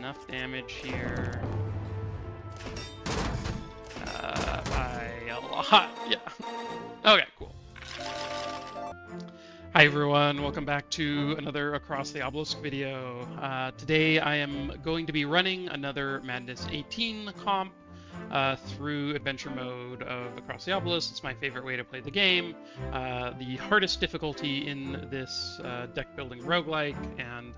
enough damage here. By a lot, yeah. Okay, cool. Hi everyone, welcome back to another Across the Obelisk video. Today I am going to be running another Madness 18 comp through adventure mode of Across the Obelisk. It's my favorite way to play the game. The hardest difficulty in this deck building roguelike, and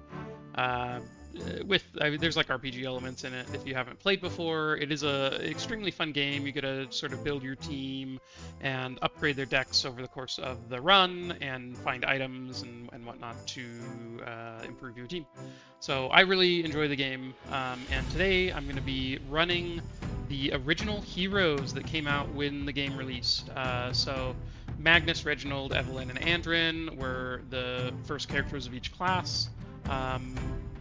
there's like RPG elements in it if you haven't played before. It is a extremely fun game. You get to sort of build your team and upgrade their decks over the course of the run and find items and whatnot to improve your team. So I really enjoy the game, and today I'm going to be running the original heroes that came out when the game released. So Magnus, Reginald, Evelyn, and Andrin were the first characters of each class.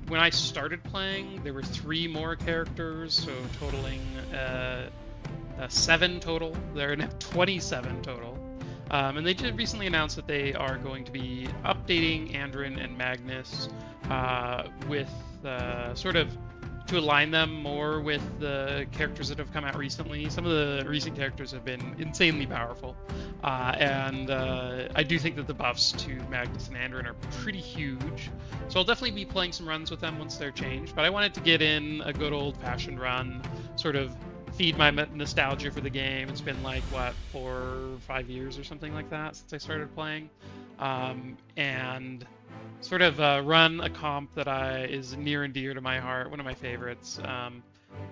When I started playing, there were 3 more characters, so totaling 7 total. There are now 27 total. And they did recently announce that they are going to be updating Andrin and Magnus with sort of to align them more with the characters that have come out recently. Some of the recent characters have been insanely powerful, and I do think that the buffs to Magnus and Andrin are pretty huge. So I'll definitely be playing some runs with them once they're changed, but I wanted to get in a good old-fashioned run, sort of feed my nostalgia for the game. It's been like, what, 4 or 5 years or something like that since I started playing, and sort of run a comp that is near and dear to my heart, one of my favorites.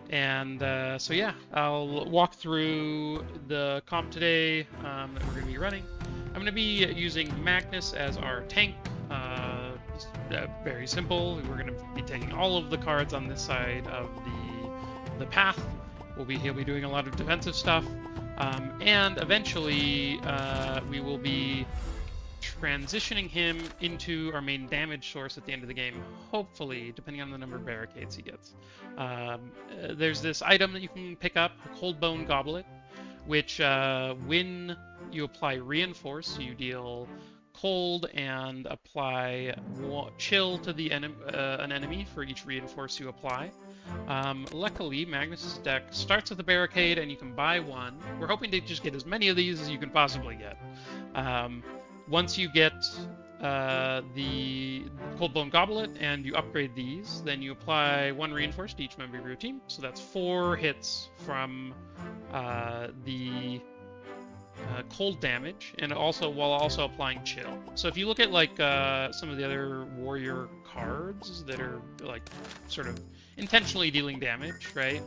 So yeah, I'll walk through the comp today that we're going to be running. I'm going to be using Magnus as our tank. Very simple. We're going to be taking all of the cards on this side of the path. He'll be doing a lot of defensive stuff, and eventually we will be transitioning him into our main damage source at the end of the game, hopefully, depending on the number of barricades he gets. There's this item that you can pick up, a Cold Bone Goblet, which when you apply Reinforce, you deal cold and apply chill to an enemy for each Reinforce you apply. Luckily, Magnus's deck starts with a barricade and you can buy one. We're hoping to just get as many of these as you can possibly get. Once you get the Cold Bone Goblet and you upgrade these, then you apply 1 Reinforce to each member of your team. So that's 4 hits from the cold damage, and while also applying chill. So if you look at like some of the other warrior cards that are like sort of intentionally dealing damage, right?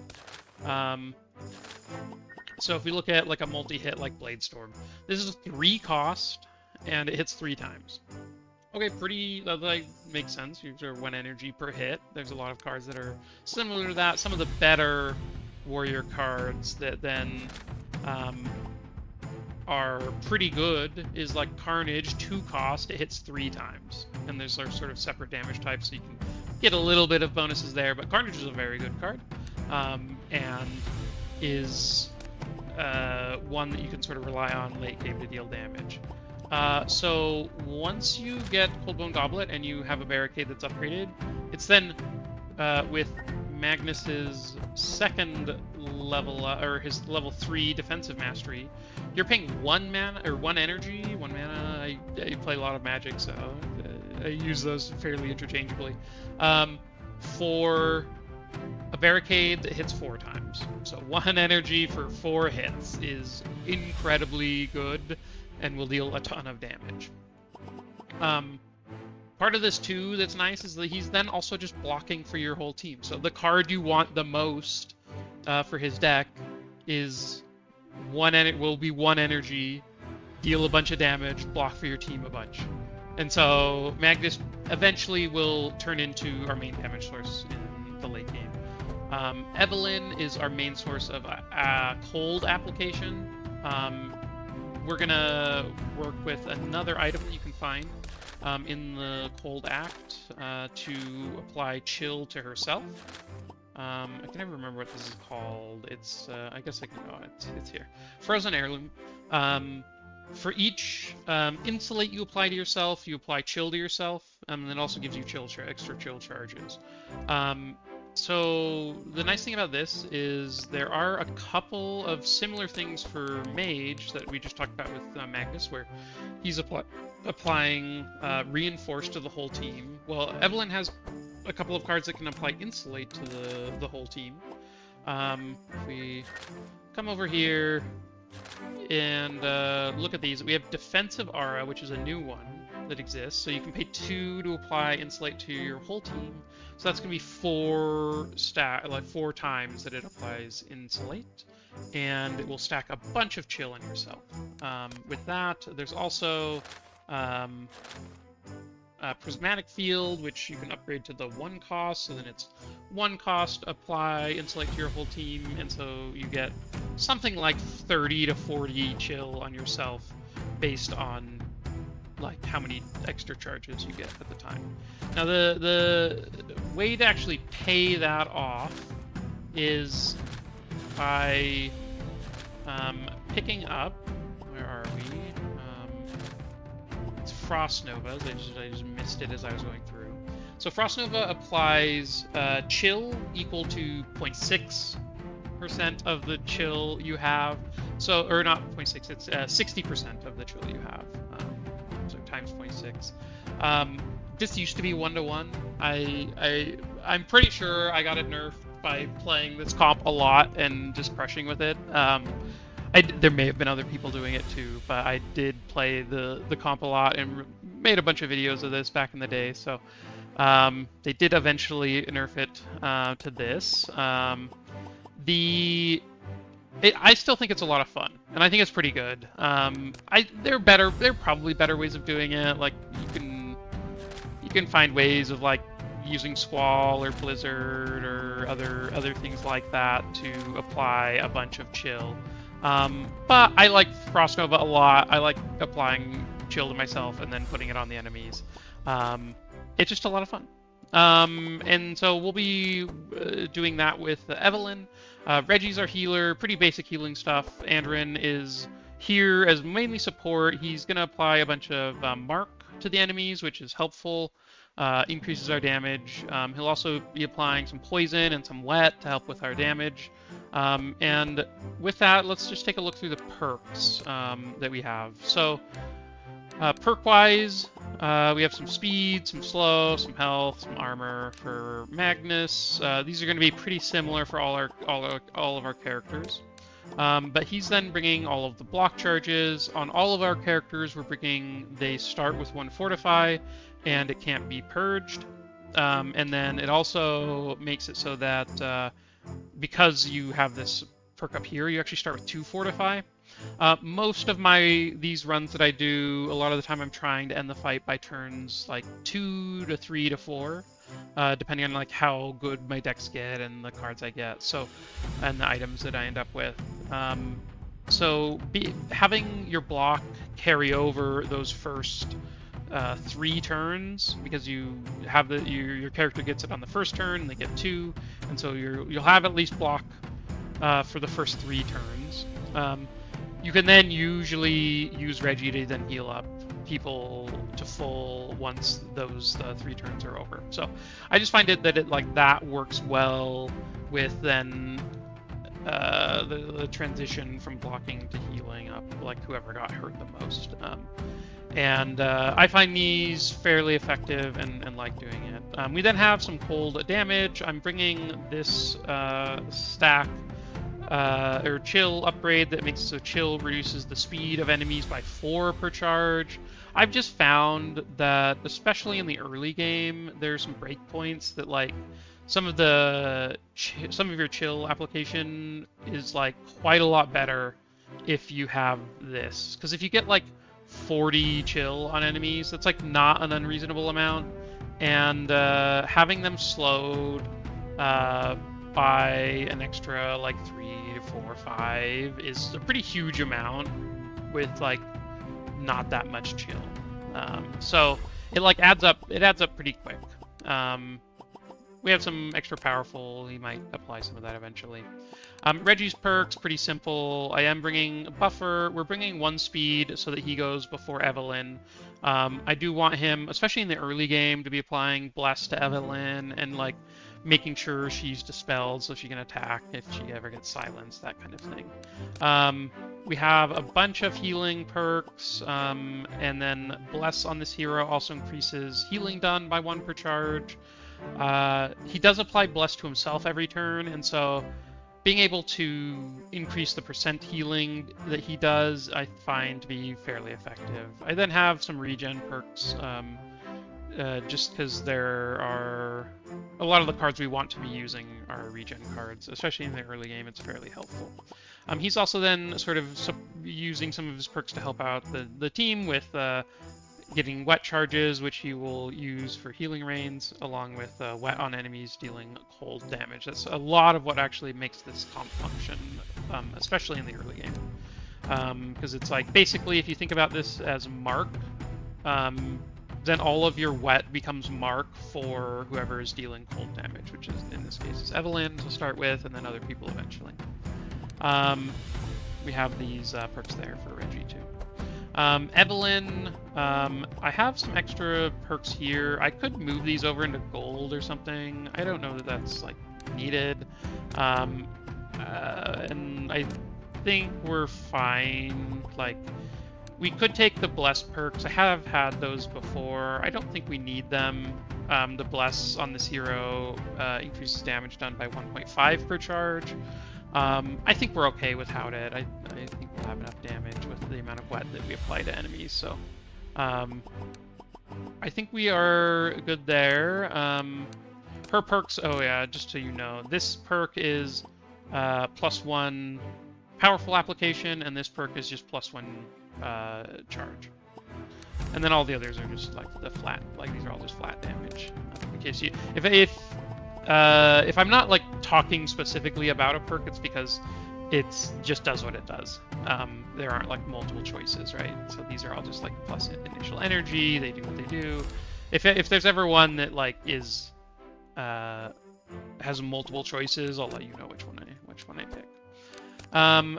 So if we look at like a multi-hit like Bladestorm, this is 3 cost, and it hits 3 times. Okay, that like makes sense. You are 1 energy per hit. There's a lot of cards that are similar to that. Some of the better warrior cards that then are pretty good is like Carnage, 2 cost, it hits 3 times. And there's sort of separate damage types, so you can get a little bit of bonuses there, but Carnage is a very good card, and is one that you can sort of rely on late game to deal damage. So once you get Cold Bone Goblet and you have a barricade that's upgraded, it's then with Magnus's second level, or his level 3 defensive mastery, you're paying 1 mana or 1 energy, 1 mana. I play a lot of Magic, so I use those fairly interchangeably. For a barricade that hits 4 times. So 1 energy for 4 hits is incredibly good and will deal a ton of damage. Part of this too that's nice is that he's then also just blocking for your whole team. So the card you want the most for his deck is will be 1 energy, deal a bunch of damage, block for your team a bunch. And so Magnus eventually will turn into our main damage source in the late game. Evelyn is our main source of cold application. We're gonna work with another item that you can find in the Cold Act to apply chill to herself. I can never remember what this is called. It's I guess I can. Oh, it's here. Frozen Heirloom. For each insulate you apply to yourself, you apply chill to yourself, and it also gives you extra chill charges. So the nice thing about this is there are a couple of similar things for Mage that we just talked about with Magnus, where he's applying Reinforce to the whole team. Well, Evelyn has a couple of cards that can apply Insulate to the whole team. If we come over here and look at these, we have Defensive Aura, which is a new one that exists. So you can pay 2 to apply Insulate to your whole team. So that's going to be 4 times that it applies Insulate, and it will stack a bunch of chill on yourself. With that, there's also Prismatic Field, which you can upgrade to the 1 cost, so then it's 1 cost, apply Insulate to your whole team, and so you get something like 30 to 40 chill on yourself based on like how many extra charges you get at the time. Now the way to actually pay that off is by picking up, where are we? It's Frost Novas. I just missed it as I was going through. So Frost Nova applies chill equal to 0.6% of the chill you have. So, or not 0.6, it's 60% of the chill you have. So times 0.6. This used to be 1-to-1. I'm pretty sure I got it nerfed by playing this comp a lot and just crushing with it. There may have been other people doing it too, but I did play the comp a lot and made a bunch of videos of this back in the day. So they did eventually nerf it to this. I still think it's a lot of fun, and I think it's pretty good. There are probably better ways of doing it. Like you can find ways of like using Squall or Blizzard or other things like that to apply a bunch of chill. But I like Frost Nova a lot. I like applying chill to myself and then putting it on the enemies. It's just a lot of fun. And so we'll be doing that with Evelyn. Regi's our healer, pretty basic healing stuff. Andrin is here as mainly support. He's going to apply a bunch of mark to the enemies, which is helpful. Increases our damage. He'll also be applying some poison and some wet to help with our damage. And with that, let's just take a look through the perks that we have. So perk-wise, we have some speed, some slow, some health, some armor for Magnus. These are going to be pretty similar for all of our characters. But he's then bringing all of the block charges. On all of our characters, they start with 1 fortify, and it can't be purged. And then it also makes it so that because you have this perk up here, you actually start with 2 fortify. Most of these runs that I do, a lot of the time I'm trying to end the fight by turns like 2 to 3 to 4, depending on like how good my decks get and the cards I get, and the items that I end up with. Having your block carry over those first 3 turns, because you have your character gets it on the first turn and they get 2, and so you'll have at least block for the first 3 turns. You can then usually use Regi to then heal up people to full once those 3 turns are over. So I just find that works well with then the transition from blocking to healing up, like whoever got hurt the most. And I find these fairly effective and like doing it. We then have some cold damage. I'm bringing this stack or chill upgrade that makes it so chill reduces the speed of enemies by 4 per charge. I've just found that, especially in the early game, there's some breakpoints that like some of your chill application is like quite a lot better if you have this, because if you get like 40 chill on enemies, that's like not an unreasonable amount, and having them slowed by an extra like 3 to 4 or 5 is a pretty huge amount with like not that much chill. So it like adds up pretty quick. We have some extra powerful, he might apply some of that eventually. Regi's perks, pretty simple. I am bringing a buffer. We're bringing 1 speed so that he goes before Evelyn. I do want him, especially in the early game, to be applying Bless to Evelyn and like making sure she's dispelled so she can attack if she ever gets silenced, that kind of thing. We have a bunch of healing perks, and then Bless on this hero also increases healing done by 1 per charge. He does apply Bless to himself every turn, and so being able to increase the percent healing that he does, I find to be fairly effective. I then have some regen perks, just because there are a lot of the cards we want to be using are regen cards, especially in the early game. It's fairly helpful. He's also then sort of using some of his perks to help out the team with getting wet charges, which he will use for healing rains, along with wet on enemies dealing cold damage. That's a lot of what actually makes this comp function, especially in the early game. Because it's like, basically, if you think about this as mark, then all of your wet becomes mark for whoever is dealing cold damage, which is, in this case, is Evelyn to start with, and then other people eventually. We have these perks there for Regi too. Evelyn, I have some extra perks here. I could move these over into gold or something. I don't know that that's like needed. And I think we're fine. Like, we could take the Bless perks. I have had those before. I don't think we need them. The Bless on this hero increases damage done by 1.5 per charge. I think we're okay without it. I think we'll have enough damage with the amount of wet that we apply to enemies, so I think we are good there. Her perks, oh yeah, just so you know, this perk is +1 powerful application, and this perk is just +1 charge. And then all the others are just like the flat, like these are all just flat damage. In case you, if I'm not like talking specifically about a perk, it's because it just does what it does. There aren't like multiple choices, right? So these are all just like plus initial energy. They do what they do. If there's ever one that like is has multiple choices, I'll let you know which one I pick.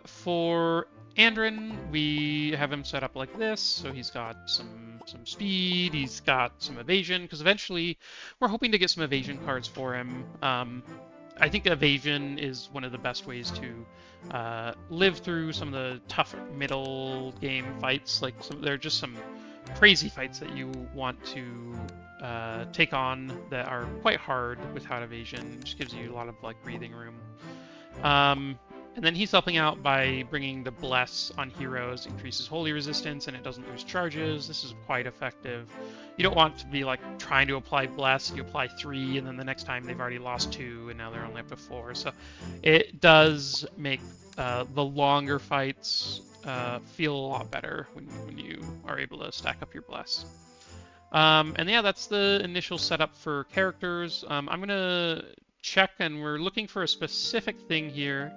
For Andrin, we have him set up like this, so he's got some speed, he's got some evasion, because eventually we're hoping to get some evasion cards for him. I think evasion is one of the best ways to live through some of the tough middle game fights. Like, there are just some crazy fights that you want to take on that are quite hard without evasion. It just gives you a lot of like breathing room. And then he's helping out by bringing the Bless on heroes, increases holy resistance, and it doesn't lose charges. This is quite effective. You don't want to be like trying to apply Bless. You apply 3, and then the next time they've already lost 2, and now they're only up to 4. So it does make the longer fights feel a lot better when you are able to stack up your Bless. And yeah, that's the initial setup for characters. I'm going to check, and we're looking for a specific thing here.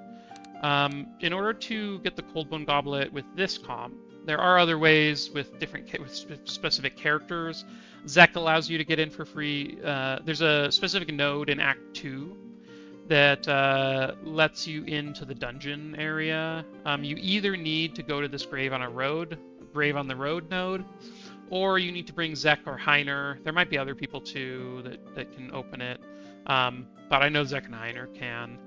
In order to get the Coldbone Goblet with this comp, there are other ways with specific characters. Zek allows you to get in for free. There's a specific node in Act 2 that lets you into the dungeon area. You either need to go to this Grave on the Road node, or you need to bring Zek or Heiner. There might be other people too that can open it, but I know Zek and Heiner can.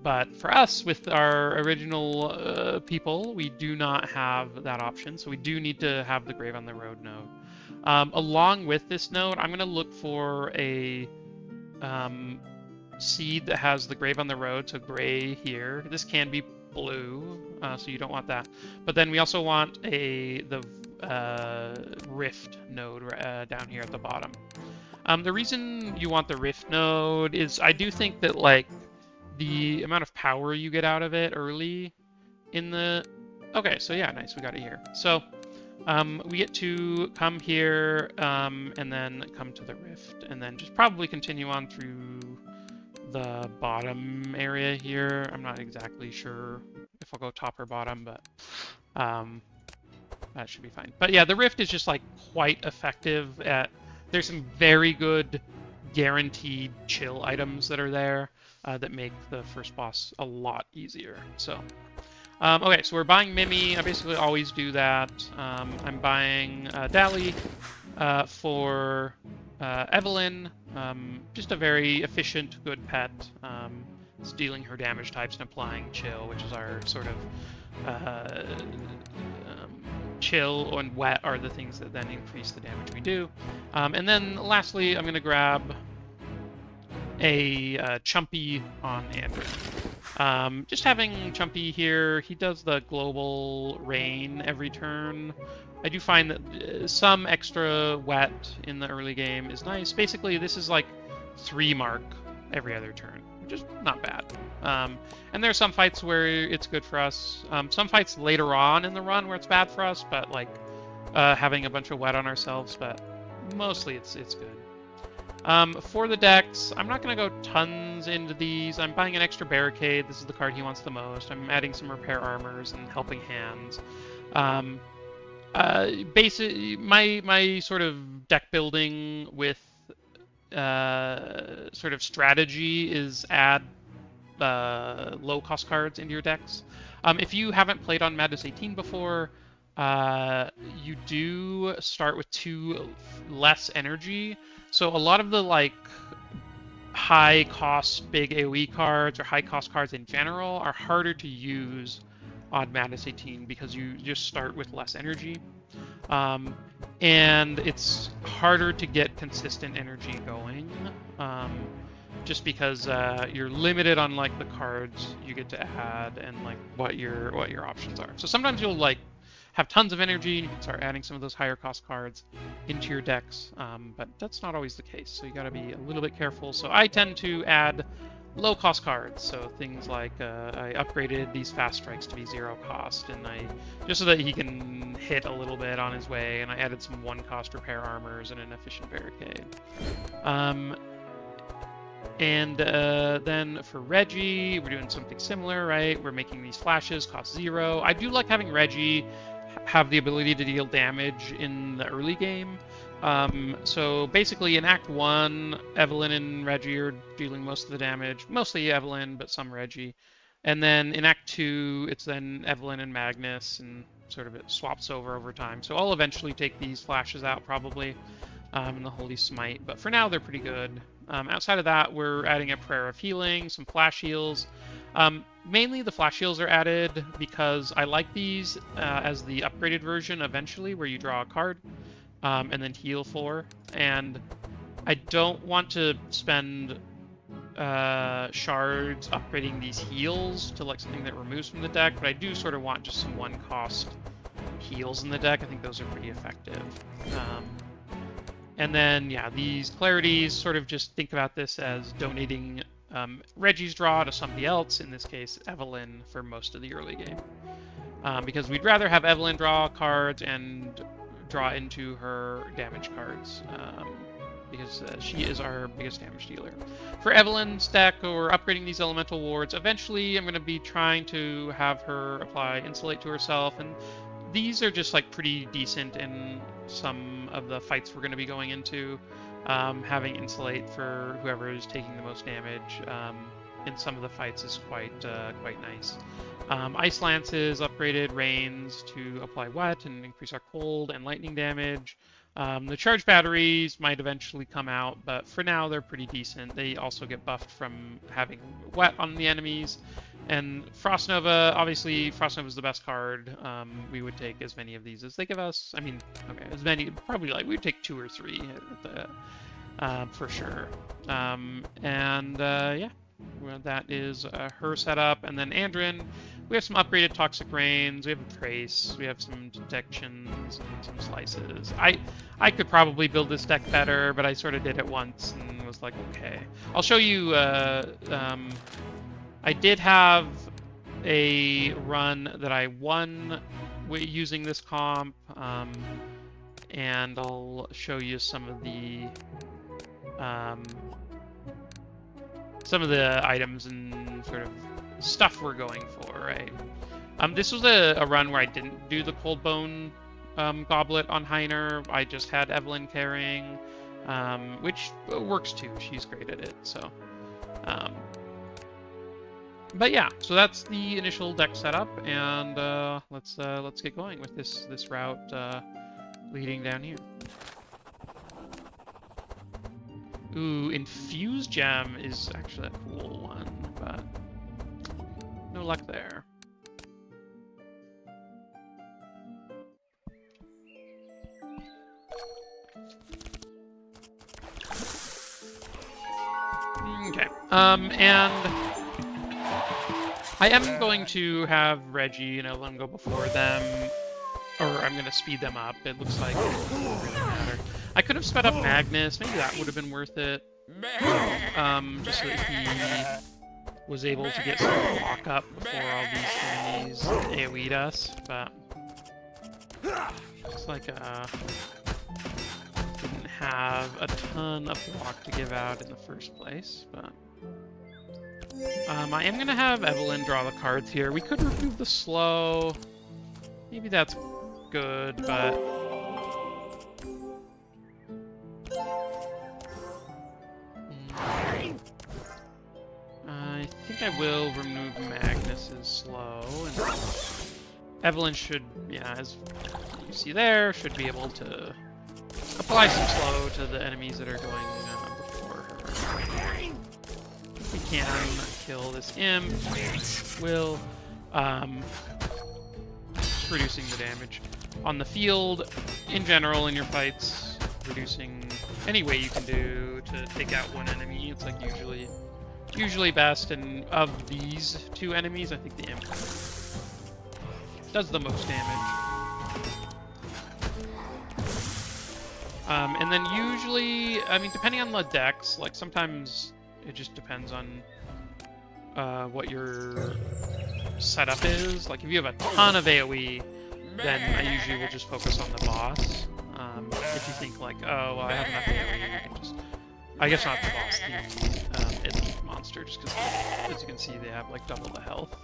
But for us, with our original people, we do not have that option, so we do need to have the Grave on the Road node. Along with this node, I'm going to look for a seed that has the Grave on the Road, so gray here. This can be blue, so you don't want that. But then we also want the Rift node down here at the bottom. The reason you want the Rift node is I do think that like the amount of power you get out of it early in the... Okay, so yeah, nice, we got it here. So we get to come here and then come to the Rift, and then just probably continue on through the bottom area here. I'm not exactly sure if I'll go top or bottom, but that should be fine. But yeah, the Rift is just like quite effective at... There's some very good guaranteed chill items that are there. That make the first boss a lot easier. So, okay, so we're buying Mimi. I basically always do that. I'm buying Dali for Evelyn, just a very efficient, good pet. It's dealing her damage types and applying chill, which is our sort of chill and wet are the things that then increase the damage we do. And then lastly, I'm going to grab a Chumpy on Andrew. Just having Chumpy here, he does the global rain every turn. I do find that some extra wet in the early game is nice. Basically, this is like 3 mark every other turn, which is not bad. And there are some fights where it's good for us. Some fights later on in the run where it's bad for us, but like having a bunch of wet on ourselves, but mostly it's good. For the decks, I'm not going to go tons into these. I'm buying an extra barricade. This is the card he wants the most. I'm adding some repair armors and helping hands. My sort of deck building with sort of strategy is add low cost cards into your decks. If you haven't played on Madness 18 before, you do start with 2 less energy. So a lot of the like high cost big AoE cards or high cost cards in general are harder to use on Madness 18 because you just start with less energy. And it's harder to get consistent energy going, just because you're limited on like the cards you get to add and like what your options are. So sometimes you'll like have tons of energy and you can start adding some of those higher cost cards into your decks, but that's not always the case. So you got to be a little bit careful. So I tend to add low cost cards, so things like I upgraded these fast strikes to be 0 cost, and just so that he can hit a little bit on his way, and I added some 1 cost repair armors and an efficient barricade. And then for Regi, we're doing something similar, right? We're making these flashes cost 0. I do like having Regi have the ability to deal damage in the early game. So basically in Act 1, Evelyn and Regi are dealing most of the damage. Mostly Evelyn, but some Regi. And then in Act 2, it's then Evelyn and Magnus, and sort of it swaps over time. So I'll eventually take these flashes out probably, in the Holy Smite. But for now, they're pretty good. Outside of that, we're adding a Prayer of Healing, some flash heals. Mainly the flash heals are added because I like these as the upgraded version eventually, where you draw a card and then heal 4. And I don't want to spend shards upgrading these heals to like something that removes from the deck, but I do sort of want just some 1-cost heals in the deck. I think those are pretty effective. And then, yeah, these clarities, sort of just think about this as donating Regi's draw to somebody else, in this case, Evelyn, for most of the early game. Because we'd rather have Evelyn draw cards and draw into her damage cards, because she is our biggest damage dealer. For Evelyn's deck, we're upgrading these elemental wards. Eventually, I'm going to be trying to have her apply Insulate to herself, and these are just like pretty decent in some of the fights we're going to be going into. Having Insulate for whoever is taking the most damage in some of the fights is quite nice. Ice Lances, upgraded Rains to apply wet and increase our cold and lightning damage. The charge batteries might eventually come out, but for now they're pretty decent. They also get buffed from having wet on the enemies. And Frost Nova, obviously Frost Nova is the best card. We would take as many of these as they give us. I mean, okay, as many, probably like we'd take 2 or 3 for sure. Yeah, well, that is her setup. And then Andrin, we have some upgraded Toxic Rains, we have a Trace, we have some Detections and some Slices. I could probably build this deck better, but I sort of did it once and was like, okay. I'll show you, I did have a run that I won using this comp, and I'll show you some of the items and sort of stuff we're going for, right? This was a run where I didn't do the Cold Bone Goblet on Heiner. I just had Evelyn carrying, which works too. She's great at it, so. But yeah, so that's the initial deck setup, and let's get going with this route leading down here. Ooh, Infused Gem is actually a cool one, but no luck there. Okay, and I am going to have Regi and Evelyn go before them, or I'm going to speed them up. It looks like it doesn't really matter. I could have sped up Magnus. Maybe that would have been worth it. Just so that he was able to get some block up before all these enemies AoE'd us. But looks like didn't have a ton of block to give out in the first place. But I am going to have Evelyn draw the cards here. We could remove the slow. Maybe that's good, but I think I will remove Magnus's slow, and Evelyn should, yeah, as you see there, should be able to apply some slow to the enemies that are going before her. If we can kill this imp, will just reducing the damage on the field in general in your fights, reducing any way you can do to take out one enemy. It's like usually best, and of these two enemies, I think the imp does the most damage. And then usually, I mean, depending on the decks, like sometimes it just depends on what your setup is. Like if you have a ton of AoE, then I usually will just focus on the boss. If you think like, oh, well, I have enough AoE, you can just, I guess not the boss, the elite monster, just because, as you can see, they have like double the health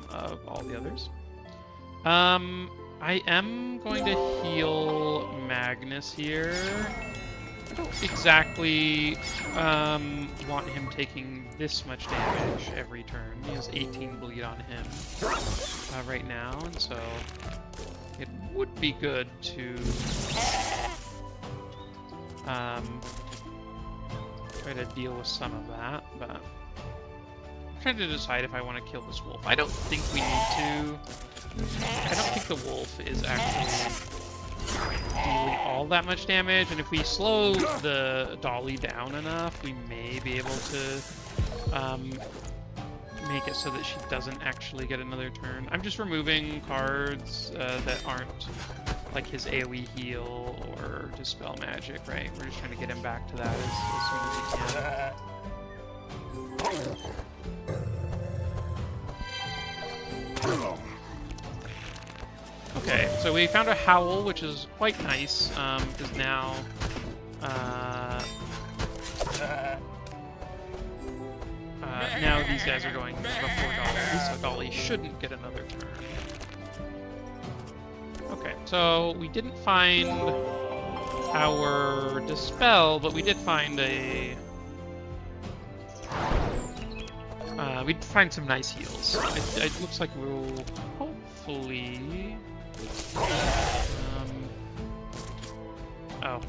of all the others. I am going to heal Magnus here. I don't exactly want him taking this much damage every turn. He has 18 bleed on him right now, and so it would be good to try to deal with some of that, but I'm trying to decide if I want to kill this wolf. I don't think we need to. I don't think the wolf is actually dealing all that much damage, and if we slow the dolly down enough, we may be able to make it so that she doesn't actually get another turn. I'm just removing cards that aren't like his AoE heal or Dispel Magic, right? We're just trying to get him back to that as soon as we can. Okay, so we found a Howl, which is quite nice, because now now these guys are going before Dolly, so Dolly shouldn't get another turn. Okay, so we didn't find our Dispel, but we did find a... we did find some nice heals. It looks like we'll hopefully... oh.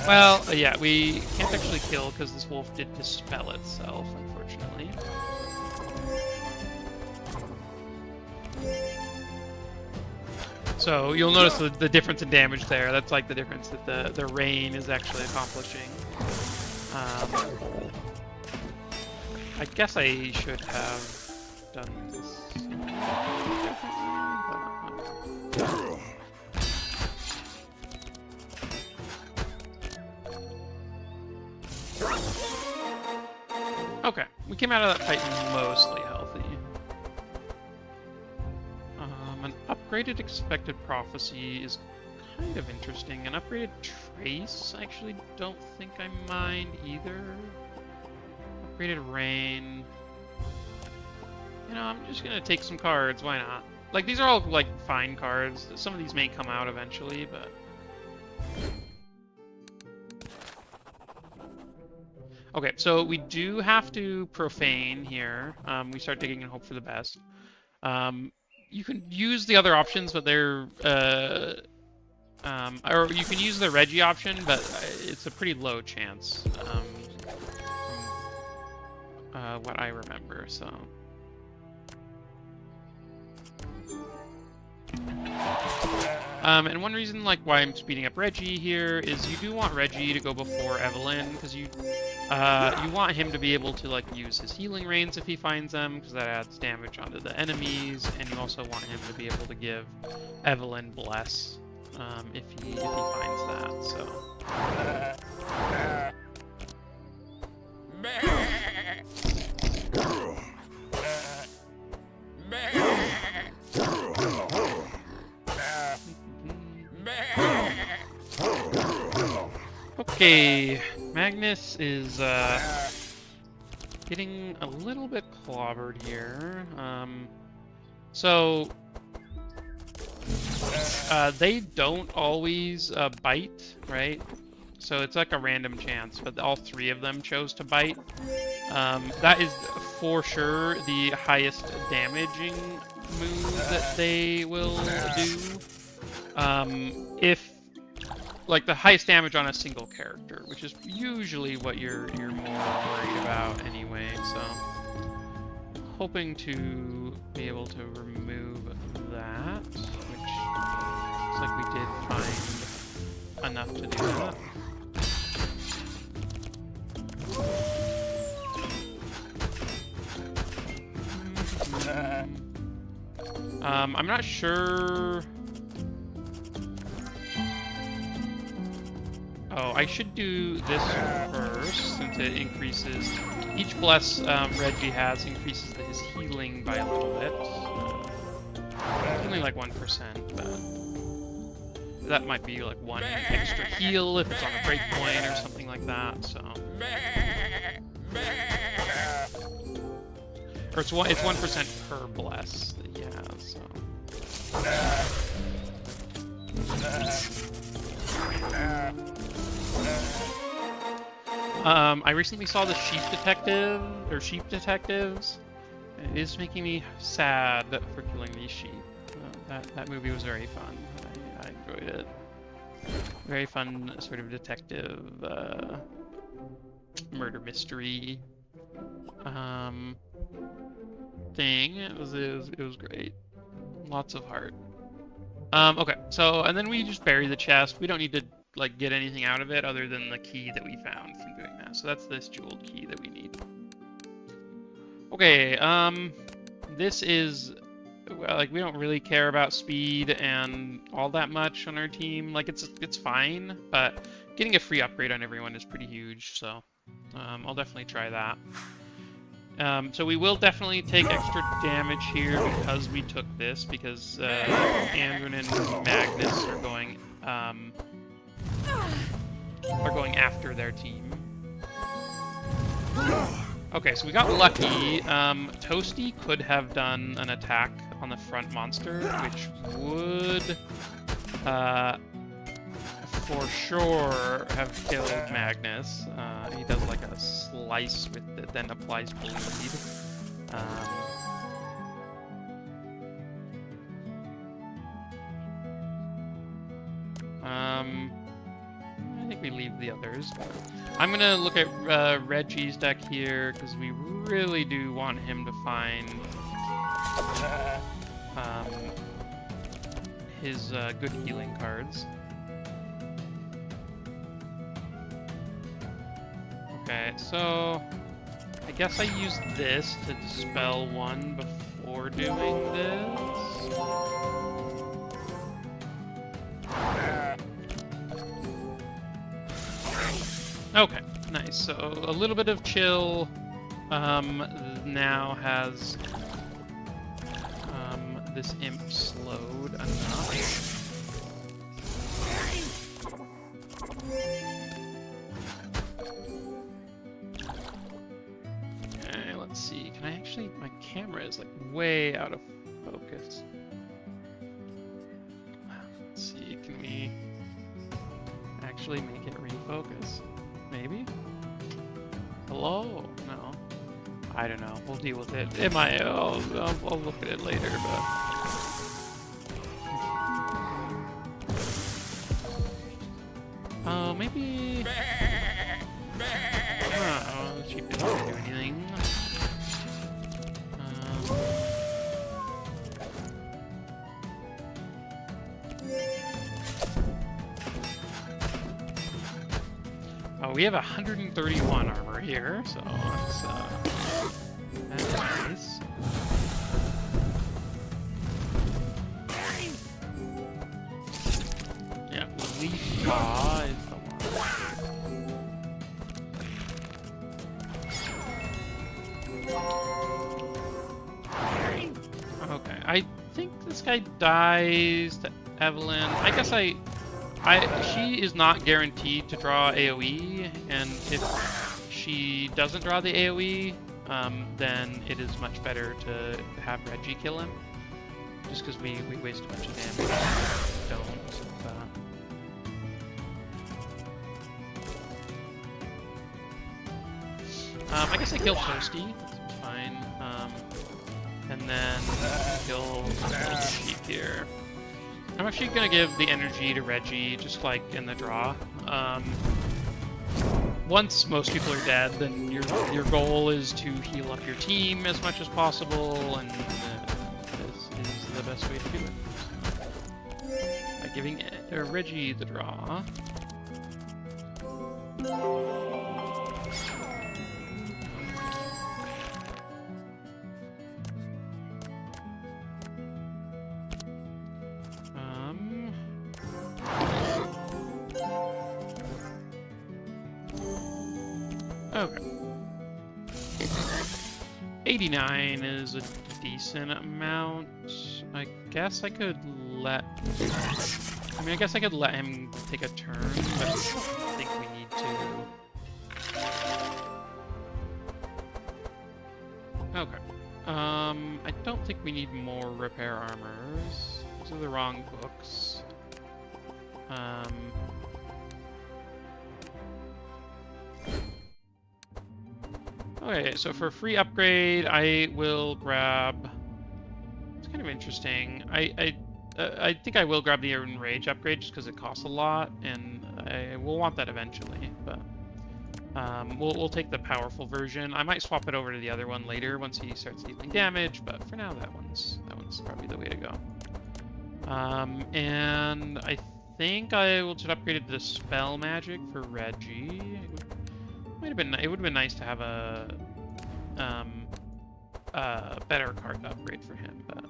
Well, yeah, we can't actually kill because this wolf did dispel itself, unfortunately. So you'll notice the difference in damage there. That's like the difference that the rain is actually accomplishing. I guess I should have done this differently. Okay, we came out of that fight mostly healthy. An upgraded Expected Prophecy is kind of interesting. An upgraded Trace, I actually don't think I mind either. Upgraded Rain. You know, I'm just gonna take some cards, why not? Like, these are all, like, fine cards. Some of these may come out eventually, but... Okay, so we do have to Profane here. We start digging and hope for the best. You can use the other options, but they're... or you can use the Regi option, but it's a pretty low chance. what I remember, so. And one reason like why I'm speeding up Regi here is you do want Regi to go before Evelyn, because you want him to be able to like use his healing rains if he finds them, because that adds damage onto the enemies, and you also want him to be able to give Evelyn bless if he finds that. So. Okay, Magnus is getting a little bit clobbered here. They don't always bite, right? So it's like a random chance, but all three of them chose to bite. That is for sure the highest damaging move that they will do. If like the highest damage on a single character, which is usually what you're more worried about anyway. So hoping to be able to remove that, which looks like we did find enough to do that. I'm not sure. Oh, I should do this first, since it increases... Each bless Regi has increases his healing by a little bit. It's only like 1%, but... That might be like 1 extra heal if it's on a breakpoint or something like that, so... Or it's 1% per bless that he has, so... I recently saw the Sheep Detectives, and it is making me sad for killing these sheep. That movie was very fun. I enjoyed it. Very fun sort of detective murder mystery thing. It was great. Lots of heart. Okay, so and then we just bury the chest. We don't need to like get anything out of it other than the key that we found from doing that. So that's this jeweled key that we need. Okay, this is like we don't really care about speed and all that much on our team. Like it's fine, but getting a free upgrade on everyone is pretty huge. So I'll definitely try that. So we will definitely take extra damage here because we took this, because Andrin and Magnus are going after their team. Okay, so we got lucky. Toasty could have done an attack on the front monster, which would for sure have killed Magnus. He does like a slice with it, then applies bleed. I think we leave the others. I'm gonna look at Regi's deck here, because we really do want him to find his good healing cards. Okay, so I guess I use this to dispel one before doing this. Okay, nice. So a little bit of chill now has this imp slowed enough. Okay, let's see. Can I actually... My camera is like way out of focus. Let's see, can we actually make it refocus? Maybe? Hello? No. I don't know. We'll deal with it. It might. I'll look at it later, but... maybe... Oh, she didn't do anything. we have 131 armor here, so that's nice. Yeah, Leaf Paw is the one. Okay, I think this guy dies to Evelyn. I guess she is not guaranteed to draw AoE, and if she doesn't draw the AoE, then it is much better to have Regi kill him, just because we waste a bunch of damage. Don't. I guess I kill Toasty. That's fine. And then kill the sheep here. I'm actually gonna give the energy to Regi, just like in the draw. Once most people are dead, then your goal is to heal up your team as much as possible, and this is the best way to do it. By giving Regi the draw. Okay. 89 is a decent amount. I guess I could let... I guess I could let him take a turn, but I think we need to... Okay. I don't think we need more repair armors. These are the wrong books. Okay, so for a free upgrade, I will grab... It's kind of interesting. I think I will grab the Rage upgrade just because it costs a lot, and I will want that eventually. But we'll take the powerful version. I might swap it over to the other one later once he starts dealing damage, but for now that one's probably the way to go. And I think I will just upgrade it to Spell Magic for Regi. It would have been nice to have a better card to upgrade for him, but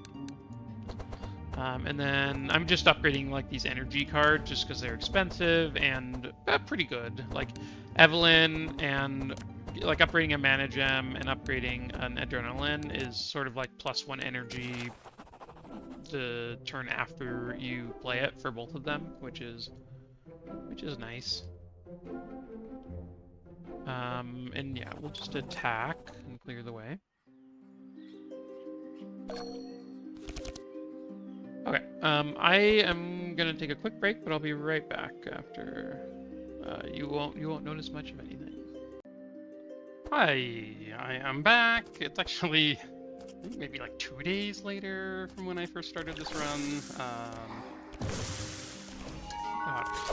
and then I'm just upgrading like these energy cards just because they're expensive and pretty good. Like Evelyn and like upgrading a Mana Gem and upgrading an Adrenaline is sort of like +1 energy the turn after you play it for both of them, which is nice. And yeah, we'll just attack and clear the way. Okay, I am gonna take a quick break, but I'll be right back after. You won't notice much of anything. Hi, I am back. It's actually, I think maybe like 2 days later from when I first started this run.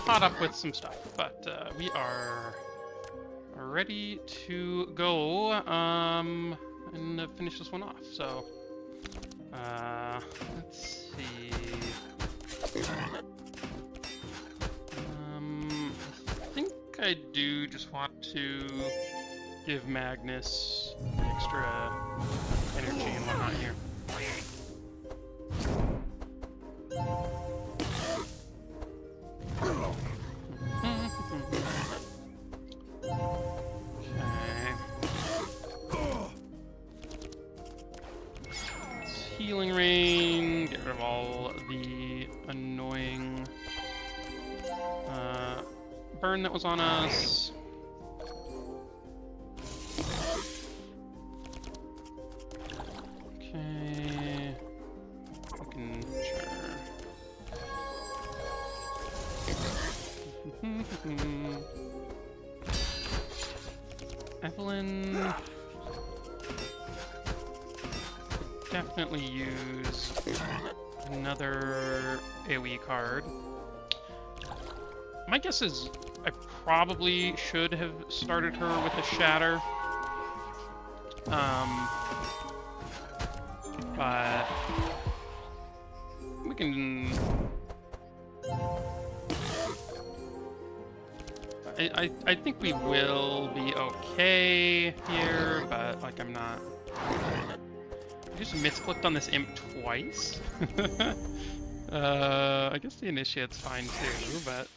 Caught up with some stuff, but we are ready to go and finish this one off. So let's see. I think I do just want to give Magnus extra energy and whatnot here. Healing Rain, get rid of all the annoying burn that was on us. Okay, we can sure. Evelyn. Definitely use another AoE card. My guess is I probably should have started her with a Shatter. But we can... I think we will be okay here, but like I'm not. I just misclicked on this imp twice. I guess the initiate's fine too, but.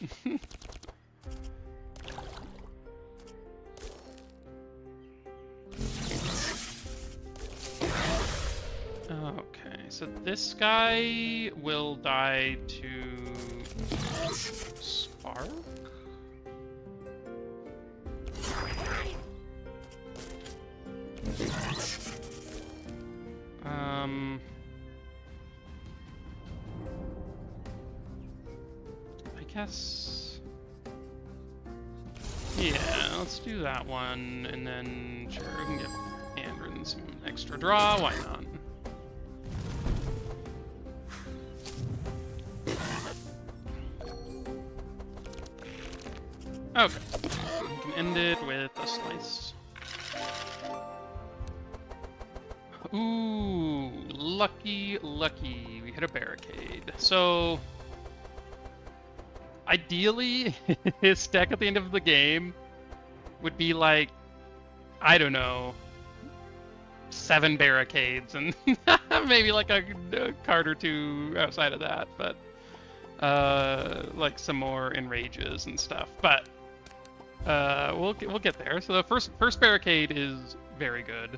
Okay, so this guy will die to Spark? I guess... Yeah, let's do that one, and then sure, we can get Andrin some extra draw, why not? Okay, we can end it with a slice. Ooh, lucky, lucky. We hit a barricade. So, ideally, his deck at the end of the game would be like, I don't know, 7 barricades and maybe like a card or 2 outside of that, but like some more enrages and stuff. But we'll get there. So the first barricade is very good.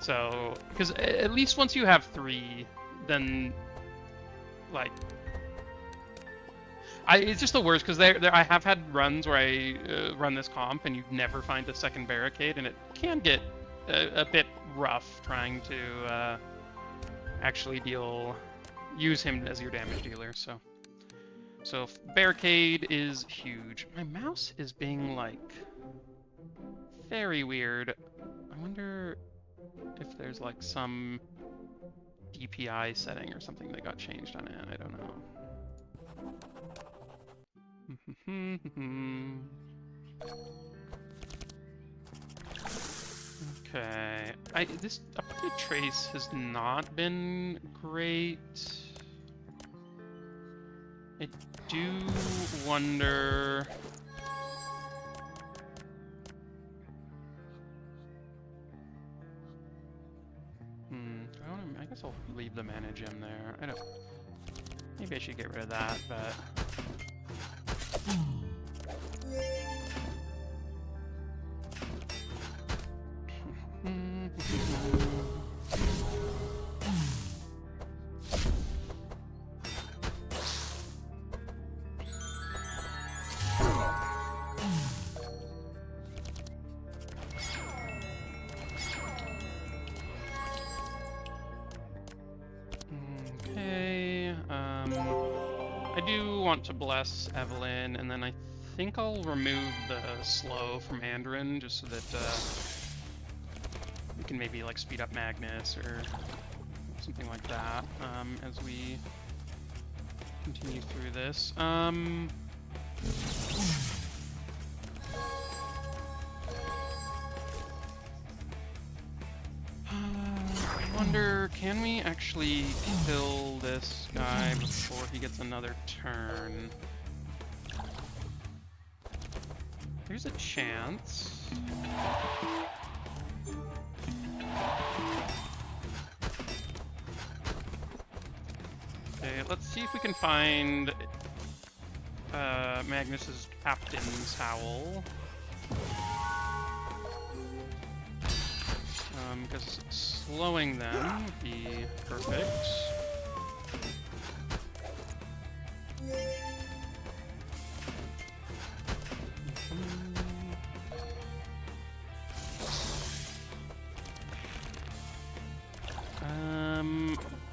So, because at least once you have 3, then, like, it's just the worst, because I have had runs where I run this comp, and you never find a second barricade, and it can get a bit rough trying to actually use him as your damage dealer, So barricade is huge. My mouse is being, like, very weird. I wonder if there's like some DPI setting or something that got changed on it. I don't know. Okay. This upgrade trace has not been great. I do wonder. I guess I'll leave the mana gem there. Maybe I should get rid of that, but. To bless Evelyn, and then I think I'll remove the slow from Andrin just so that we can maybe like speed up Magnus or something like that as we continue through this. I wonder, can we actually kill this guy before he gets another turn? There's a chance. Okay, let's see if we can find Magnus's Captain's Howl. Because slowing them would be perfect.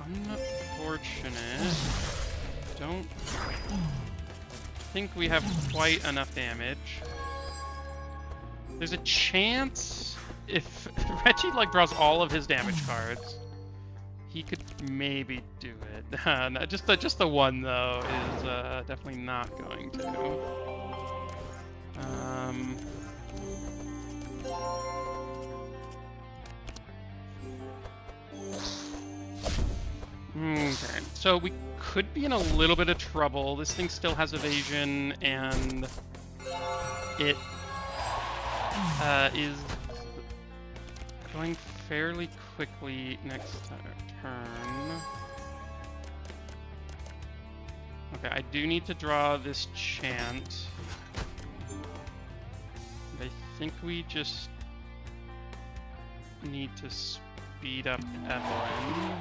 Unfortunate. Don't think we have quite enough damage. There's a chance if Regi like draws all of his damage cards, he could maybe do it. No, just the one though is definitely not going to. Okay, so we could be in a little bit of trouble. This thing still has evasion, and it is going fairly quickly next turn. Okay, I do need to draw this chant. I think we just need to speed up Evelyn.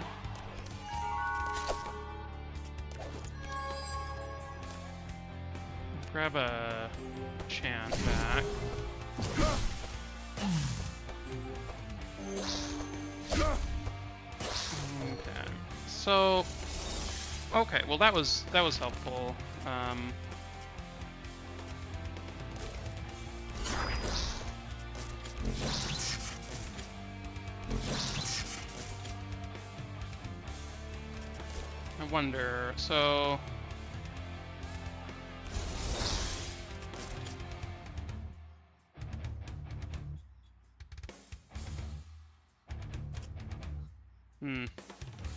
Grab a chant back. Okay. So, okay. Well, that was helpful. I wonder. So.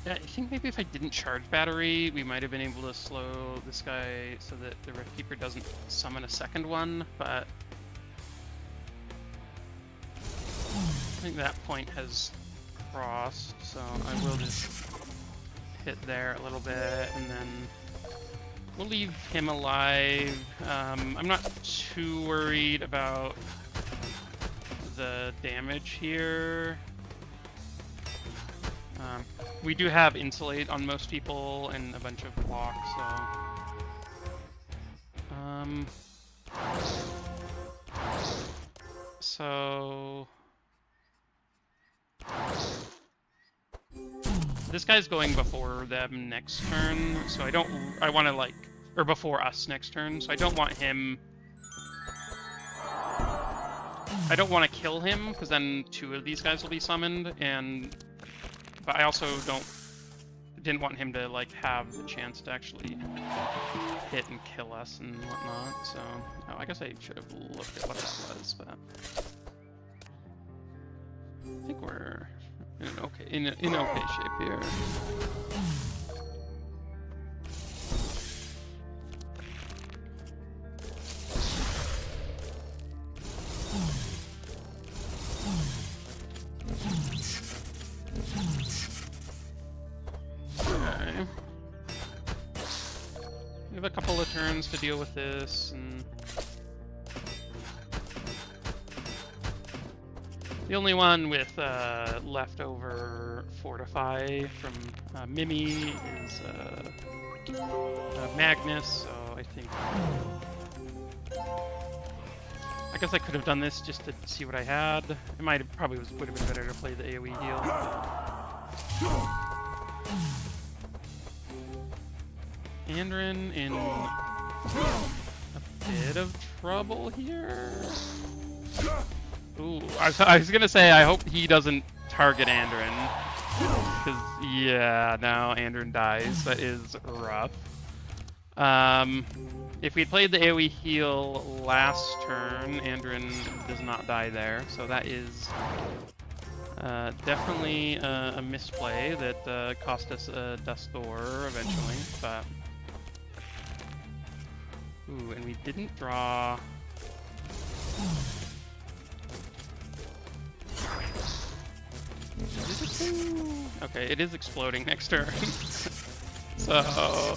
Yeah, I think maybe if I didn't charge battery, we might have been able to slow this guy so that the Rift Keeper doesn't summon a second one, but I think that point has crossed, so I will just hit there a little bit, and then we'll leave him alive. I'm not too worried about the damage here. We do have Insulate on most people and a bunch of blocks, so... This guy's going before them next turn, so I want to like... Or before us next turn, so I don't want him... I don't want to kill him, because then 2 of these guys will be summoned, but I also didn't want him to like have the chance to actually hit and kill us and whatnot. So I guess I should have looked at what that was, but I think we're in okay shape here. We have a couple of turns to deal with this, and the only one with leftover Fortify from Mimi is Magnus, so I think... I guess I could have done this just to see what I had. It probably would have been better to play the AoE heal. Andrin in a bit of trouble here. Ooh, I was gonna say I hope he doesn't target Andrin, because yeah, now Andrin dies. That is rough. If we'd played the AoE heal last turn, Andrin does not die there, so that is definitely a misplay that cost us a Dust Door eventually, but... Ooh, and we didn't draw... Okay, it is exploding next turn. So,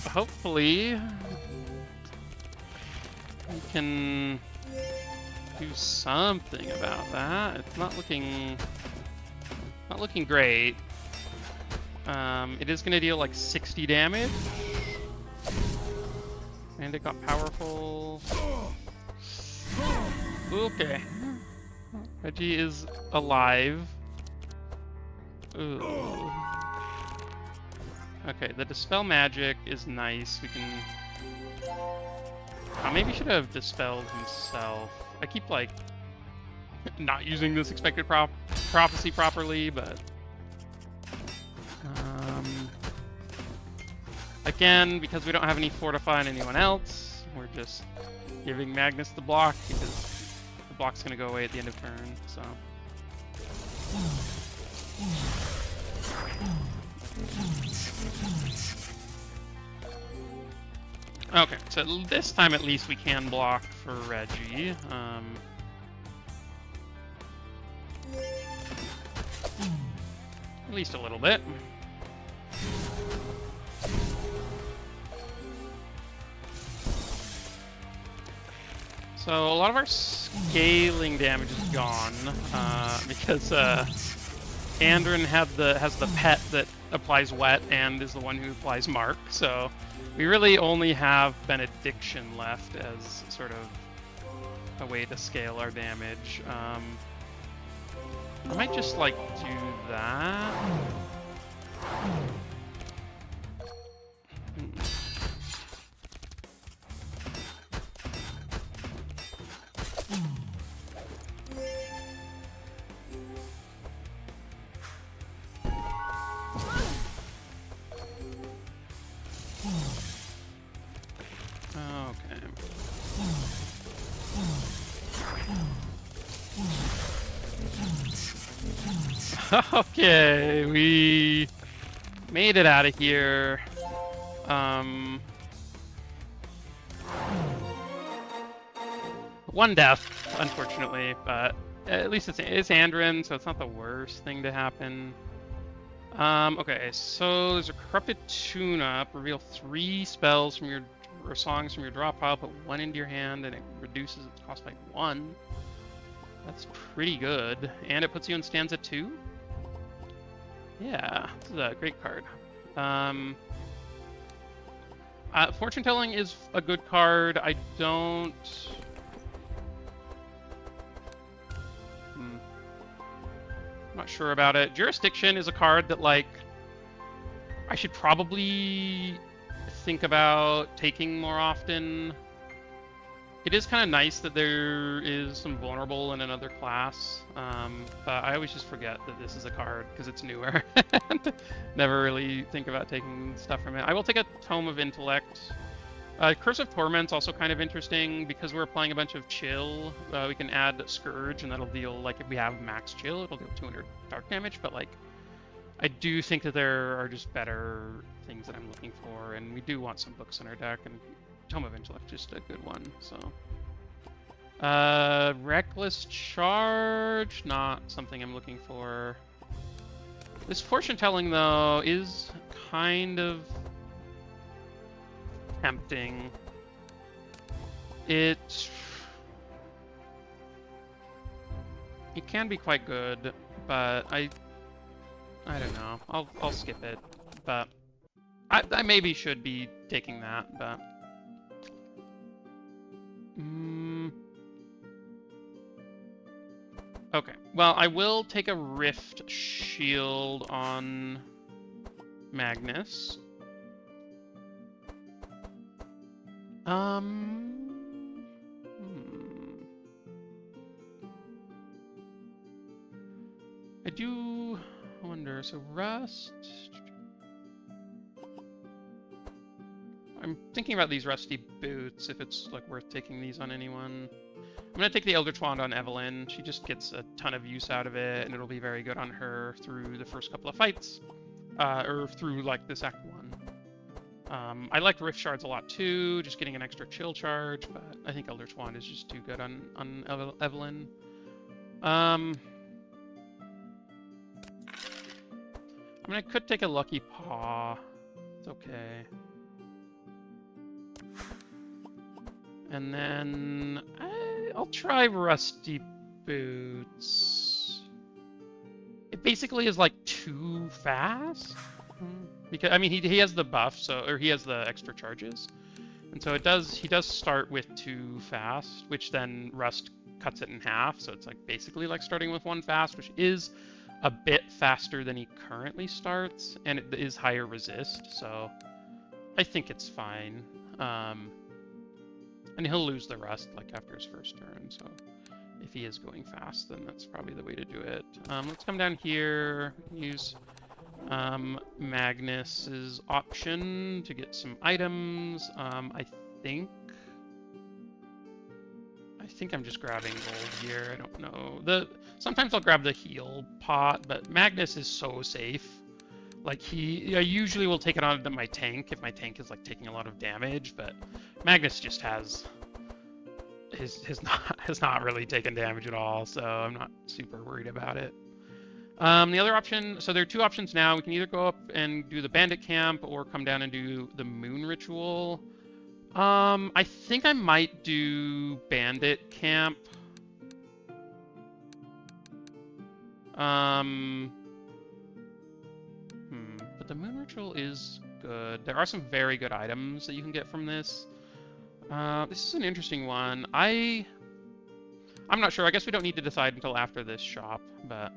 hopefully... we can do something about that. It's not looking great. It is going to deal like 60 damage. And it got powerful. Okay. Regi is alive. Ooh. Okay, the Dispel Magic is nice. We can... maybe should have Dispelled himself. I keep, like, not using this Expected Prophecy properly, but... again, because we don't have any Fortify on anyone else, we're just giving Magnus the block, because the block's going to go away at the end of turn, so... Okay, so this time at least we can block for Regi. At least a little bit. So a lot of our scaling damage is gone because Andrin has the pet that applies wet and is the one who applies mark. So we really only have benediction left as sort of a way to scale our damage. I might just like do that. Okay, we made it out of here. One death, unfortunately, but at least it's Andrin, so it's not the worst thing to happen. Okay, so there's a corrupted tune-up. Reveal 3 spells from your or songs from your draw pile. Put 1 into your hand, and it reduces its cost by 1. That's pretty good, and it puts you in stanza 2. Yeah, this is a great card. Fortune telling is a good card. I don't. I'm not sure about it. Jurisdiction is a card that, like, I should probably think about taking more often. It is kind of nice that there is some vulnerable in another class, but I always just forget that this is a card because it's newer. Never really think about taking stuff from it. I will take a Tome of Intellect. Curse of Torment's also kind of interesting because we're applying a bunch of chill. We can add Scourge, and that'll deal, like, if we have max chill, it'll deal 200 dark damage, but, like, I do think that there are just better things that I'm looking for, and we do want some books in our deck, and Tome of Intellect is just a good one, so. Reckless Charge, not something I'm looking for. This fortune telling, though, is kind of tempting. It can be quite good, but I don't know. I'll skip it, but I maybe should be taking that, but. Okay, well, I will take a Rift Shield on Magnus. I do wonder, so Rust. I'm thinking about these Rusty Boots, if it's, like, worth taking these on anyone. I'm going to take the Eldritch Wand on Evelyn. She just gets a ton of use out of it, and it'll be very good on her through the first couple of fights. Or through, like, this Act 1. I like Rift Shards a lot, too, just getting an extra chill charge, but I think Eldritch Wand is just too good on Evelyn. I mean, I could take a Lucky Paw. It's okay. And then I'll try Rusty Boots. It basically is, like, too fast. Because, I mean, he has the buff, or he has the extra charges. And so he does start with 2 fast, which then Rust cuts it in half. So it's, like, basically like starting with 1 fast, which is a bit faster than he currently starts, and it is higher resist, so I think it's fine. And he'll lose the Rust, like, after his first turn, so if he is going fast, then that's probably the way to do it. Let's come down here, use Magnus's option to get some items. I think I'm just grabbing gold here. I don't know. Sometimes I'll grab the heal pot, but Magnus is so safe. Like I usually will take it on to my tank if my tank is like taking a lot of damage, but Magnus just has not really taken damage at all, so I'm not super worried about it. The other option, so there are two options now. We can either go up and do the bandit camp or come down and do the moon ritual. I think I might do bandit camp. But the moon ritual is good. There are some very good items that you can get from this. This is an interesting one. I'm not sure. I guess we don't need to decide until after this shop, but...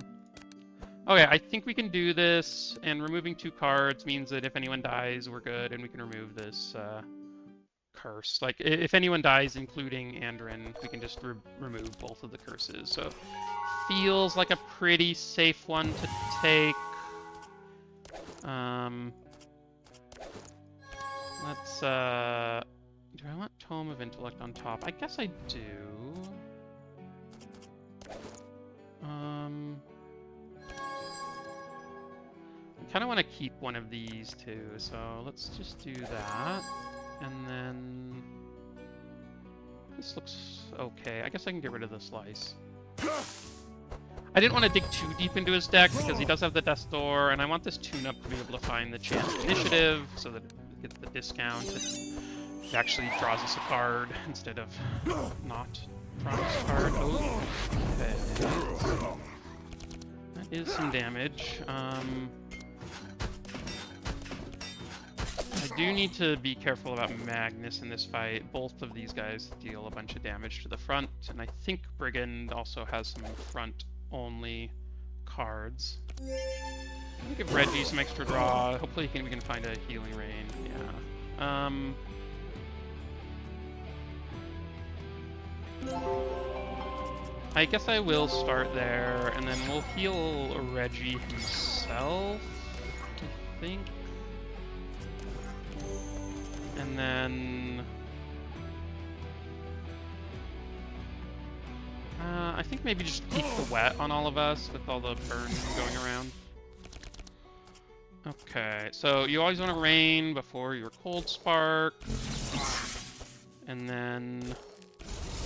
Okay, I think we can do this, and removing 2 cards means that if anyone dies, we're good, and we can remove this curse. Like, if anyone dies, including Andrin, we can just remove both of the curses. So, feels like a pretty safe one to take. Let's, do I want Tome of Intellect on top? I guess I do. I kind of want to keep one of these too, so let's just do that. And then... This looks okay. I guess I can get rid of the slice. I didn't want to dig too deep into his deck because he does have the Death Door, and I want this tune-up to be able to find the chance of initiative so that it gets the discount. It actually draws us a card instead of not drawing us a card. Oh, okay. That is some damage. I do need to be careful about Magnus in this fight. Both of these guys deal a bunch of damage to the front, and I think Brigand also has some front-only cards. I'll give Regi some extra draw. Hopefully we can find a Healing Rain. Yeah. I guess I will start there, and then we'll heal Regi himself, I think. And then... I think maybe just keep the wet on all of us with all the burns going around. Okay, so you always want to rain before your cold spark. And then...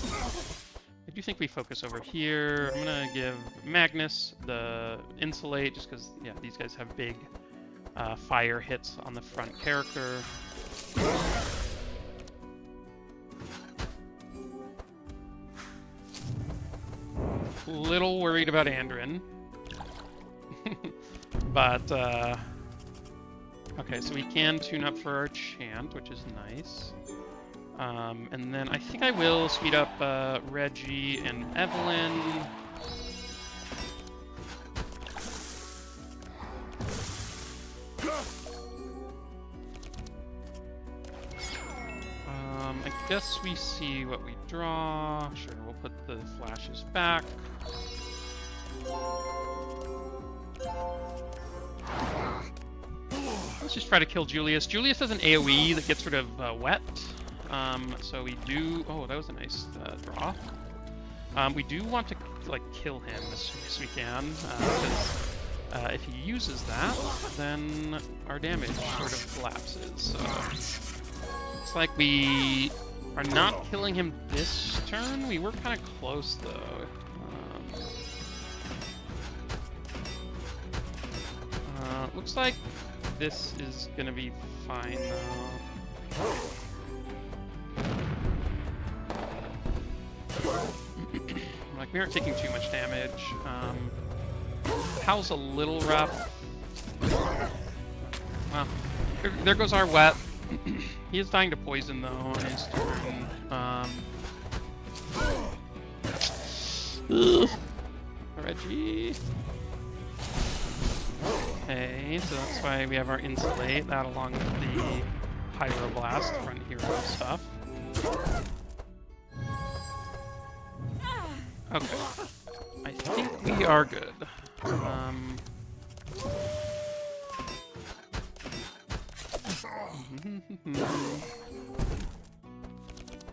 I do think we focus over here. I'm gonna give Magnus the Insulate, just because, yeah, these guys have big fire hits on the front character. Little worried about Andrin. But, okay, so we can tune up for our chant, which is nice. And then I think I will speed up Regi and Evelyn. I guess we see what we draw. Sure, we'll put the flashes back. Let's just try to kill Julius. Julius has an AoE that gets rid of wet. So we do... Oh, that was a nice draw. We do want to like kill him as soon as we can, because if he uses that, then our damage sort of collapses. So it's like we are not killing him this turn. We were kind of close though. Looks like this is gonna be fine though. Like, we aren't taking too much damage. Hal's a little rough. Well, there goes our wet. He is dying to poison, though, on his turn. Regi. Okay, so that's why we have our Insulate, that along with the Pyroblast front hero stuff. Okay. I think we are good.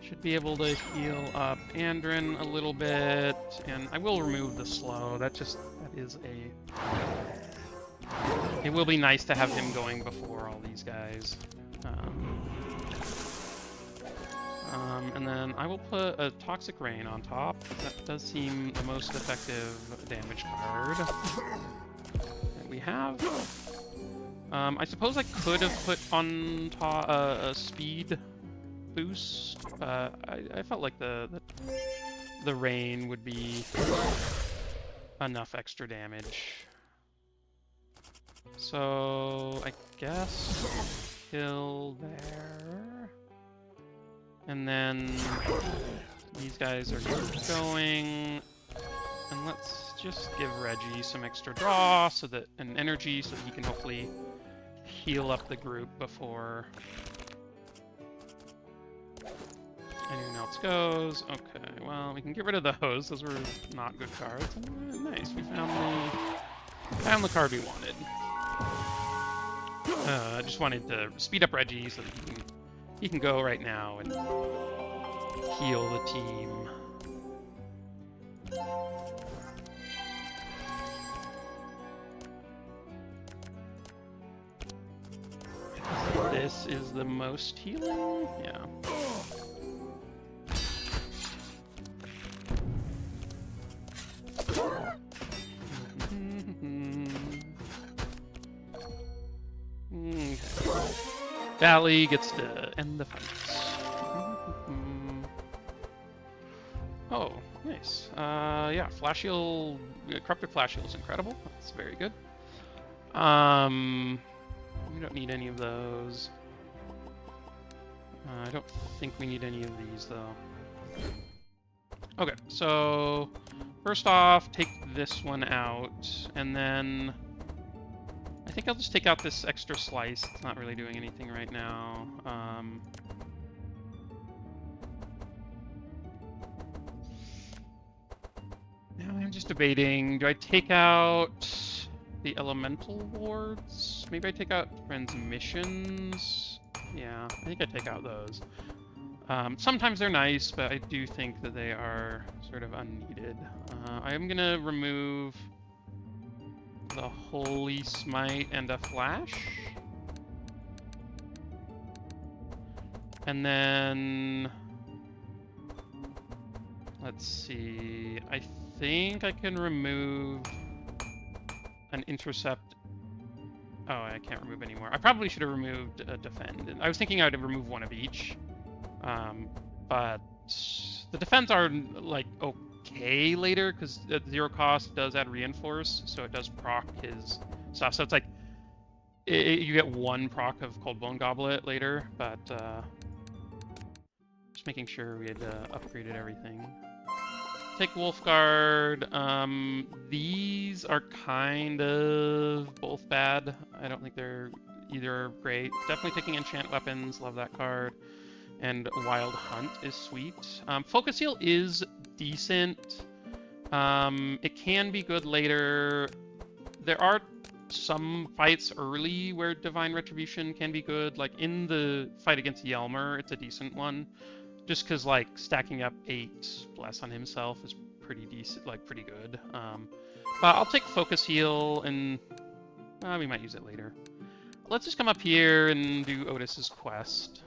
Should be able to heal up Andrin a little bit, and I will remove the slow. That is a It will be nice to have him going before all these guys. And then I will put a Toxic Rain on top. That does seem the most effective damage card that we have. I suppose I could have put on a speed boost. I felt like the rain would be enough extra damage. So I guess kill there. And then these guys are going. And let's just give Regi some extra draw and energy so that he can hopefully heal up the group before anyone else goes. Okay, well, we can get rid of those. Those were not good cards. Nice, we found the card we wanted. I just wanted to speed up Regi so that he can go right now and heal the team. This is the most healing? Yeah. Okay. Valley gets to end the fights. Oh, nice. Yeah, Flash Heal, Corrupted Flash Heal is incredible. That's very good. We don't need any of those. I don't think we need any of these, though. Okay, so first off, take this one out, and then I think I'll just take out this extra slice. It's not really doing anything right now. Now I'm just debating, do I take out the elemental wards? Maybe I take out transmissions? Yeah, I think I take out those. Sometimes they're nice, but I do think that they are sort of unneeded. I am gonna remove the Holy Smite and a Flash. And then let's see, I think I can remove an Intercept. Oh, I can't remove anymore. I probably should have removed a Defend. I was thinking I would remove one of each. But the Defends are, like, okay later, because at 0 cost does add Reinforce, so it does proc his stuff. So it's like, you get 1 proc of Cold Bone Goblet later, but just making sure we had upgraded everything. Take Wolfguard. These are kind of both bad. I don't think they're either great. Definitely taking Enchant Weapons. Love that card. And Wild Hunt is sweet. Focus Heal is decent. It can be good later. There are some fights early where Divine Retribution can be good. Like in the fight against Yelmer, it's a decent one. Just because, like, stacking up 8 Bless on himself is pretty decent, like, pretty good. But I'll take Focus Heal, and we might use it later. Let's just come up here and do Otis's quest.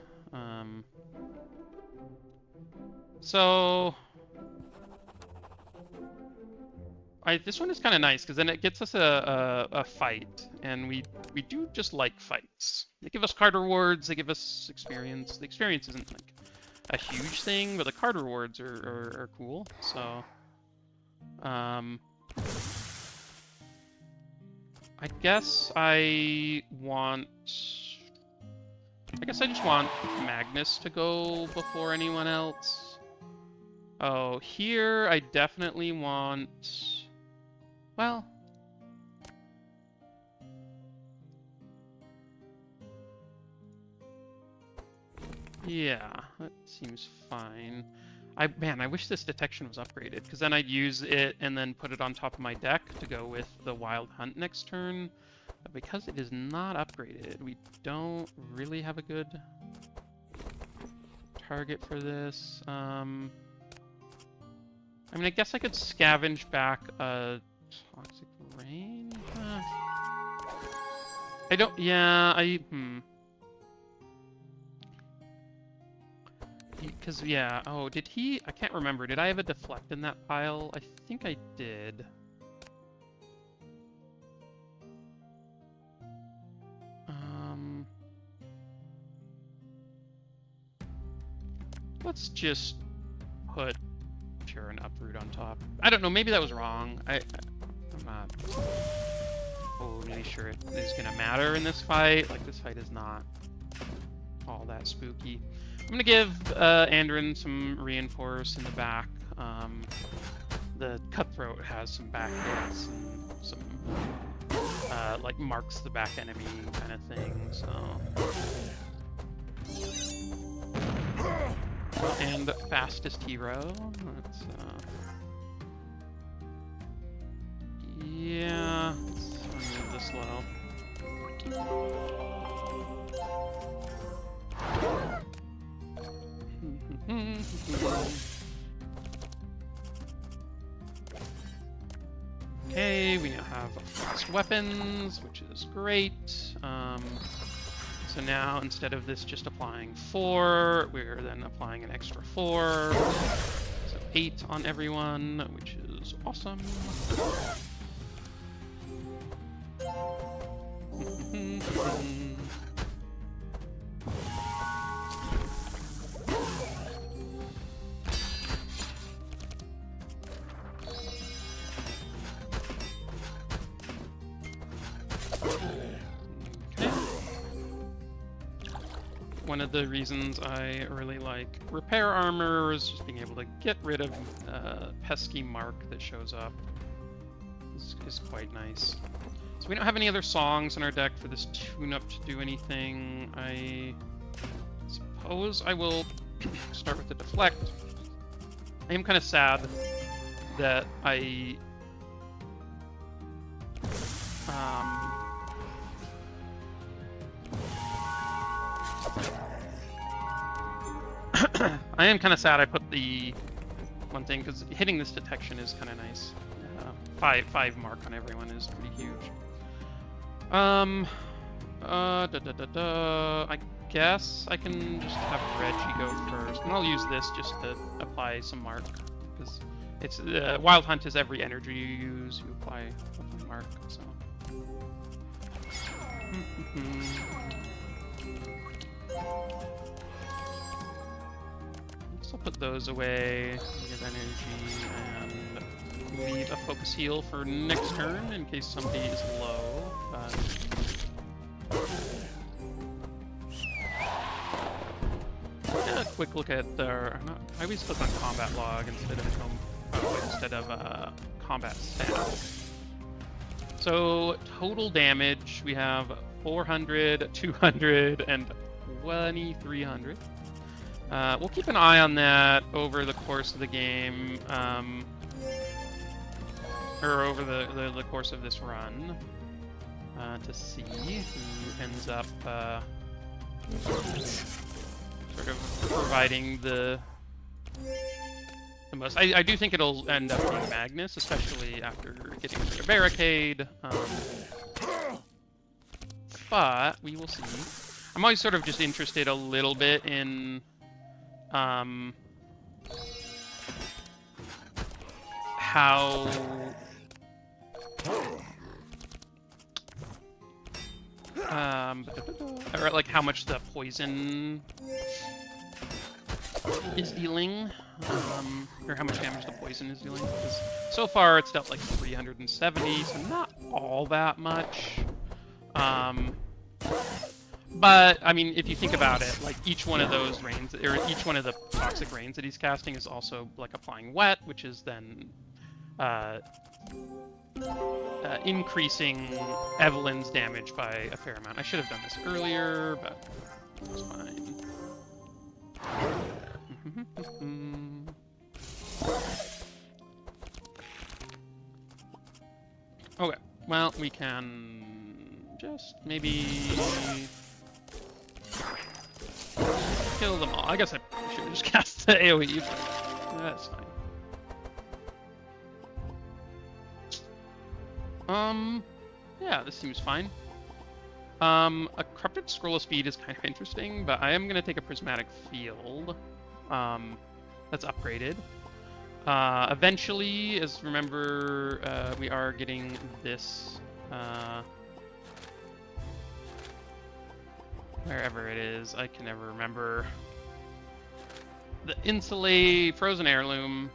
So this one is kind of nice, because then it gets us a fight, and we do just like fights. They give us card rewards, they give us experience. The experience isn't, like, a huge thing, but the card rewards are cool, so I guess I just want Magnus to go before anyone else. Oh, here I definitely want, well, yeah, that seems fine. Man, I wish this detection was upgraded, because then I'd use it and then put it on top of my deck to go with the Wild Hunt next turn. But because it is not upgraded, we don't really have a good target for this. I mean, I guess I could scavenge back a Toxic Rain. I don't. Yeah, Because, yeah. Oh, did he? I can't remember. Did I have a deflect in that pile? I think I did. Let's just put Pure and Uproot on top. I don't know. Maybe that was wrong. I'm not totally sure it is going to matter in this fight. Like, this fight is not all that spooky. I'm going to give Andrin some reinforce in the back. The Cutthroat has some back hits and some, like, marks the back enemy kind of thing, so... And fastest hero. Let's, yeah, let's move this low. Okay, we now have fast weapons, which is great. So now, instead of this just applying 4, we're then applying an extra 4. So 8 on everyone, which is awesome. One of the reasons I really like repair armor is just being able to get rid of pesky mark that shows up. Is quite nice. So we don't have any other songs in our deck for this tune-up to do anything. I suppose I will start with the deflect. I am kind of sad that I I am kind of sad I put the one thing, because hitting this detection is kind of nice. 5 mark on everyone is pretty huge. I guess I can just have Regi go first, and I'll use this just to apply some mark, because it's Wild Hunt is every energy you use, you apply mark, so. I'll put those away, give energy, and leave a focus heal for next turn in case somebody is low. But... yeah, a quick look at their... I always click on combat log instead of combat stats. So total damage, we have 400, 200, and 2,300. We'll keep an eye on that over the course of the game, or over the course of this run, to see who ends up sort of providing the most. I do think it'll end up being Magnus, especially after getting rid of Barricade, but we will see. I'm always sort of just interested a little bit in how or like how much the poison is dealing, or how much damage the poison is dealing, because so far it's dealt like 370, so not all that much. But, I mean, if you think about it, like, each one of those rains, or each one of the toxic rains that he's casting is also, like, applying wet, which is then increasing Evelyn's damage by a fair amount. I should have done this earlier, but it's fine. Okay, well, we can just maybe... kill them all. I guess I should have just cast the AoE, but that's fine. Yeah, this seems fine. A Corrupted Scroll of Speed is kind of interesting, but I am going to take a Prismatic Field. That's upgraded. Eventually, as remember, we are getting this, wherever it is, I can never remember. The Insulate Frozen Heirloom,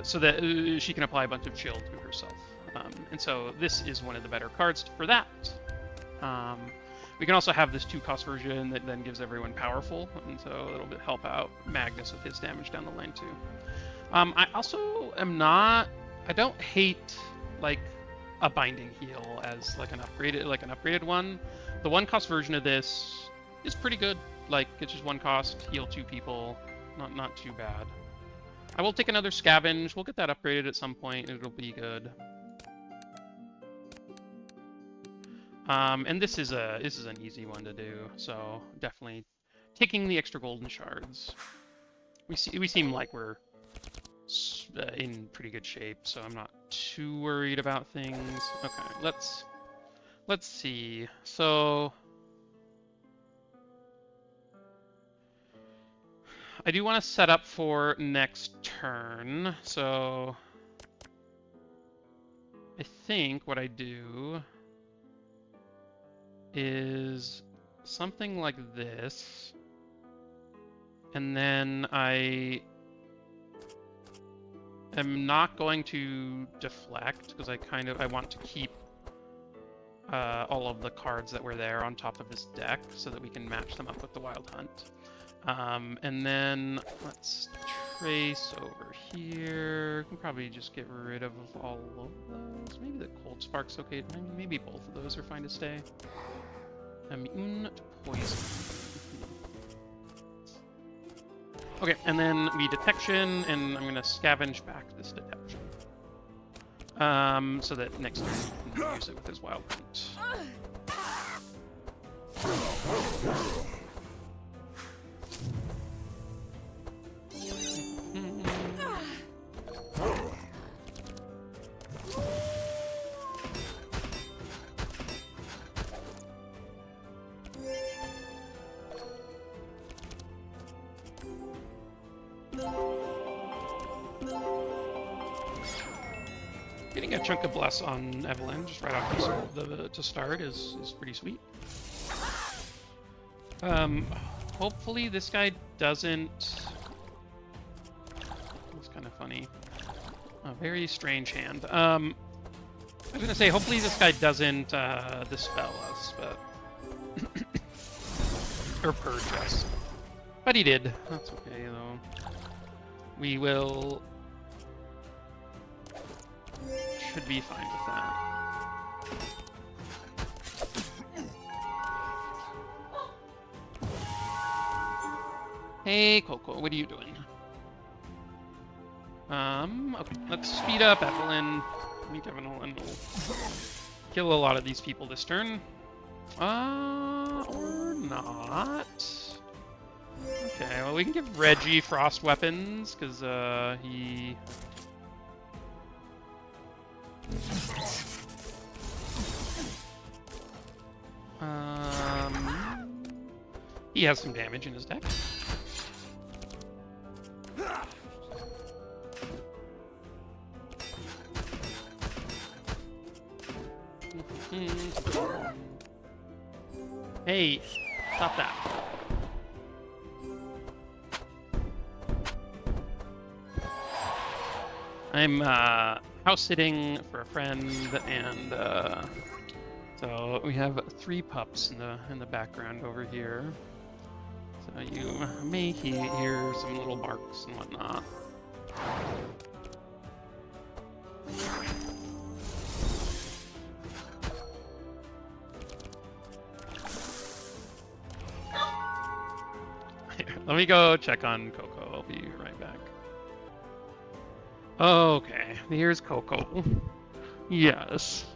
so that she can apply a bunch of chill to herself. And so this is one of the better cards for that. We can also have this 2-cost version that then gives everyone powerful, and so it'll help out Magnus with his damage down the lane too. I also am not. I don't hate like a Binding Heal as like an upgraded one. The 1-cost version of this is pretty good. Like it's just 1 cost, heal 2 people, not too bad. I will take another Scavenge. We'll get that upgraded at some point. It'll be good. And this is an easy one to do, so definitely taking the extra golden shards. We seem like we're in pretty good shape, so I'm not too worried about things. Okay, let's see. So I do want to set up for next turn. So I think what I do is something like this, and then I am not going to deflect because I want to keep all of the cards that were there on top of his deck so that we can match them up with the Wild Hunt. And then let's trace over here. We can probably just get rid of all of those. Maybe the Cold Spark's okay. Maybe both of those are fine to stay. Immune to poison. Okay, and then we detection, and I'm going to scavenge back this detection. So that next turn he can use it with his Wild Hunt. Getting a chunk of Bless on Evelyn just right off to start is pretty sweet. Hopefully this guy doesn't... It's kind of funny. A very strange hand. I was gonna say, hopefully this guy doesn't dispel us, but... or purge us. But he did. That's okay, though. We will... should be fine with that. Hey, Coco, what are you doing? Okay, let's speed up Evelyn. I think Evelyn will kill a lot of these people this turn. Or not. Okay, well, we can give Regi frost weapons, because, he... he has some damage in his deck. Hey, stop that. I'm house sitting for a friend, and so we have 3 pups in the background over here. So you may hear some little barks and whatnot. Let me go check on Coco. I'll be right back. Okay, here's Coco. Yes.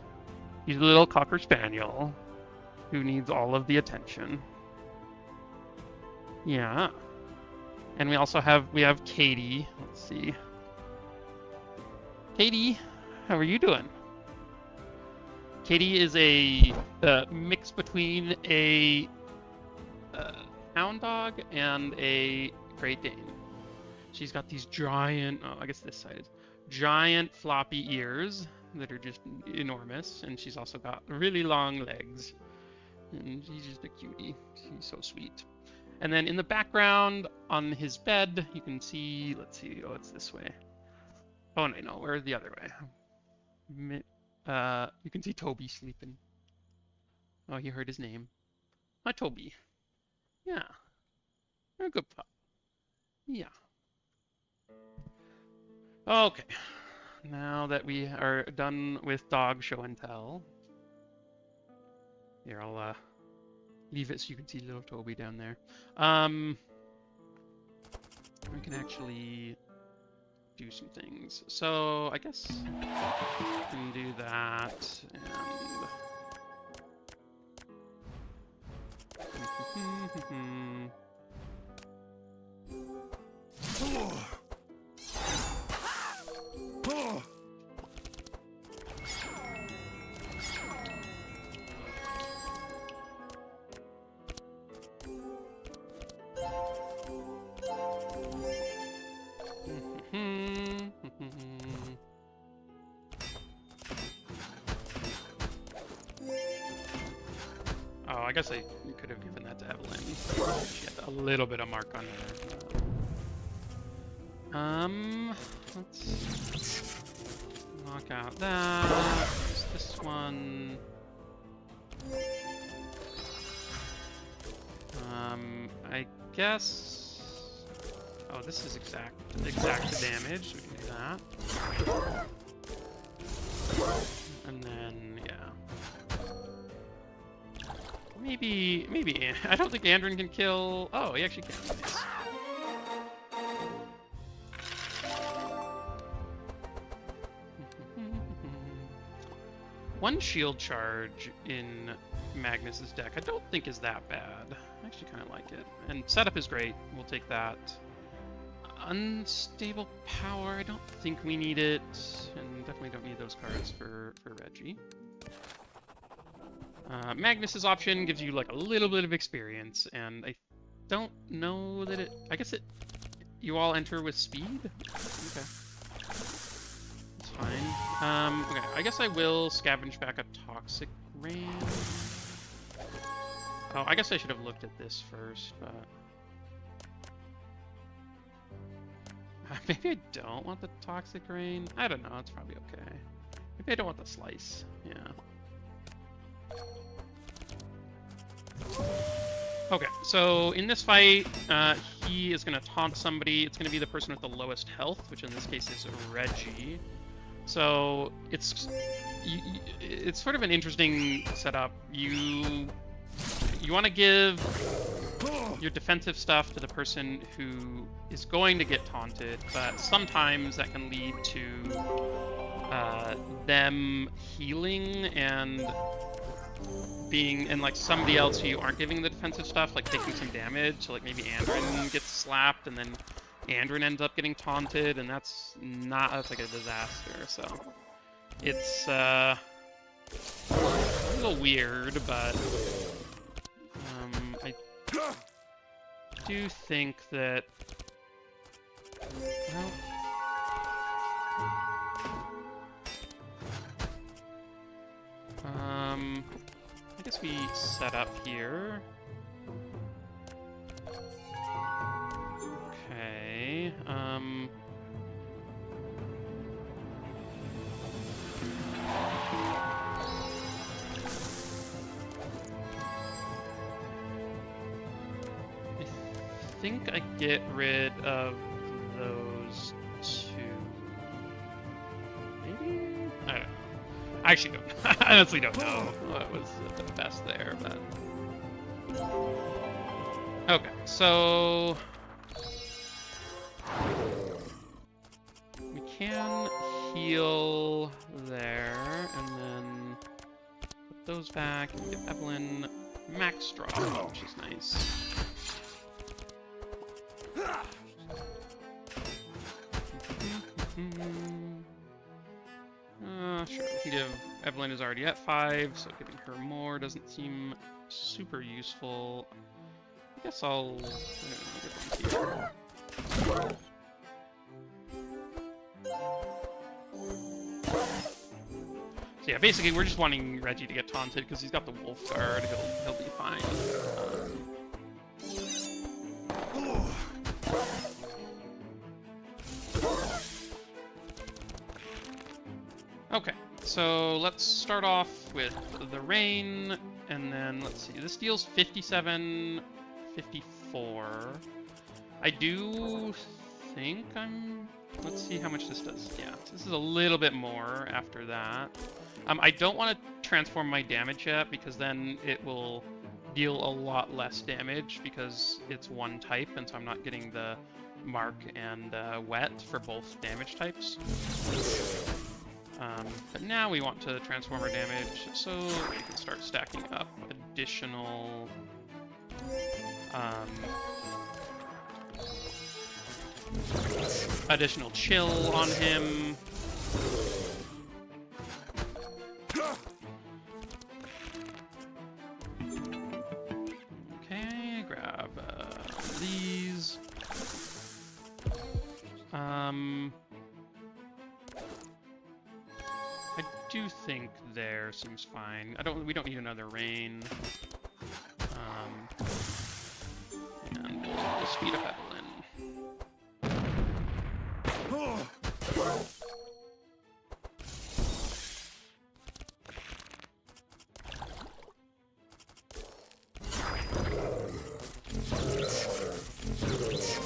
He's a little Cocker Spaniel who needs all of the attention. Yeah. And we also have Katie. Let's see. Katie, how are you doing? Katie is a mix between a hound dog and a Great Dane. She's got these giant, I guess this side is giant floppy ears that are just enormous, and she's also got really long legs. And she's just a cutie. She's so sweet. And then in the background on his bed, you can see, let's see, oh, it's this way. Oh, no, where's the other way? You can see Toby sleeping. Oh, he heard his name. Hi, Toby. Yeah. You're a good pup. Yeah. Okay. Now that we are done with dog show and tell. Here, I'll leave it so you can see little Toby down there. We can actually do some things. So I guess we can do that and oh, I guess I could have given that to Evelyn. She had a little bit of mark on her. Let's knock out that. This one. I guess. Oh, this is exact damage. We can do that. And then, yeah. Maybe. I don't think Andrin can kill. Oh, he actually can. Nice. One shield charge in Magnus's deck I don't think is that bad. I actually kind of like it. And setup is great. We'll take that. Unstable power, I don't think we need it. And definitely don't need those cards for Regi. Magnus's option gives you like a little bit of experience, and I don't know that it... I guess you all enter with speed? Okay. That's fine. Okay, I guess I will scavenge back a Toxic Rain. Oh, I guess I should have looked at this first, but... Maybe I don't want the Toxic Rain. I don't know, it's probably okay. Maybe I don't want the Slice. Yeah. Okay, so in this fight, he is going to taunt somebody. It's going to be the person with the lowest health, which in this case is Regi. So it's sort of an interesting setup. You want to give your defensive stuff to the person who is going to get taunted, but sometimes that can lead to them healing and like somebody else who you aren't giving the defensive stuff, like taking some damage. So like maybe Andrin gets slapped and then Andrin ends up getting taunted, and that's like a disaster. So it's a little weird, but I do think that, well, I guess we set up here. Okay, I think I get rid of those two. Maybe? I don't know. I actually don't. I honestly don't know what was the best there, but... Okay, so... we can heal there, and then put those back, and give Evelyn max draw, which is nice. Sure, we can give Evelyn is already at 5, so giving her more doesn't seem super useful. I guess I'll give one here. So yeah, basically we're just wanting Regi to get taunted because he's got the wolf guard. He'll be fine. Okay, so let's start off with the rain, and then let's see. This deals 57, 54. I do think let's see how much this does. Yeah, so this is a little bit more after that. I don't want to transform my damage yet because then it will deal a lot less damage because it's one type, and so I'm not getting the mark and wet for both damage types. But now we want to transform our damage so we can start stacking up additional additional chill on him. Okay, grab these. I do think there seems fine. We don't need another rain. And we'll speed up Evelyn.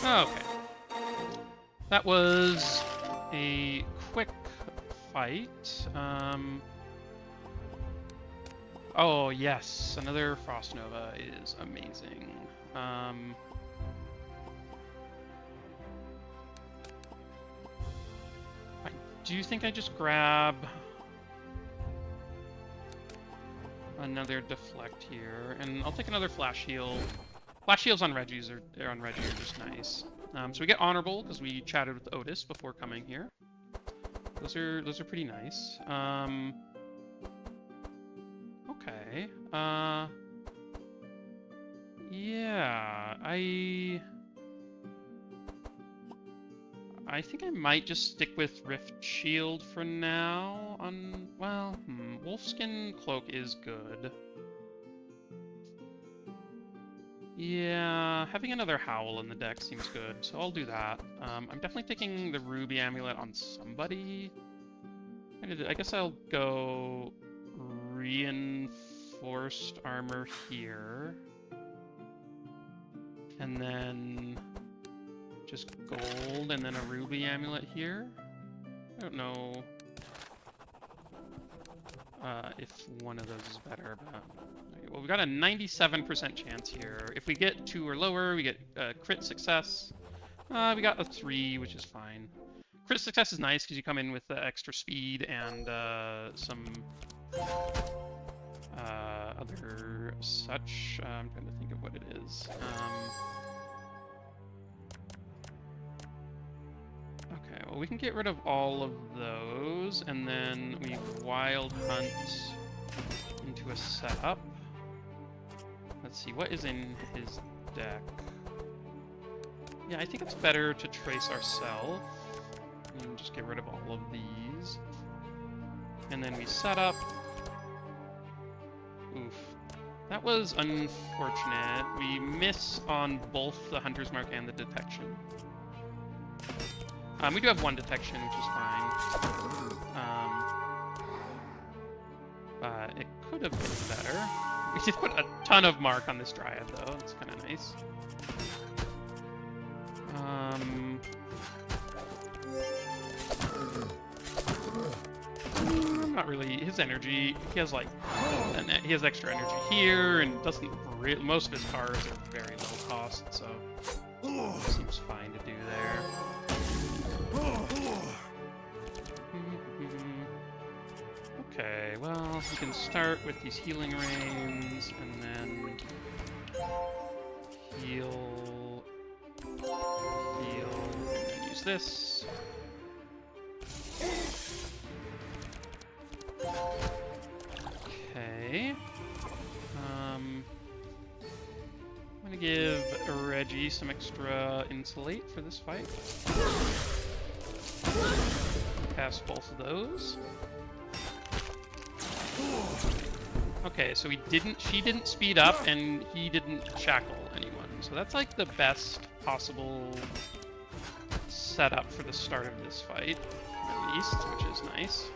Okay. That was a quick fight. Oh yes, another Frost Nova is amazing. I do think I just grab another deflect here, and I'll take another flash heal. Flash heals on Regi are just nice. So we get honorable because we chatted with Otis before coming here. Those are pretty nice. Okay. Yeah, I think I might just stick with Rift Shield for now. Wolfskin Cloak is good. Yeah, having another Howl in the deck seems good, so I'll do that. I'm definitely taking the Ruby Amulet on somebody. I guess I'll go Reinforced Armor here. And then just gold, and then a Ruby Amulet here. I don't know if one of those is better, but... Well, we got a 97% chance here. If we get 2 or lower, we get crit success. We got a 3, which is fine. Crit success is nice because you come in with extra speed and some other such. I'm trying to think of what it is. Okay, well, we can get rid of all of those, and then we Wild Hunt into a setup. Let's see, what is in his deck? Yeah, I think it's better to trace ourselves and just get rid of all of these. And then we set up. Oof. That was unfortunate. We miss on both the Hunter's Mark and the Detection. We do have 1 Detection, which is fine. But it could have been better. We did put a ton of mark on this Dryad, though. It's kind of nice. Not really. His energy, he has like, he has extra energy here, and doesn't really, most of his cars are very low cost, so seems fine to do there. Okay, well, we can start with these healing rains, and then heal, and then use this. some extra insulate for this fight. Cast both of those. Okay, so she didn't speed up, and he didn't shackle anyone. So that's like the best possible setup for the start of this fight, at least, which is nice.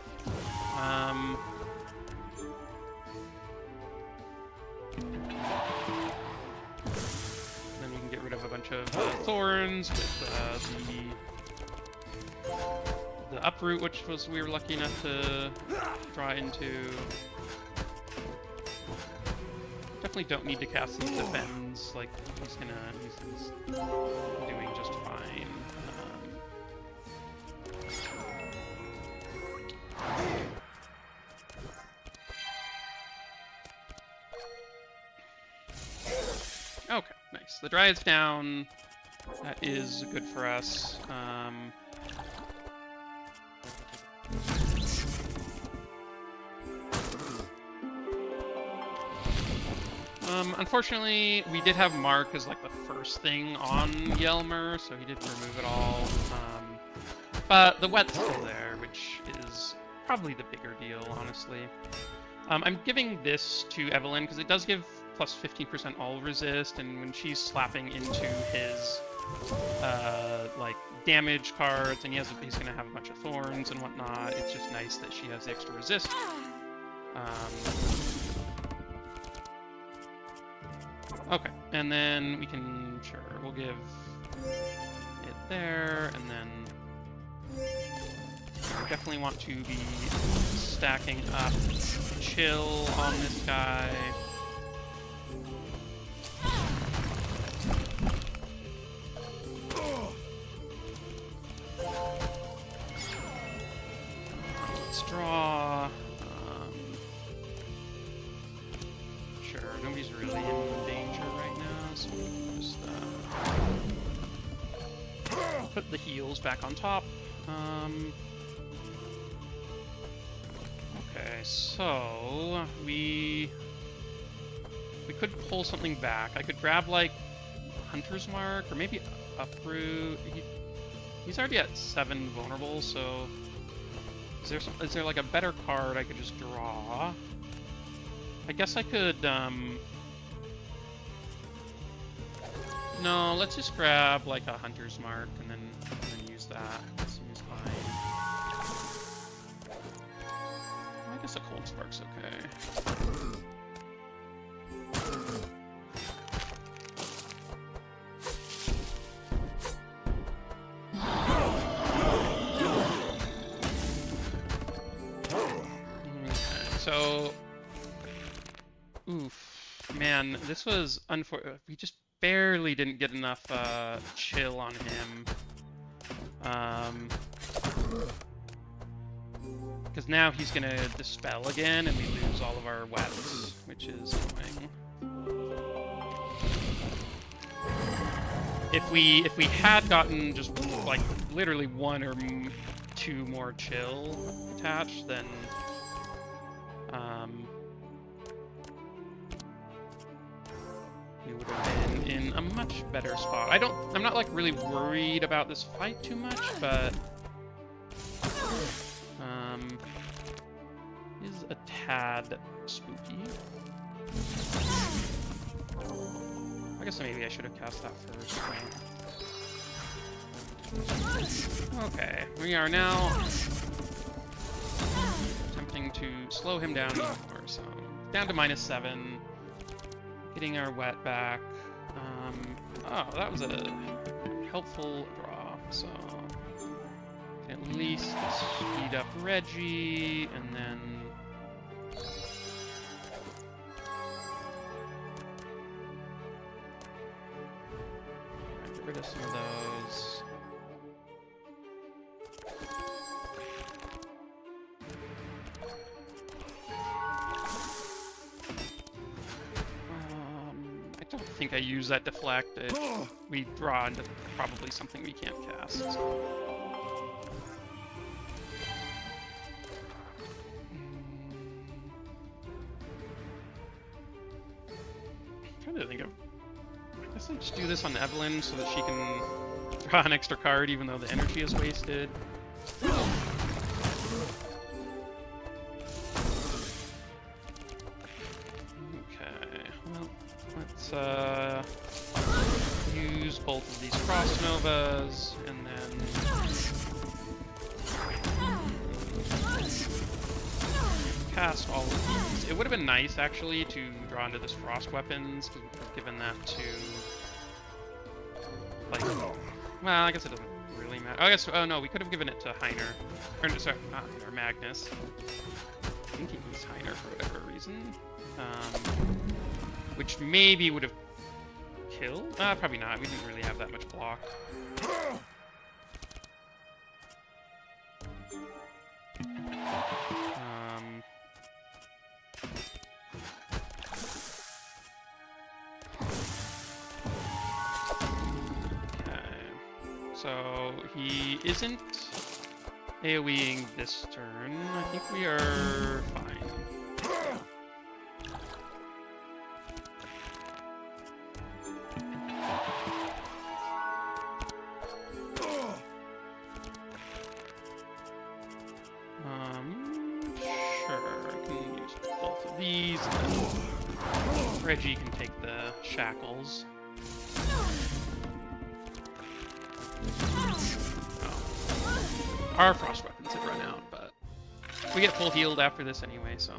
Then we can get rid of a bunch of thorns with the uproot, which we were lucky enough to draw into. Definitely don't need to cast these defends. Like he's doing just fine. Okay, nice. The Dryad's down. That is good for us. Unfortunately, we did have Mark as like the first thing on Yelmer, so he didn't remove it all. But the wet's still there, which is probably the bigger deal, honestly. I'm giving this to Evelyn because it does give plus 15% all resist, and when she's slapping into his like damage cards, and he's gonna have a bunch of thorns and whatnot, it's just nice that she has the extra resist. Okay, and then we can, sure, we'll give it there, and then we definitely want to be stacking up chill on this guy. Let's draw. Sure, nobody's really in danger right now, so we'll just put the heals back on top. Okay, so we could pull something back. I could grab like Hunter's Mark or maybe Uproot. He's already at 7 vulnerable, so is there like a better card I could just draw? I guess I could, no, let's just grab like a Hunter's Mark and then use that. That seems fine. I guess a Cold Spark's okay. Okay, so oof, man, this was unfortunate. We just barely didn't get enough chill on him. Because now he's gonna dispel again, and we lose all of our webs, which is annoying. If we had gotten just like literally 1 or 2 more chill attached, then we would have been in a much better spot. I'm not like really worried about this fight too much, but is a tad spooky. I guess maybe I should have cast that first. Okay, we are now attempting to slow him down more, so down to -7. Getting our wet back. Oh, that was a helpful draw, so can at least speed up Regi, and then get rid of some of those. I don't think I use that deflect. We draw into probably something we can't cast. So. I'm trying to think of guess I just do this on Evelyn so that she can draw an extra card even though the energy is wasted. Okay, well, let's use both of these Cross Novas, and then cast all of these. It would have been nice, actually, to draw into this Frost Weapons, because we could have given that to, like, well, I guess it doesn't really matter. I guess, oh no, we could have given it to Heiner, or no, sorry, not Heiner, Magnus. I think he needs Heiner for whatever reason. Which maybe would have killed? Probably not. We didn't really have that much block. Okay. So he isn't AoEing this turn. I think we are fine. These, Regi can take the shackles. Oh. Our frost weapons had run out, but we get full healed after this anyway, so.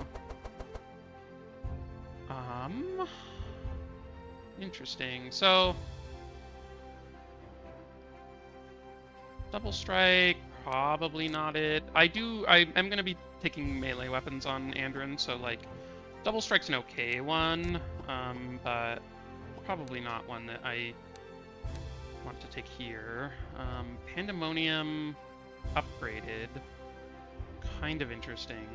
Interesting. So, double strike, probably not it. I'm gonna be taking melee weapons on Andrin, so like, double strike's an okay one, but probably not one that I want to take here. Pandemonium upgraded, kind of interesting.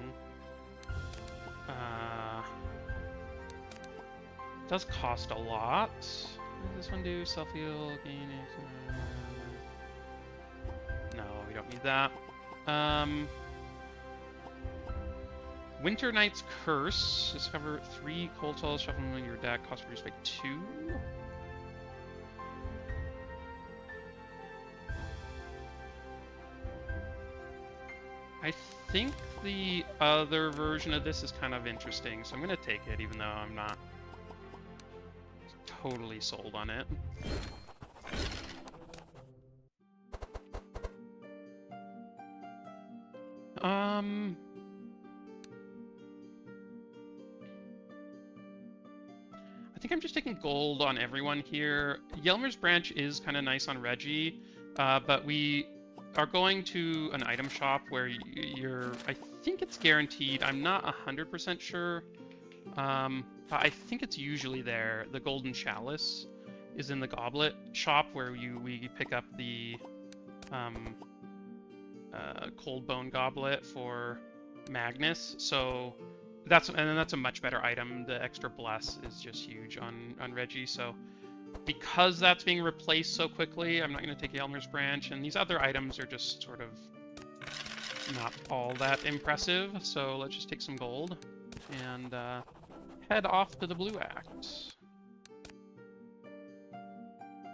Does cost a lot. What does this one do? Self-heal, gain... No, we don't need that. Winter Knight's Curse. Discover 3 cold souls, shuffle them in your deck, cost reduced by 2. I think the other version of this is kind of interesting, so I'm going to take it, even though I'm not totally sold on it. I think I'm just taking gold on everyone here. Yelmer's Branch is kind of nice on Regi, but we are going to an item shop where I think it's guaranteed. I'm not 100% sure. But I think it's usually there. The Golden Chalice is in the Goblet shop where we pick up the Cold Bone Goblet for Magnus. So that's a much better item. The extra bless is just huge on Regi. So because that's being replaced so quickly, I'm not going to take Yelmer's Branch, and these other items are just sort of not all that impressive. So let's just take some gold and head off to the Blue Act.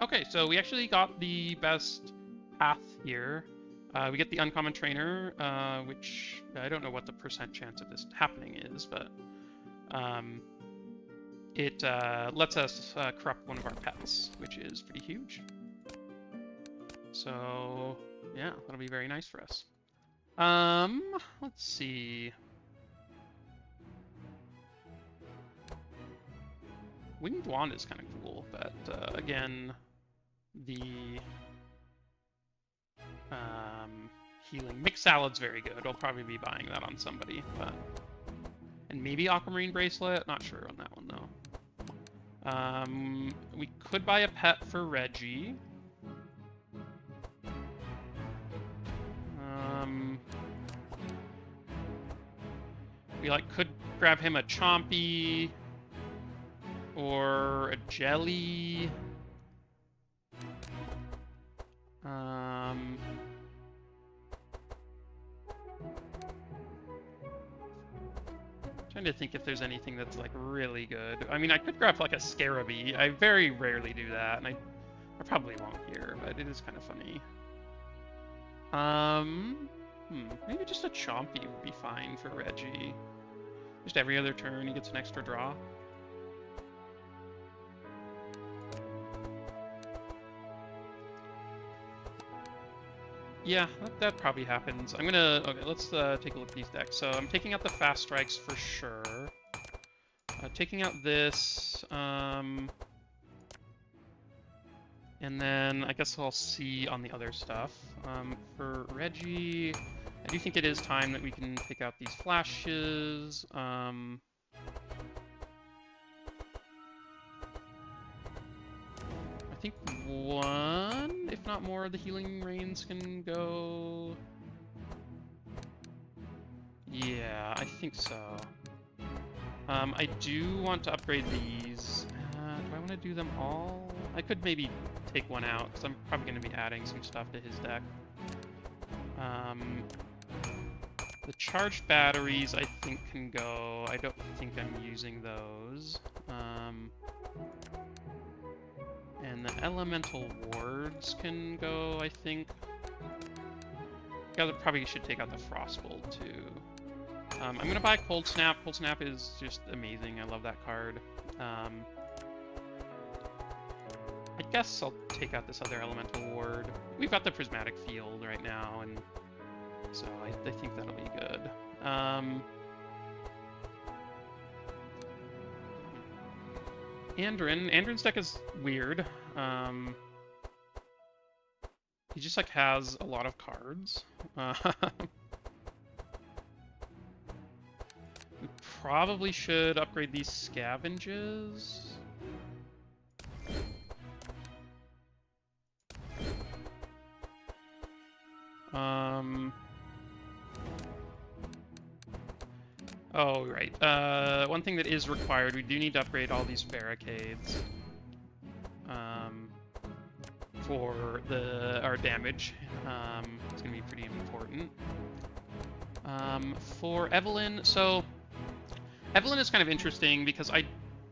Okay, so we actually got the best path here. We get the Uncommon Trainer, which I don't know what the % chance of this happening is, but it lets us corrupt one of our pets, which is pretty huge. So yeah, that'll be very nice for us. Let's see. Winged Wand is kind of cool, but again, the healing mixed salad's very good. I'll probably be buying that on somebody, but and maybe Aquamarine Bracelet. Not sure on that one though. We could buy a pet for Regi. We could grab him a Chompy or a Jelly. Trying to think if there's anything that's like really good. I mean, I could grab like a Scarabee. I very rarely do that, and I probably won't here, but it is kind of funny. Maybe just a Chompy would be fine for Regi. Just every other turn he gets an extra draw. Yeah, that probably happens. Okay, let's take a look at these decks. So I'm taking out the Fast Strikes for sure. Taking out this, and then I guess I'll see on the other stuff. For Regi, I do think it is time that we can take out these flashes. I think one, if not more, of the Healing Rains can go. Yeah, I think so. I do want to upgrade these. Do I want to do them all? I could maybe take one out, because I'm probably going to be adding some stuff to his deck. The charged batteries, I think, can go. I don't think I'm using those. And the elemental wards can go, I think. Yeah, probably should take out the Frostbolt, too. I'm going to buy Cold Snap. Cold Snap is just amazing. I love that card. I guess I'll take out this other elemental ward. We've got the Prismatic Field right now, and so I think that'll be good. Andrin's deck is weird. He just like has a lot of cards. We probably should upgrade these Scavenges. Oh, right. One thing that is required, we do need to upgrade all these barricades. For our damage. It's going to be pretty important. For Evelyn, so Evelyn is kind of interesting because I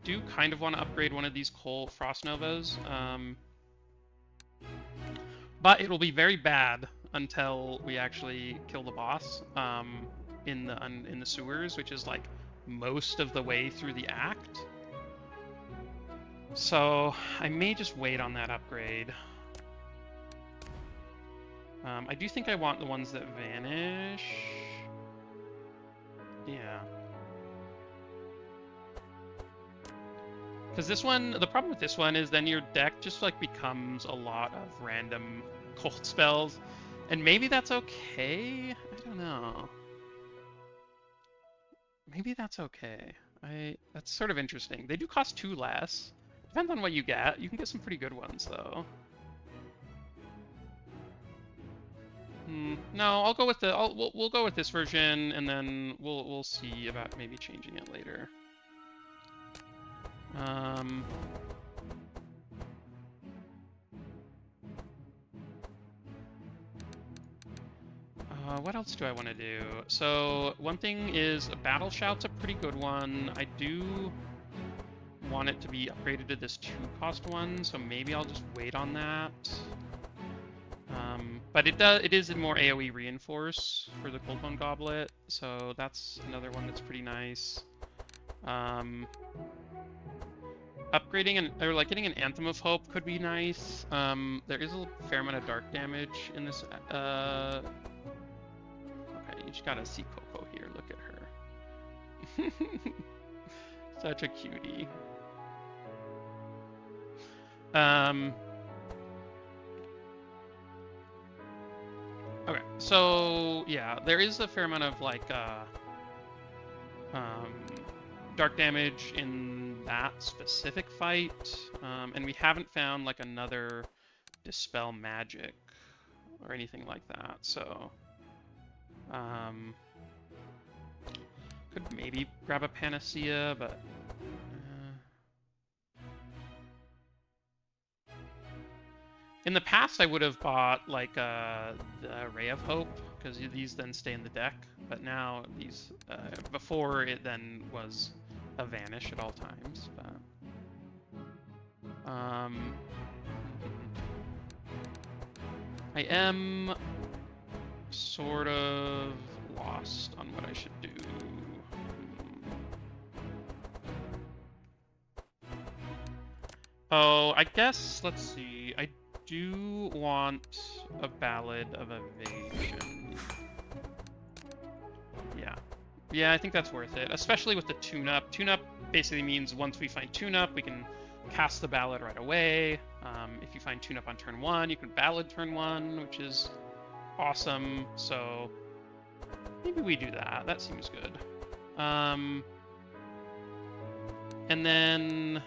do kind of want to upgrade one of these Cold Frost Novas. But it will be very bad until we actually kill the boss in the sewers, which is like most of the way through the act. So I may just wait on that upgrade. I do think I want the ones that vanish. Yeah. Because this one, the problem with this one is then your deck just like becomes a lot of random cold spells. And maybe that's okay? I don't know. Maybe that's okay. That's sort of interesting. They do cost 2 less. Depends on what you get. You can get some pretty good ones though. No, I'll go with we'll go with this version, and then we'll see about maybe changing it later. What else do I want to do? So one thing is a Battle Shout's a pretty good one. I do want it to be upgraded to this 2-cost one, so maybe I'll just wait on that. But it is a more AoE reinforce for the Coldbone Goblet, so that's another one that's pretty nice. Upgrading getting an Anthem of Hope could be nice. There is a fair amount of dark damage in this. Okay, you just gotta see Coco here. Look at her. Such a cutie. Okay, so yeah, there is a fair amount of like dark damage in that specific fight, and we haven't found like another Dispel Magic or anything like that, so could maybe grab a Panacea, but in the past I would have bought like the Ray of Hope, because these then stay in the deck. But now these, before it then was a vanish at all times. But I am sort of lost on what I should do. Oh, I guess, let's see. I do want a Ballad of Evasion. Yeah. Yeah, I think that's worth it, especially with the tune-up. Tune-up basically means once we find tune-up, we can cast the Ballad right away. If you find tune-up on turn 1, you can Ballad turn 1, which is awesome. So maybe we do that. That seems good. And then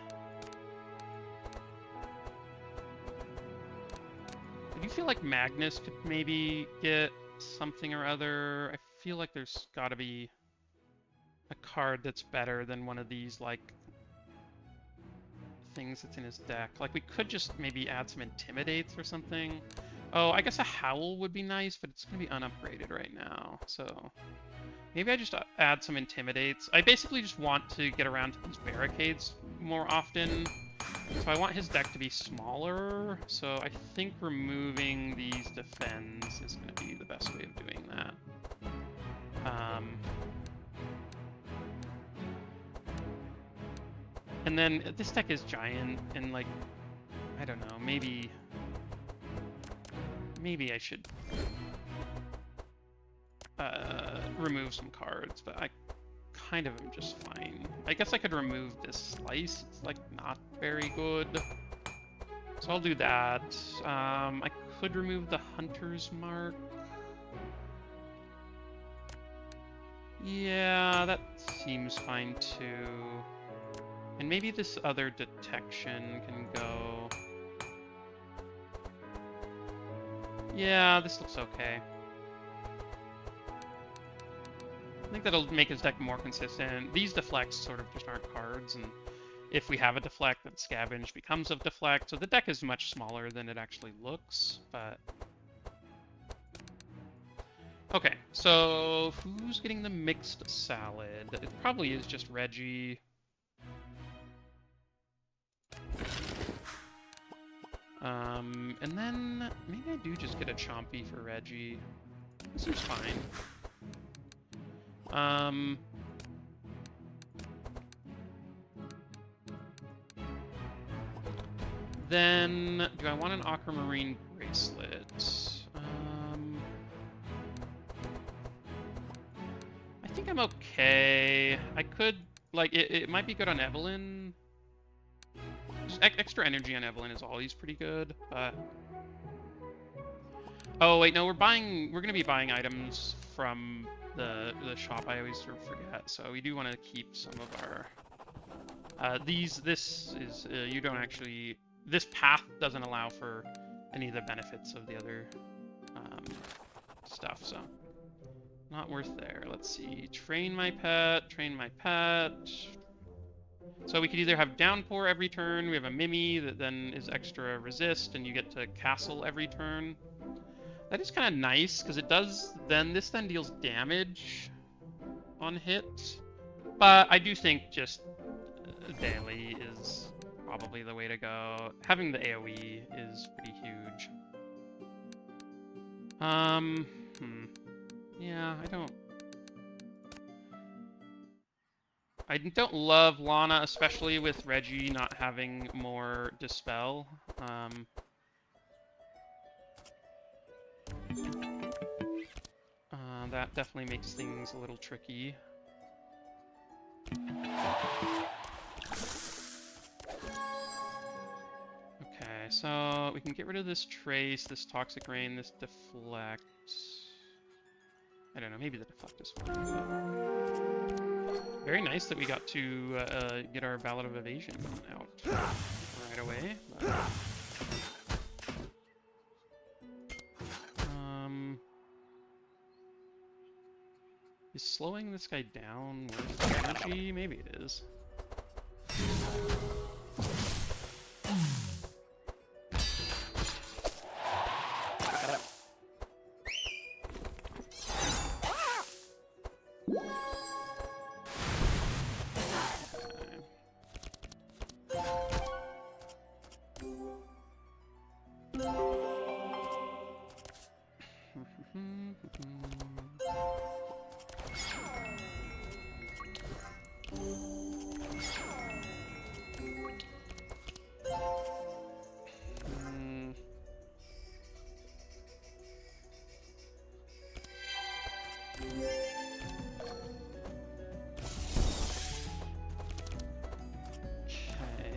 I do feel like Magnus could maybe get something or other. I feel like there's got to be a card that's better than one of these, like, things that's in his deck. Like, we could just maybe add some Intimidates or something. Oh, I guess a Howl would be nice, but it's going to be unupgraded right now. So maybe I just add some Intimidates. I basically just want to get around to these Barricades more often. So I want his deck to be smaller, so I think removing these defends is going to be the best way of doing that. And then this deck is giant, and like, I don't know, maybe I should remove some cards, but I kind of am just fine. I guess I could remove this Slice. It's like not very good. So I'll do that. I could remove the Hunter's Mark. Yeah, that seems fine too. And maybe this other Detection can go. Yeah, this looks okay. I think that'll make his deck more consistent. These deflects sort of just aren't cards, and if we have a deflect, then Scavenge becomes a deflect, so the deck is much smaller than it actually looks, but... Okay, so who's getting the mixed salad? It probably is just Regi. And then maybe I do just get a Chompy for Regi. This seems fine. Then, do I want an Aquamarine Bracelet? I think I'm okay. I could, like, it might be good on Evelyn. Just extra energy on Evelyn is always pretty good, but... Oh, wait, no, we're gonna be buying items from the shop. I always sort of forget, so we do want to keep some of our... this is, you don't actually... This path doesn't allow for any of the benefits of the other stuff, so... Not worth there. Let's see. Train my pet, train my pet... So we could either have Downpour every turn, we have a Mimi that then is extra resist, and you get to castle every turn. That is kind of nice, because it does, this then deals damage on hit. But I do think just daily is probably the way to go. Having the AoE is pretty huge. Yeah, I don't love Lana, especially with Regi not having more Dispel. That definitely makes things a little tricky. Okay, so we can get rid of this Trace, this Toxic Rain, this Deflect. I don't know, maybe the Deflect is fine. But... Very nice that we got to get our Ballad of Evasion out right away. But... Is slowing this guy down worth energy? Maybe it is.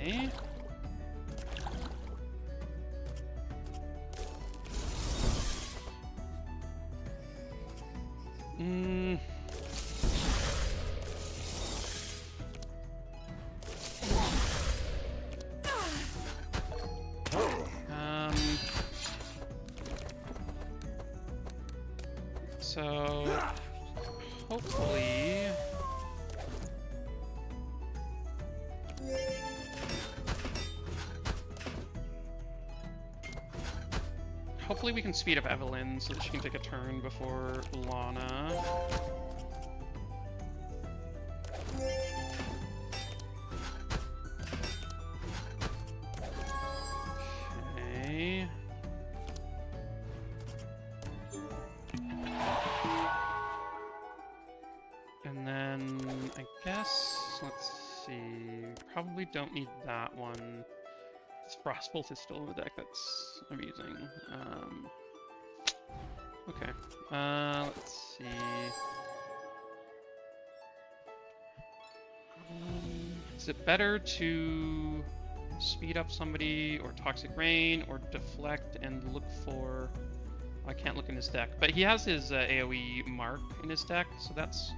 Okay. So hopefully we can speed up Evelyn so that she can take a turn before Lana. Okay. And then I guess, let's see, probably don't need that one. Frostbolt is still in the deck, that's amusing. Okay, let's see. Is it better to speed up somebody, or Toxic Rain, or deflect and look for... I can't look in his deck, but he has his AoE mark in his deck, so that's...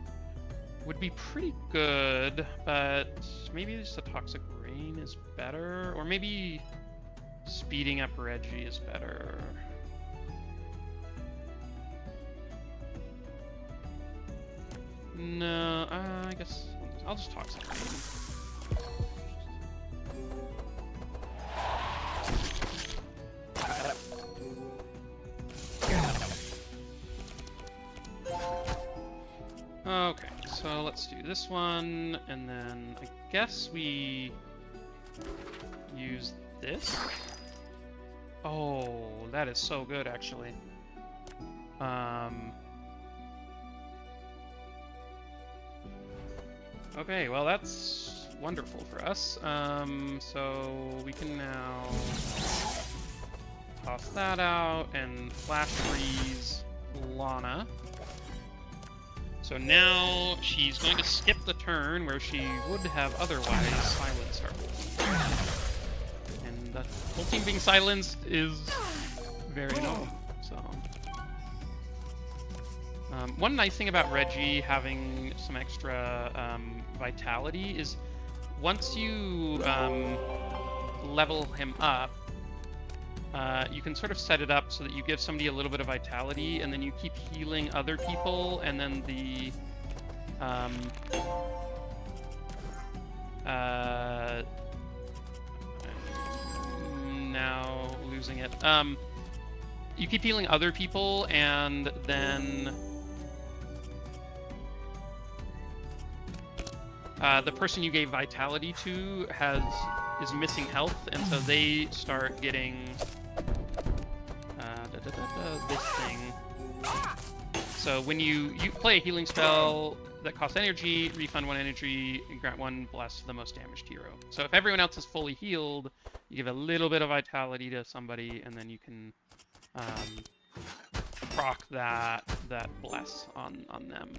would be pretty good, but maybe just a Toxic Rain is better, or maybe speeding up Regi is better. No, I guess I'll just Toxic Rain. Okay, so let's do this one, and then I guess we use this. Oh, that is so good, actually. Okay, well that's wonderful for us. So we can now toss that out and flash freeze Lana. So now she's going to skip the turn where she would have otherwise silenced her. And the whole team being silenced is very annoying. So, one nice thing about Regi having some extra vitality is once you level him up, you can sort of set it up so that you give somebody a little bit of vitality, and then you keep healing other people, and then the now losing it. You keep healing other people, and then the person you gave vitality to is missing health, and so they start getting this thing. So when you play a healing spell that costs energy, refund 1 energy, and grant 1 bless to the most damaged hero. So if everyone else is fully healed, you give a little bit of vitality to somebody, and then you can proc that bless on them.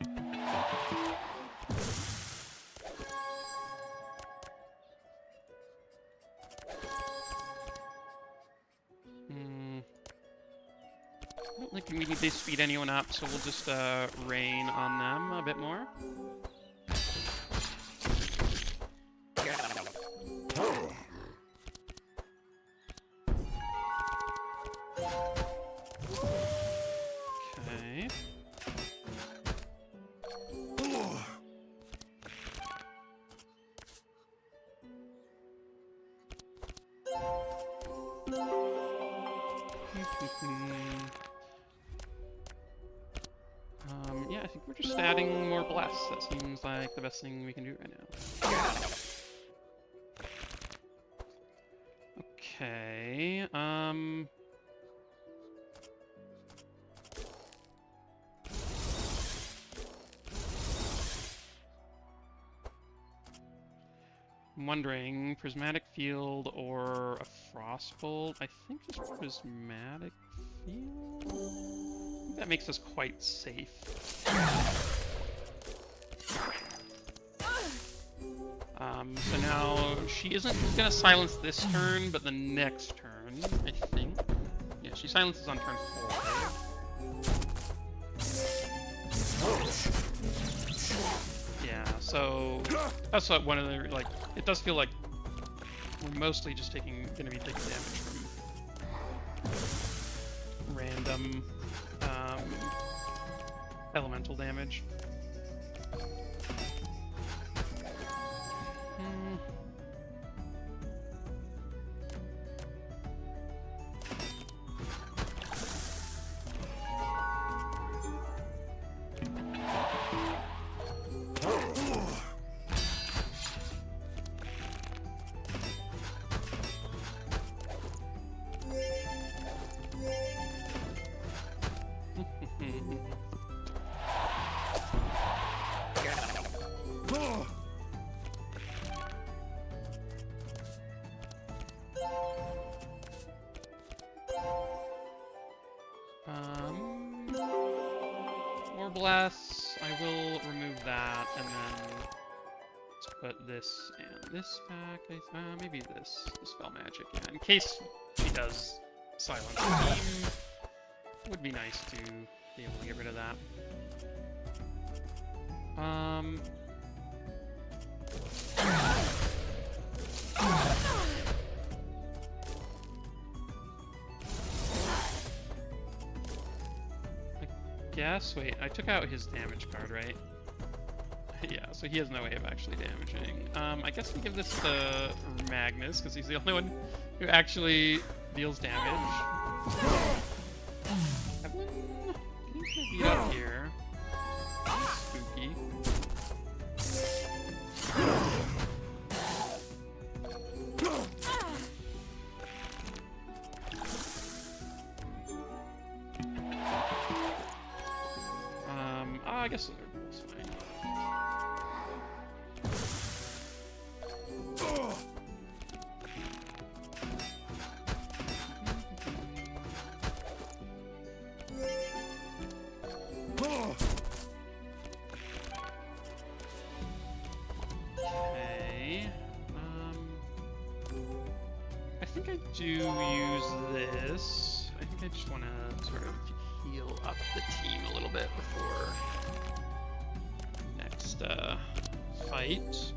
I don't think we need to speed anyone up, so we'll just rain on them a bit more. Okay. Yeah, I think we're just adding more bless. That seems like the best thing we can do right now. Okay, I'm wondering, Prismatic Field or a Frostbolt? I think just Prismatic Field? I think that makes us quite safe. So now she isn't gonna silence this turn, but the next turn, I think. Yeah, she silences on turn 4. Yeah, so that's what one of the, like, it does feel like we're mostly just gonna be taking damage from random elemental damage. More blasts. I will remove that, and then let's put this and this back. Maybe this spell magic. Yeah, in case she does silence the team, it would be nice to be able to get rid of that. Yes, wait, I took out his damage card, right? Yeah, so he has no way of actually damaging. I guess we give this to Magnus, because he's the only one who actually deals damage. Evelyn, he's gonna beat up here. Spooky. I guess it's fine. Okay. I think I do use this. I think I just want to sort of heal up the team a little bit before next fight.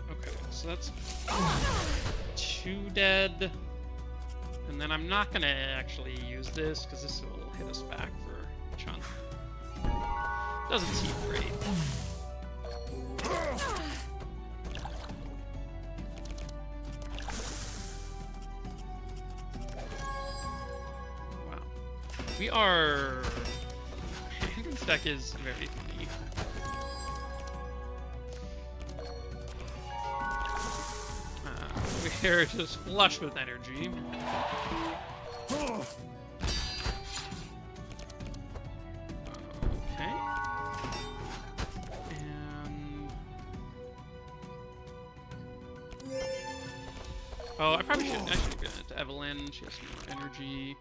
Okay, so that's 2 dead. And then I'm not gonna actually use this because this will hit us back for a chunk. Doesn't seem great. We are... Andrew's deck is very funny. We're just flush with energy. Okay. And... Oh, I probably should have given it to Evelyn. She has some more energy.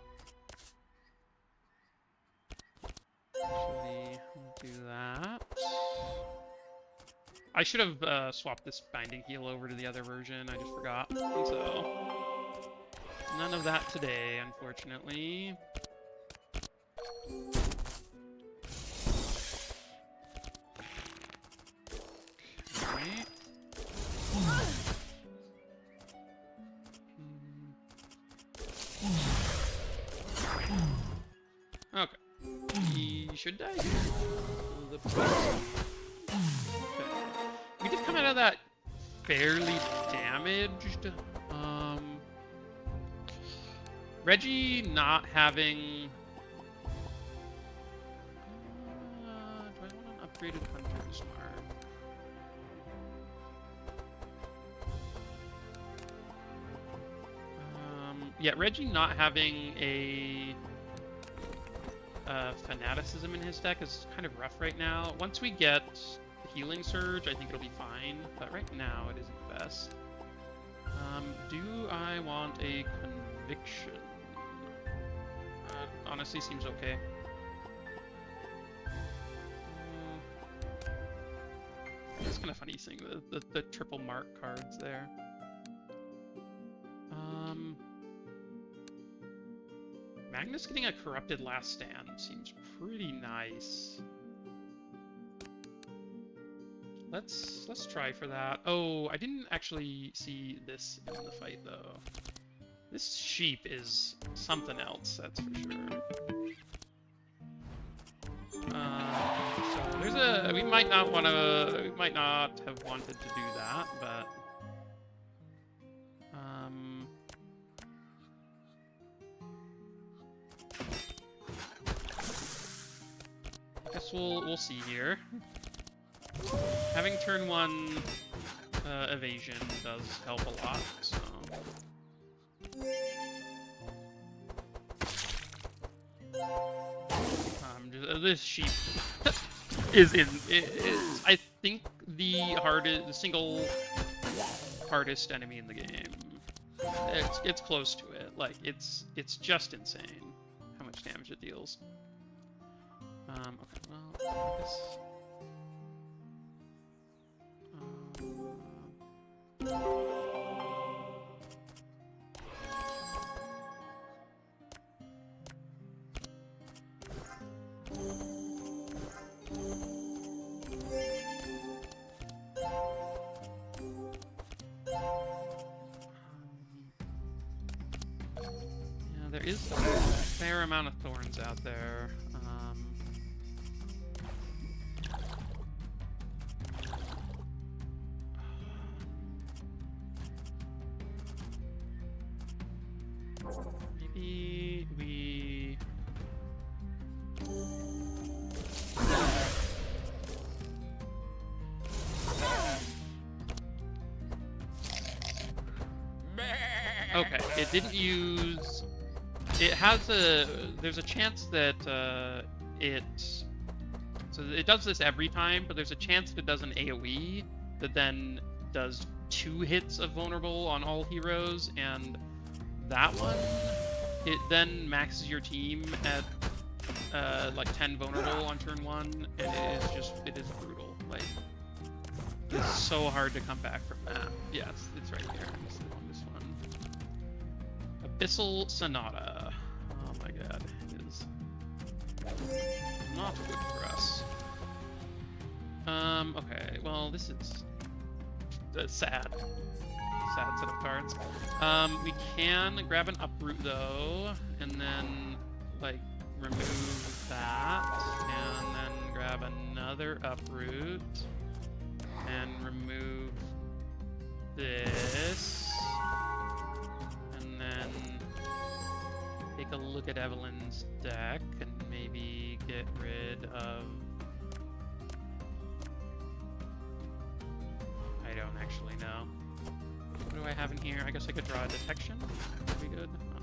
Do that. I should have swapped this binding heal over to the other version. I just forgot. So none of that today, unfortunately. Okay. Okay. He should die here. Okay. We did come out of that fairly damaged. Regi not having... do I want an upgraded Hunter's Mark? Yeah, Regi not having a... fanaticism in his deck is kind of rough right now. Once we get the healing surge, I think it'll be fine, but right now it isn't best. Do I want a conviction? Honestly seems okay. kind of funny seeing the triple mark cards there. Magnus getting a corrupted Last Stand seems pretty nice. Let's try for that. Oh, I didn't actually see this in the fight though. This sheep is something else, that's for sure. So there's a we might not have wanted to do that, but I guess we'll see here. Having turn 1 evasion does help a lot, so. This sheep is I think the single hardest enemy in the game. It's close to it. Like it's just insane how much damage it deals. Okay, well, I guess. There is a fair amount of thorns out there. Maybe we... Okay, it didn't use... It has there's a chance that so it does this every time, but there's a chance that it does an AoE that then does 2 hits of vulnerable on all heroes, and that one, it then maxes your team at like 10 vulnerable on turn 1, and it is brutal. Like, it's so hard to come back from that. Yes, it's right here. This one. Abyssal Sonata. Oh my god, it is not good for us. Okay, well, this is a sad set of cards. We can grab an uproot though, and then like remove that, and then grab another uproot, and remove this, and then take a look at Evelyn's deck and maybe get rid of... I don't actually know. What do I have in here? I guess I could draw a detection. That'd be good. Oh,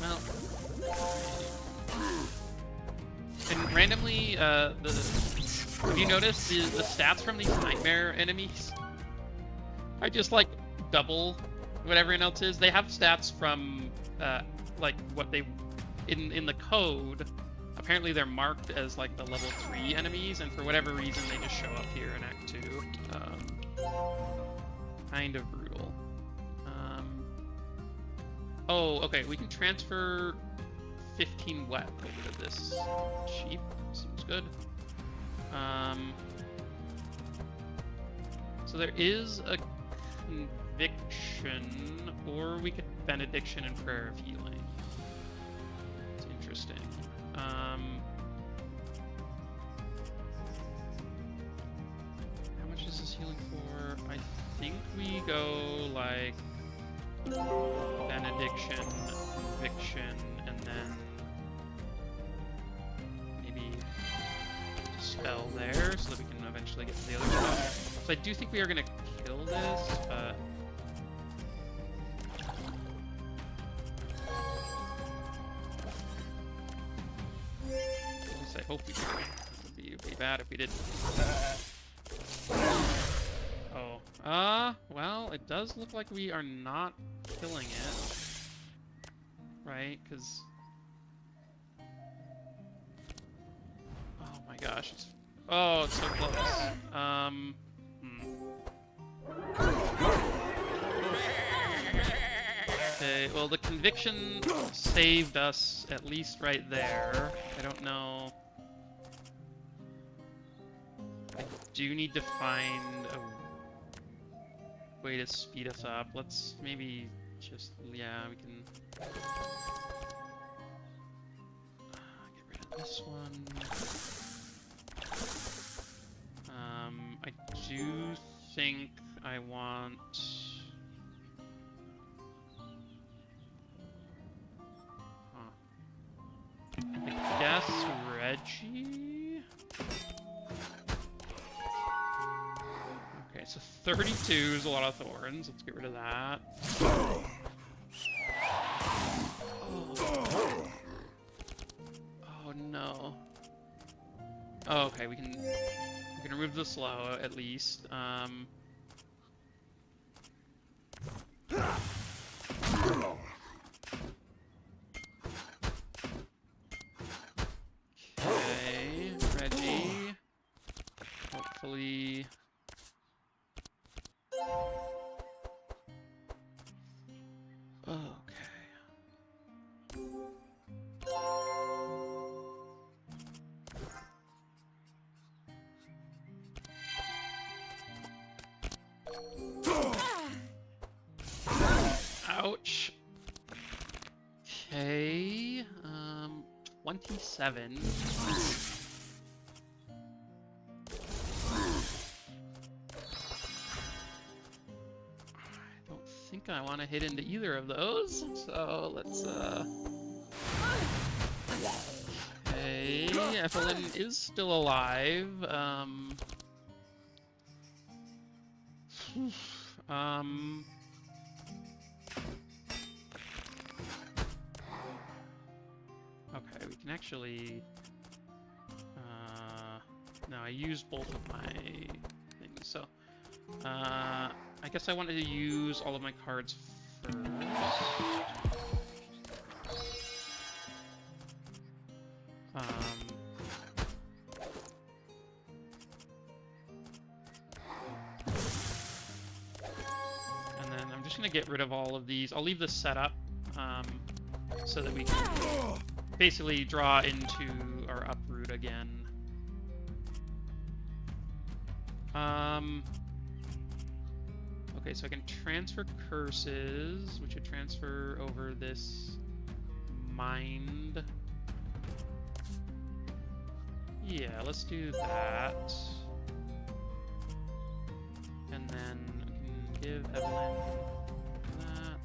well. Well. And randomly, have you noticed the stats from these nightmare enemies? I just like double what everyone else is. They have stats from like what they in the code. Apparently they're marked as like the level 3 enemies, and for whatever reason they just show up here in Act 2. Kind of brutal. Oh, okay, we can transfer 15 wet over to this sheep. Seems good. So there is a conviction, or we could benediction and prayer of healing. It's interesting. How much is this healing for? I think we go like benediction, conviction, and then maybe spell there so that we can eventually get to the other stuff. So I do think we are going to kill this, but at least I hope we do. It would be bad if we didn't. Oh. Well, it does look like we are not killing it. Right? Because... Oh my gosh. Oh, it's so close. Okay, well, the conviction saved us at least right there. I don't know... I do need to find a way to speed us up. Let's maybe just... Yeah, we can... get rid of this one. I do think I want... I guess Regi? Okay, so 32 is a lot of thorns. Let's get rid of that. Oh no. Oh, okay, we can remove the slow at least. Okay, Regi. Hopefully. Okay. Ouch. Okay. 27. I don't think I want to hit into either of those, so let's okay, Evelyn is still alive. Okay, we can actually... no, I used both of my things, so... I guess I wanted to use all of my cards first. And then I'm just going to get rid of all of these. I'll leave this set up so that we can basically draw into our uproot again. Okay, so I can transfer curses, which would transfer over this mind. Yeah, let's do that. And then I can give Evelyn that.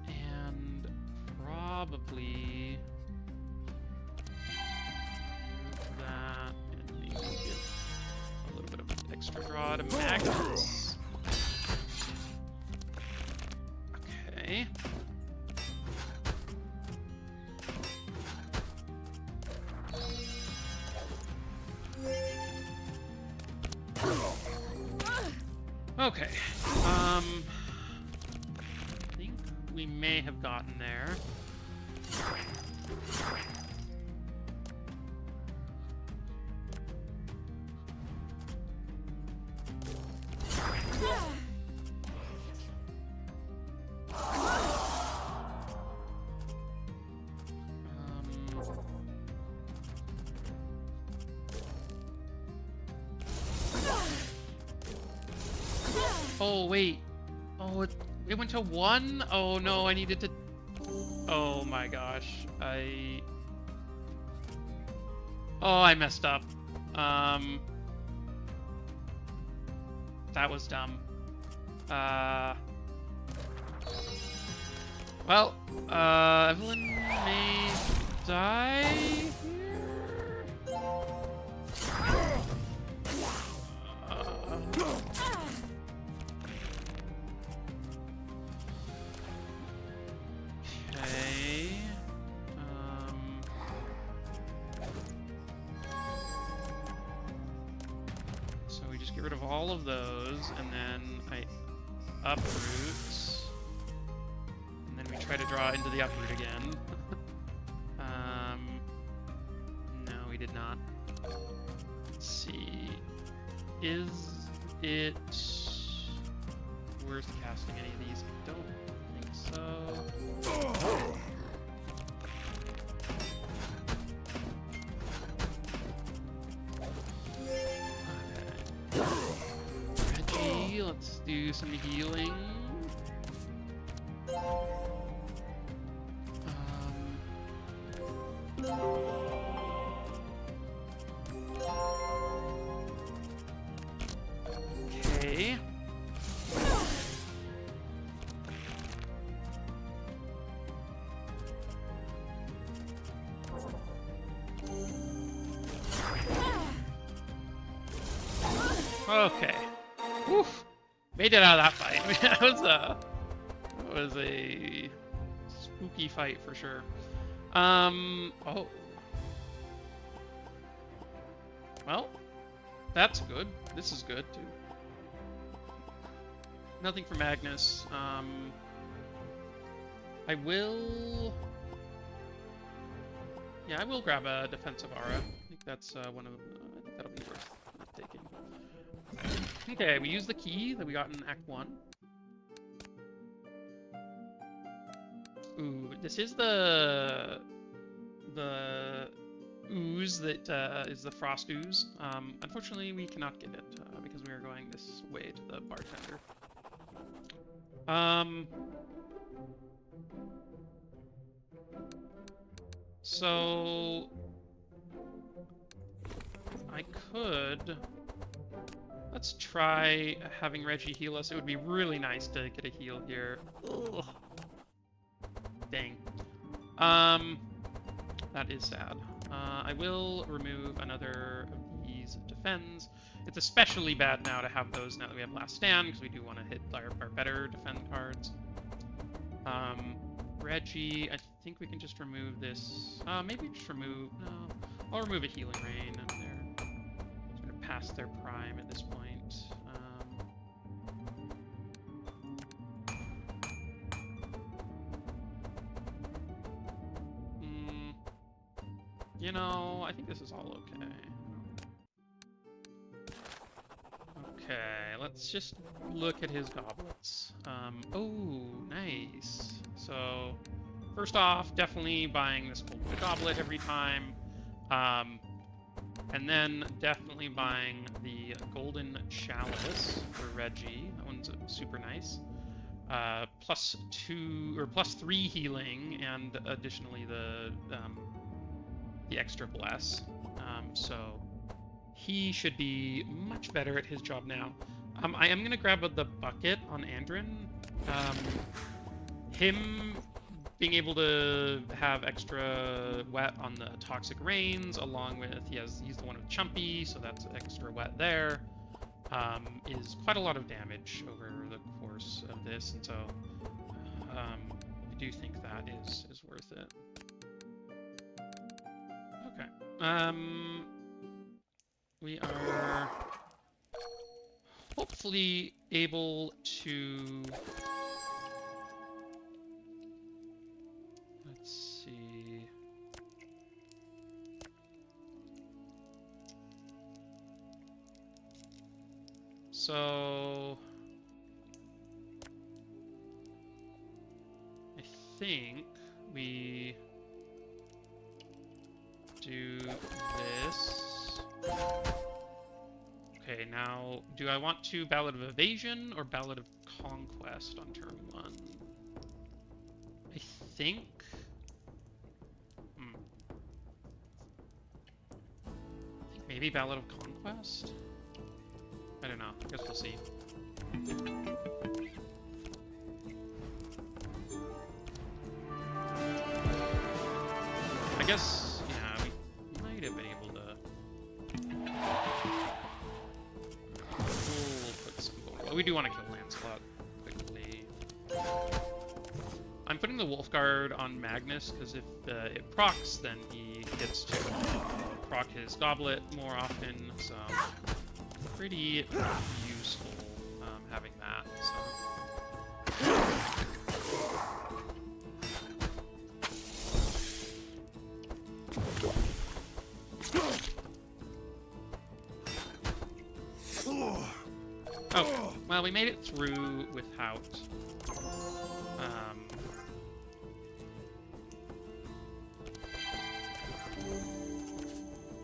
And probably that, and maybe give a little bit of extra draw to Magnus. Okay. Okay. I think we may have gotten there. Oh, wait. Oh, it went to 1? Oh, no, I needed to... Oh, my gosh. Oh, I messed up. That was dumb. Well, Evelyn may die here? Okay. all of those, and then I uproot, and then we try to draw into the uproot again. No, we did not. Let's see. Is it worth casting any of these? I don't think so. Regi, let's do some healing. Okay. Okay. Woof. Made it out of that fight. That was a spooky fight for sure. Oh. Well, that's good. This is good too. Nothing for Magnus. I will. Yeah, I will grab a defensive aura. I think that's one of. I think that'll be worth taking. Okay, we use the key that we got in Act 1. Ooh, this is the ooze that is the frost ooze. Unfortunately, we cannot get it because we are going this way to the bartender. So I could. Let's try having Regi heal us. It would be really nice to get a heal here. Ugh. Dang. That is sad. I will remove another of these defends. It's especially bad now to have those now that we have Last Stand, because we do want to hit our better defend cards. Regi, I think we can just remove this. Maybe just remove... No, I'll remove a Healing Rain. And they're sort of past their prime at this point. You know, I think this is all okay. Okay, let's just look at his goblets. Oh, nice. So, first off, definitely buying this golden goblet every time. And then definitely buying the golden chalice for Regi. That one's super nice. +2 or +3 healing, and additionally the extra bless. So he should be much better at his job now. I am gonna grab the bucket on Andrin. Him being able to have extra wet on the toxic rains, along with he's the one with Chumpy, so that's extra wet there. Is quite a lot of damage over the course of this, and so I do think that is worth it. Okay. We are hopefully able to. Let's see. So I think we do this. Okay, now, do I want to Ballad of Evasion or Ballad of Conquest on turn 1? I think... I think maybe Ballad of Conquest? I don't know. I guess we'll see. I guess, yeah, we might have been able to... We'll put some... Well, we do want to kill Lancelot quickly. I'm putting the Wolf Guard on Magnus, because if it procs, then he gets to proc his Goblet more often, so... pretty useful having that. So. Oh, well, we made it through without.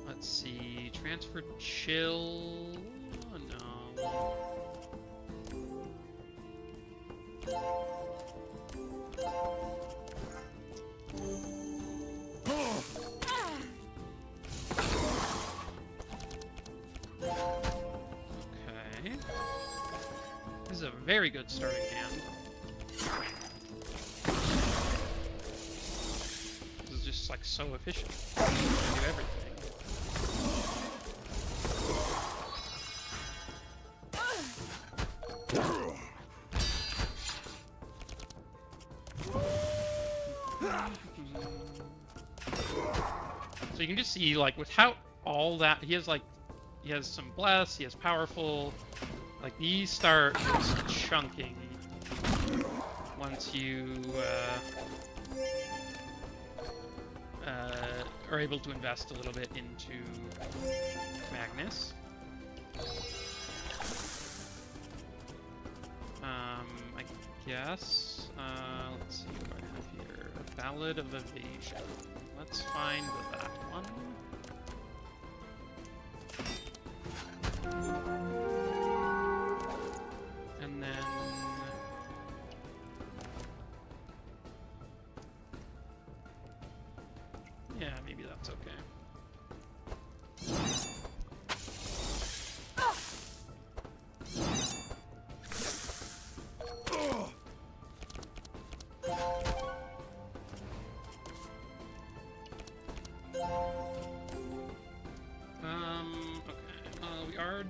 Let's see, transfer chill. Oh, no. Okay. This is a very good starting hand. This is just like so efficient. You can do everything. So you can just see, like, without all that, he has some bless, he has powerful, like, these start just chunking once you are able to invest a little bit into Magnus. I guess, let's see what I have here. Ballad of Evasion. Let's find that one. And then... yeah, maybe that's okay.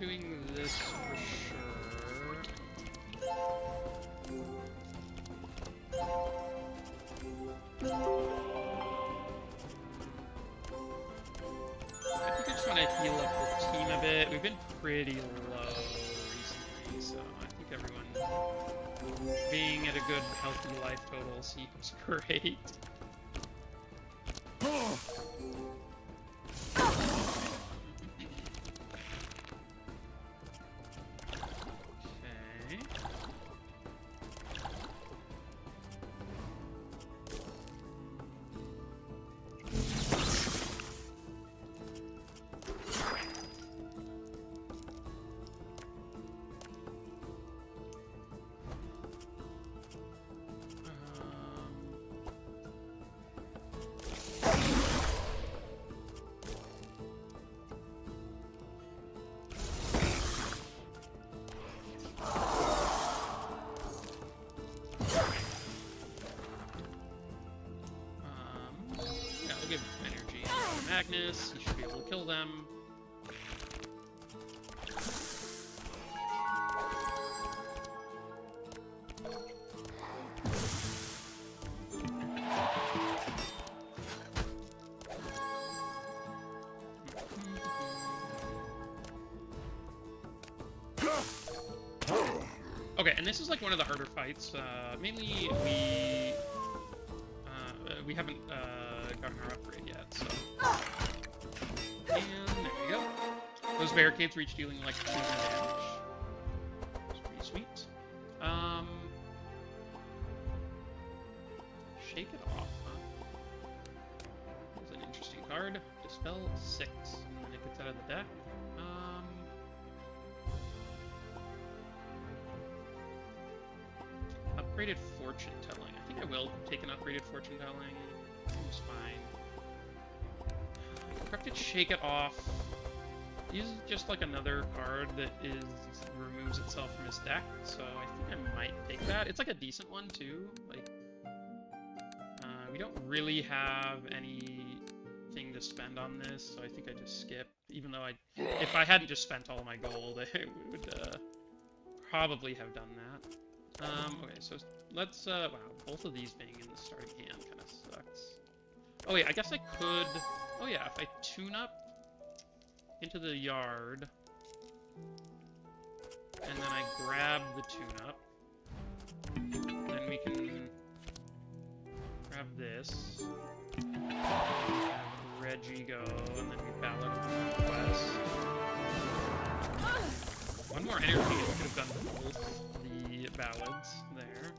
Doing this for sure. I think I just want to heal up the team a bit. We've been pretty low recently, so I think everyone being at a good, healthy life total seems great. Magnus, you should be able to kill them. Okay, and this is like one of the harder fights. Mainly we haven't gotten our upgrade yet, so. And there we go. Those barricades reach dealing like 2 damage. It's pretty sweet. Shake it off, huh? That's an interesting card. Dispel 6, and then it gets out of the deck. Upgraded fortune telling. I think I will take an upgraded fortune telling. Seems fine. Corrupted shake it off. This is just like another card that removes itself from his deck, so I think I might take that. It's like a decent one too. Like we don't really have anything to spend on this, so I think I just skip. Even though if I hadn't just spent all my gold, I would probably have done that. Okay, so let's, wow, both of these being in the starting hand kind of sucks. Oh wait, I guess I could, oh yeah, if I tune up into the yard, And then I grab the tune-up. Then we can grab this. Have Regi go, and then we ballad the quest. One more energy, and we could have done both the ballads there.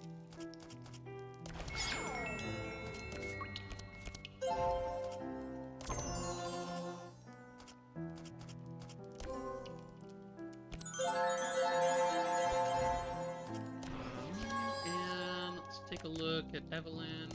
And let's take a look at Evelyn.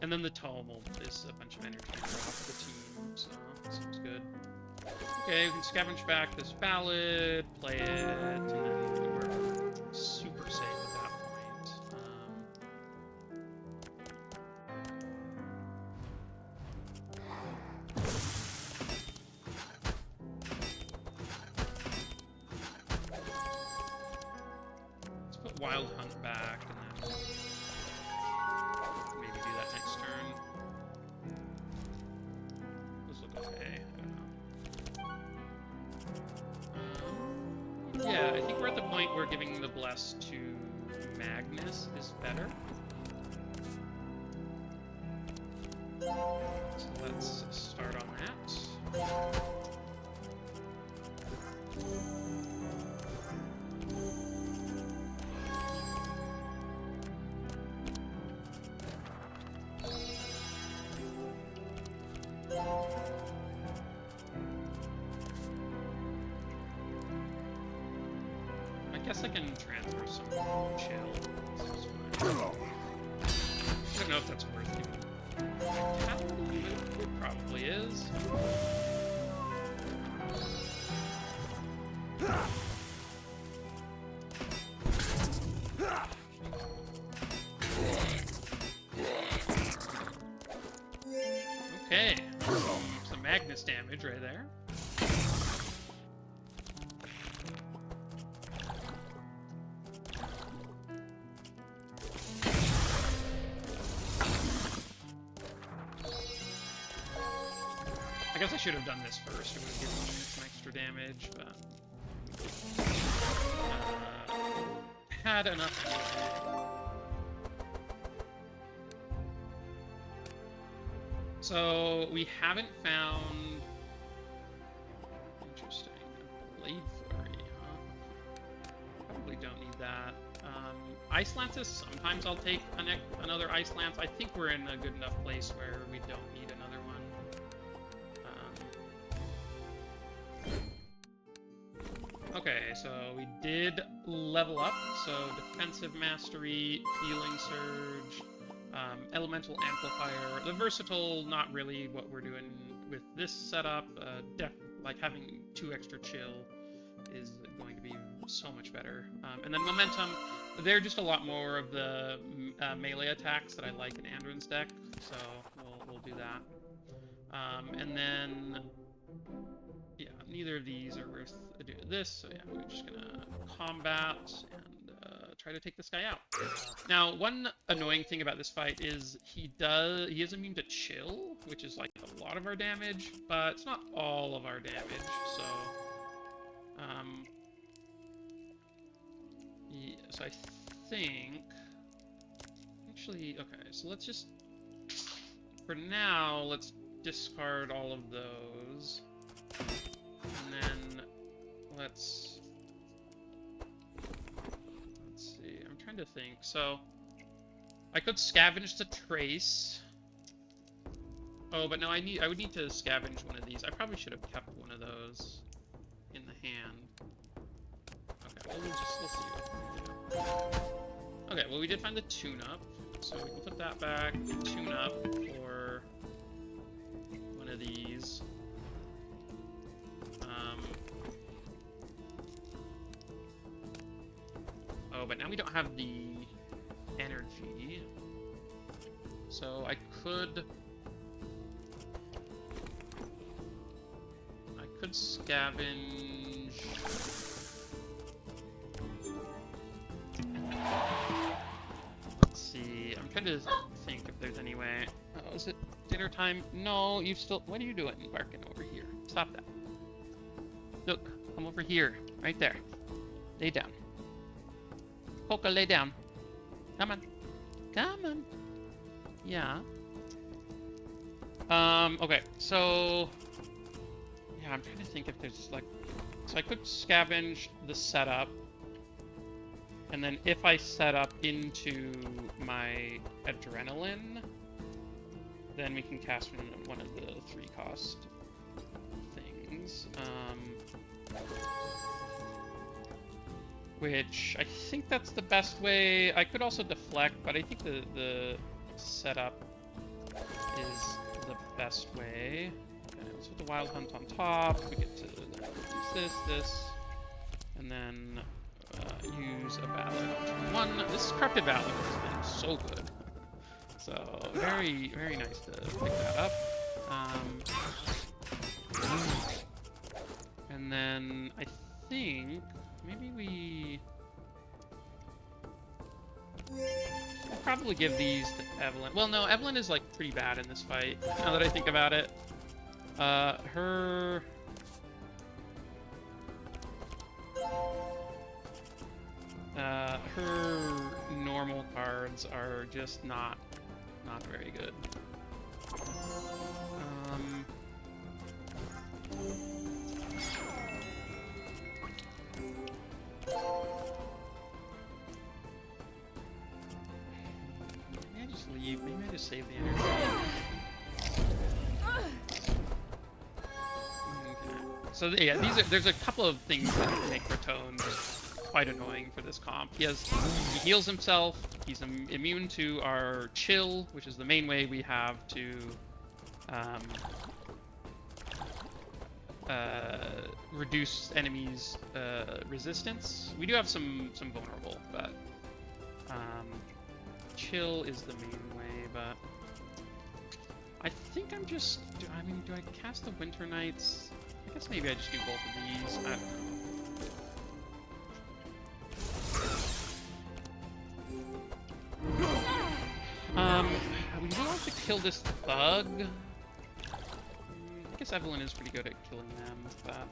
And then the Tumult is a bunch of energy off the team, so that seems good. Okay, we can scavenge back this ballad, play it, and then we're super safe at that point. Let's put Wild Hunt back, and then maybe do that next turn. Those look okay. Yeah, I think we're at the point where giving the Bless to Magnus is better. So let's start on that. I guess I can transfer some chill. I don't know if that's worth it. It probably is. Okay. Some Magnus damage right there. I guess I should have done this first. It would have given me some extra damage, but had enough anyway. So we haven't found. Interesting. Blade Flurry, huh? Probably don't need that. Ice Lances. Sometimes I'll take another Ice Lance. I think we're in a good enough place where we don't need another one. Okay, so we did level up. So Defensive Mastery, Healing Surge, Elemental Amplifier. The Versatile, not really what we're doing with this setup. Like having 2 extra chill is going to be so much better. And then Momentum, they're just a lot more of the melee attacks that I like in Andron's deck, so we'll do that. And then, yeah, neither of these are worth doing this, so yeah, we're just gonna combat and try to take this guy out. Now, one annoying thing about this fight is he is immune to chill, which is like a lot of our damage, but it's not all of our damage, so yeah, so I think actually, okay, so let's just for now let's discard all of those, and then let's see, I'm trying to think. So I could scavenge the trace, Oh, but no, I would need to scavenge one of these. I probably should have kept one of those in the hand. Okay, we'll see what we do. Okay, well we did find the tune-up, so we can put that back. Tune-up for one of these. Oh, but now we don't have the energy. So I could scavenge. Let's see. I'm trying to think if there's any way. Oh, is it dinner time? No, you still. What are you doing, barking over here? Stop that. Look, come over here, right there. Lay down. Polka, lay down. Come on. Come on. Yeah. Okay, so... Yeah, I'm trying to think if there's, like... So I could scavenge the setup. And then if I set up into my adrenaline, then we can cast one of the 3-cost things. Which I think that's the best way. I could also deflect, but I think the setup is the best way. Okay, let's put the Wild Hunt on top. We get to use this, and then use a ballad. This Corrupted Ballad has been so good. So very, very nice to pick that up. And then I think maybe we'll probably give these to Evelyn. Well, no, Evelyn is like pretty bad in this fight. Now that I think about it, her normal cards are just not very good. Maybe I just leave. Maybe I just save the energy. Okay. So yeah, there's a couple of things that make Ratone just quite annoying for this comp. He heals himself. He's immune to our chill, which is the main way we have to reduce enemies' resistance. We do have some vulnerable, but chill is the main way. But I think I'm just. Do I cast the Winter Knights? I guess maybe I just do both of these. I don't know. We do have to kill this thug. I guess Evelyn is pretty good at killing them, but...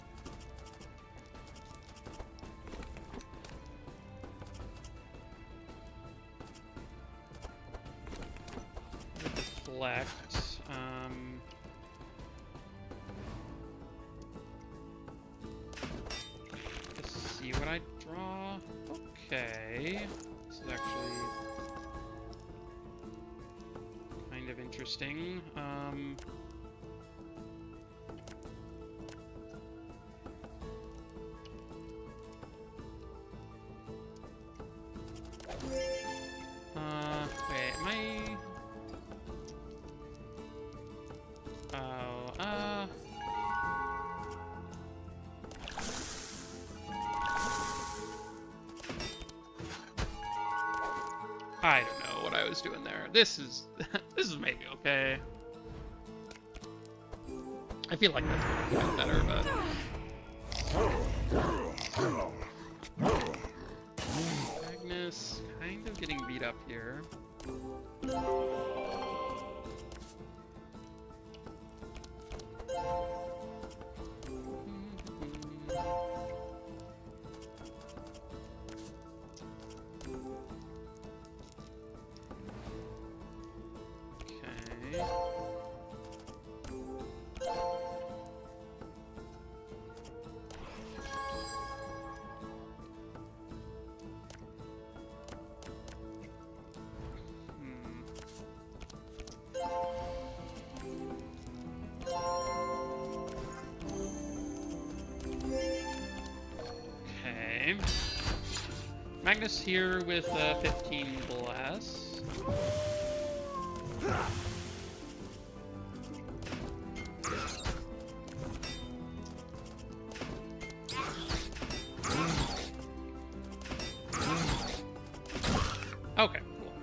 Deflect. Let's see what I draw. Okay. This is actually kind of interesting. Wait, am I... Oh, I don't know what I was doing there. This is maybe okay. I feel like that's gonna be better, but... Agnes kind of getting beat up here. fine. Magnus here with 15 bless. Okay, cool.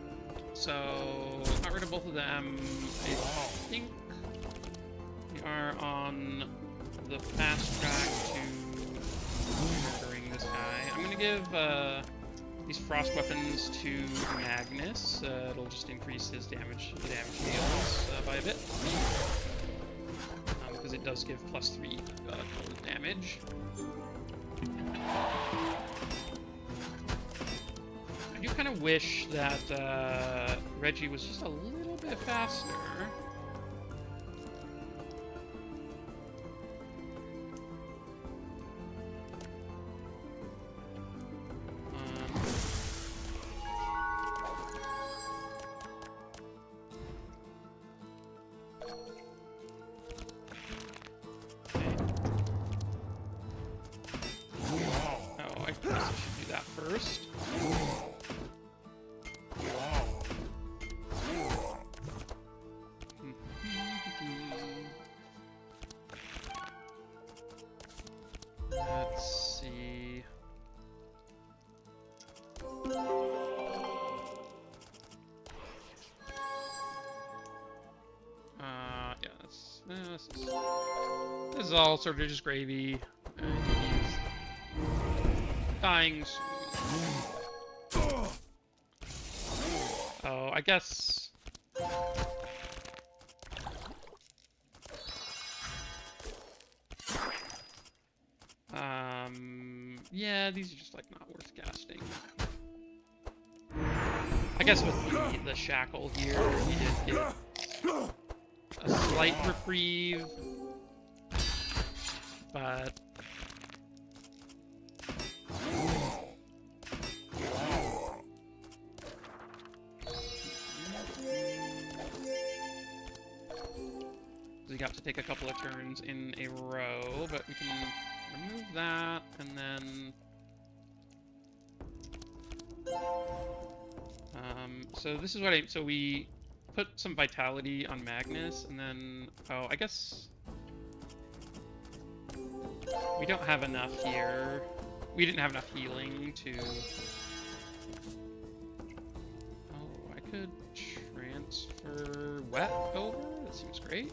So, got rid of both of them. I think we are on the fast track to murdering this guy. I'm gonna give these frost weapons to Magnus. It'll just increase his damage deals by a bit. Because it does give +3 total damage. I do kind of wish that Regi was just a little bit faster. Let's see. Yeah, this is all sort of just gravy. He's dying soon. Oh, I guess. Yeah, these are just like not worth casting. I guess with the shackle here, we did get a slight reprieve, but we got to take a couple of turns in a row, but we can remove that, and then so this is what so we put some vitality on Magnus, and then I guess we don't have enough here. We didn't have enough healing to. Oh, I could transfer wet over. That seems great.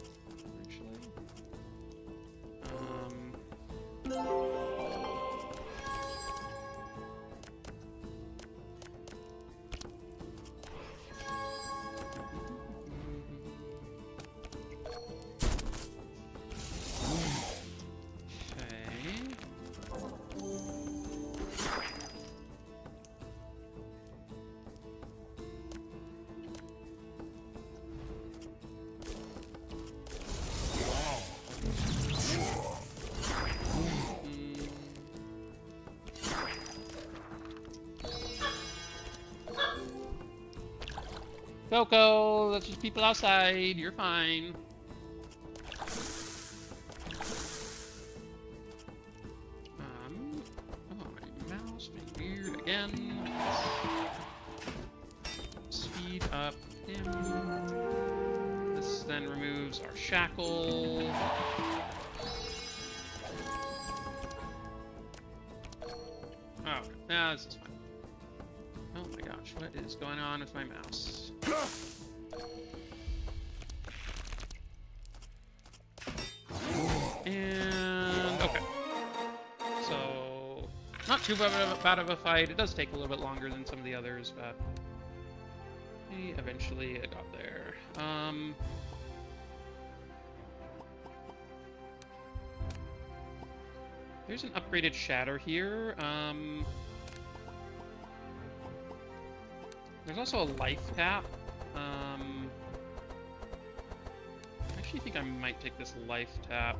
Coco, that's just people outside. You're fine. Oh, my mouse being weird again. Speed up him. This then removes our shackle. Oh, nah, this is fine. Oh my gosh, what is going on with my mouse? And okay. So not too bad of a fight. It does take a little bit longer than some of the others, but eventually it got there. There's an upgraded shatter here. There's also a life tap. I actually think I might take this life tap.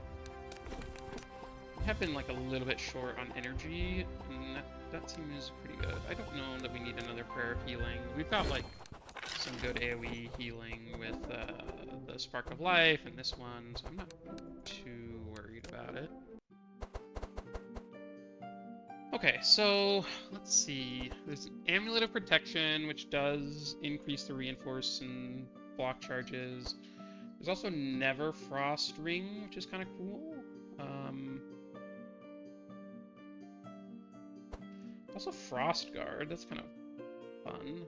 I have been like a little bit short on energy, and that seems pretty good. I don't know that we need another prayer of healing. We've got like some good AoE healing with the Spark of Life and this one, so I'm not too worried about it. Okay, so let's see. There's an Amulet of Protection, which does increase the reinforce and block charges. There's also Never Frost Ring, which is kind of cool. Also Frost Guard, that's kind of fun.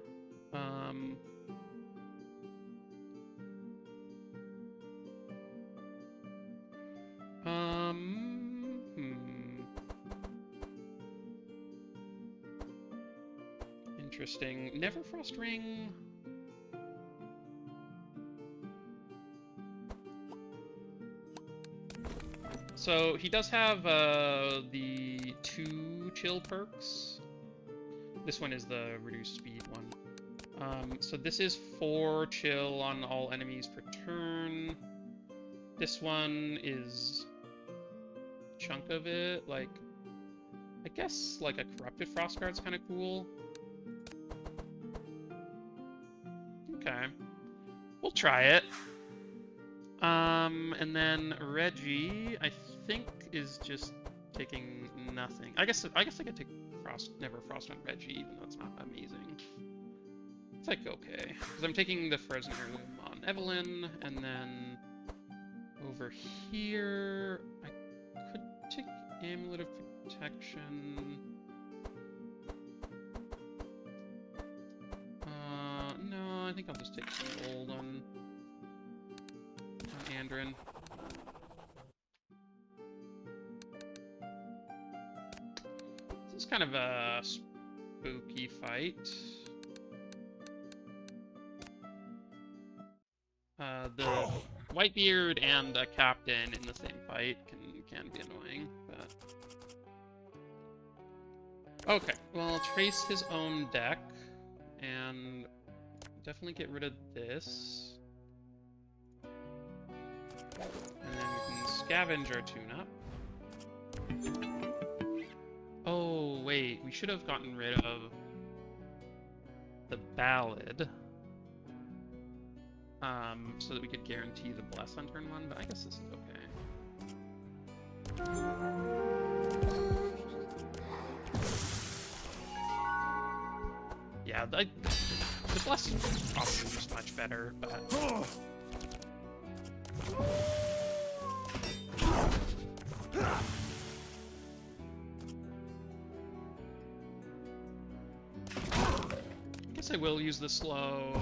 Interesting. Never Frost Ring. So he does have the 2 chill perks. This one is the reduced speed one. So this is 4 chill on all enemies per turn. This one is a chunk of it. Like, I guess like a Corrupted Frost Guard's kind of cool. Okay, we'll try it. And then Regi, I think, is just taking nothing. I guess I could take Never Frost on Regi, even though it's not amazing. It's like okay, because I'm taking the Frozen Heirloom on Evelyn, and then over here I could take Amulet of Protection. No, I think I'll just take some gold on Andrin. This is kind of a spooky fight. The Whitebeard and a captain in the same fight can be annoying, but okay. Well, I'll trace his own deck and definitely get rid of this. And then we can scavenge our tune-up. Oh, wait. We should have gotten rid of the Ballad. So that we could guarantee the Bless on turn 1, but I guess this is okay. Yeah, the Bless is probably just much better, but... I guess I will use the slow.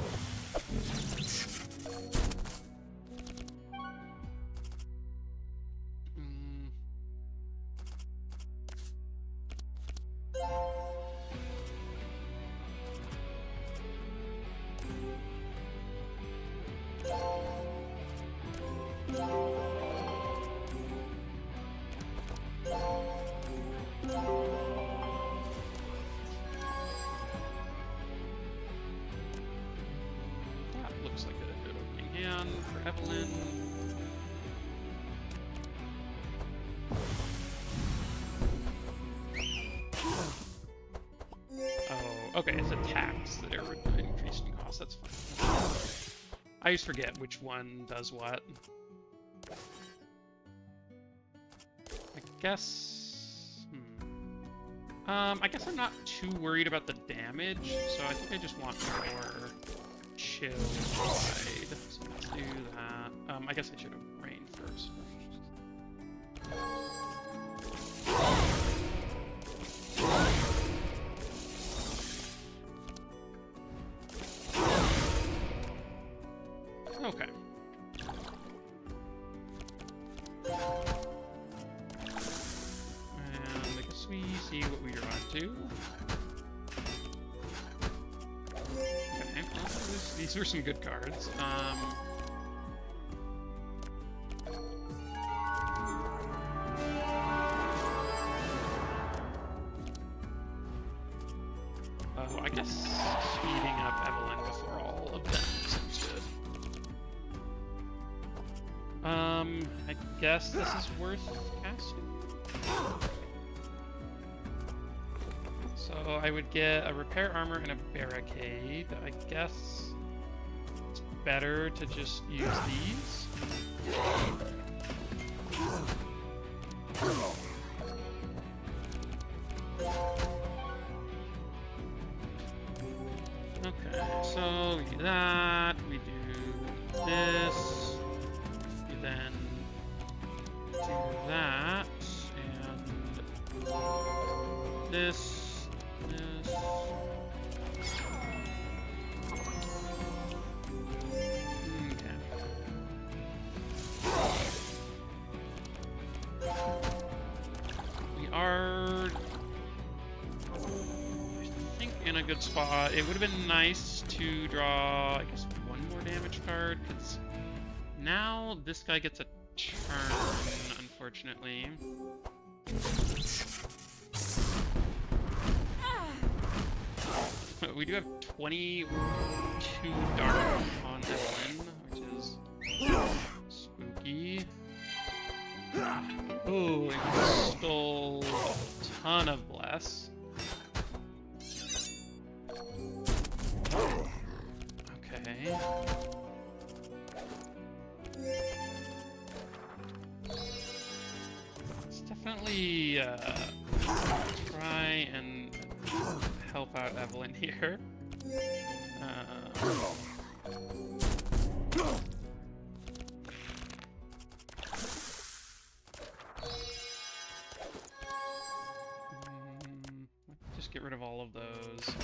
Looks like a good opening hand for Evelyn. Oh, okay, it's attacks that are increased in cost. That's fine. I always forget which one does what. I guess... I guess I'm not too worried about the damage, so I think I just want more chill side. So let's do that. I guess I should have rained first. Okay. And I guess we see what we are on to. Okay, well, these were some good cards. Oh, I guess speeding up Evelyn before all of them seems good. I guess this is worth casting. So I would get a repair armor and a barricade. I guess it's better to just use these. that. We do this. We then do that. And this. This. Are, I think, in a good spot. It would have been nice to draw, I guess, one more damage card, because now this guy gets a turn, unfortunately. We do have 22 dark on Evelyn, which is spooky. Oh, we stole a ton of bless. Okay. Let's definitely try and help out Evelyn here. Just get rid of all of those.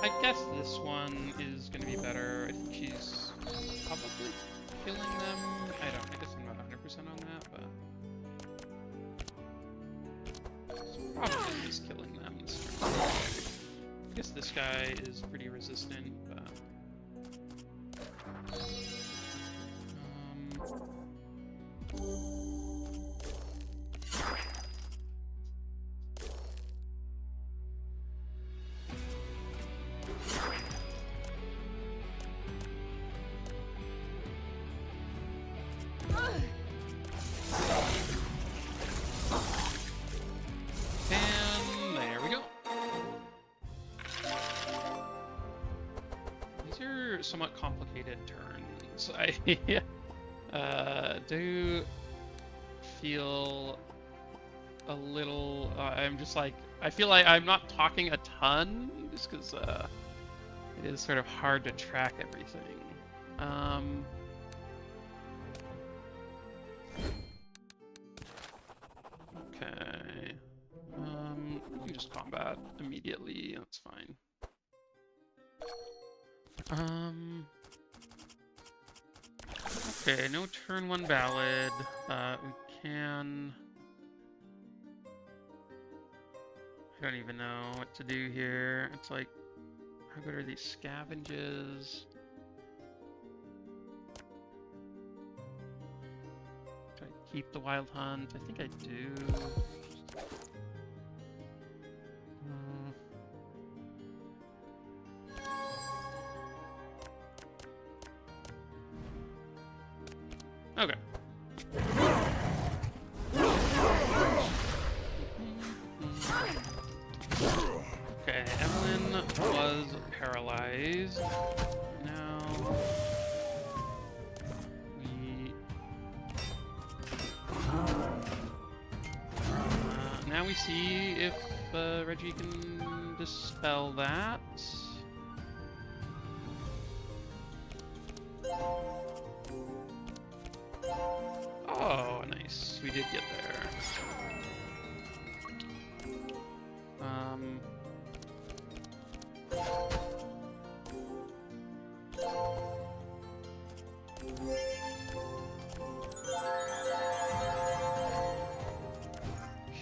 I guess this one is going to be better. I think she's probably killing them. I guess I'm not 100% on that, but it's probably just killing them. I guess this guy is pretty resistant, but somewhat complicated turns. I do feel a little. I'm just like, I feel like I'm not talking a ton just because it is sort of hard to track everything. Okay. We can just combat immediately. That's fine. Okay, no turn one ballad. We can... I don't even know what to do here. It's like, how good are these scavenges? Do I keep the wild hunt? I think I do. Okay. Okay, Evelyn was paralyzed. Now we see if Regi can dispel that. Oh, nice. We did get there.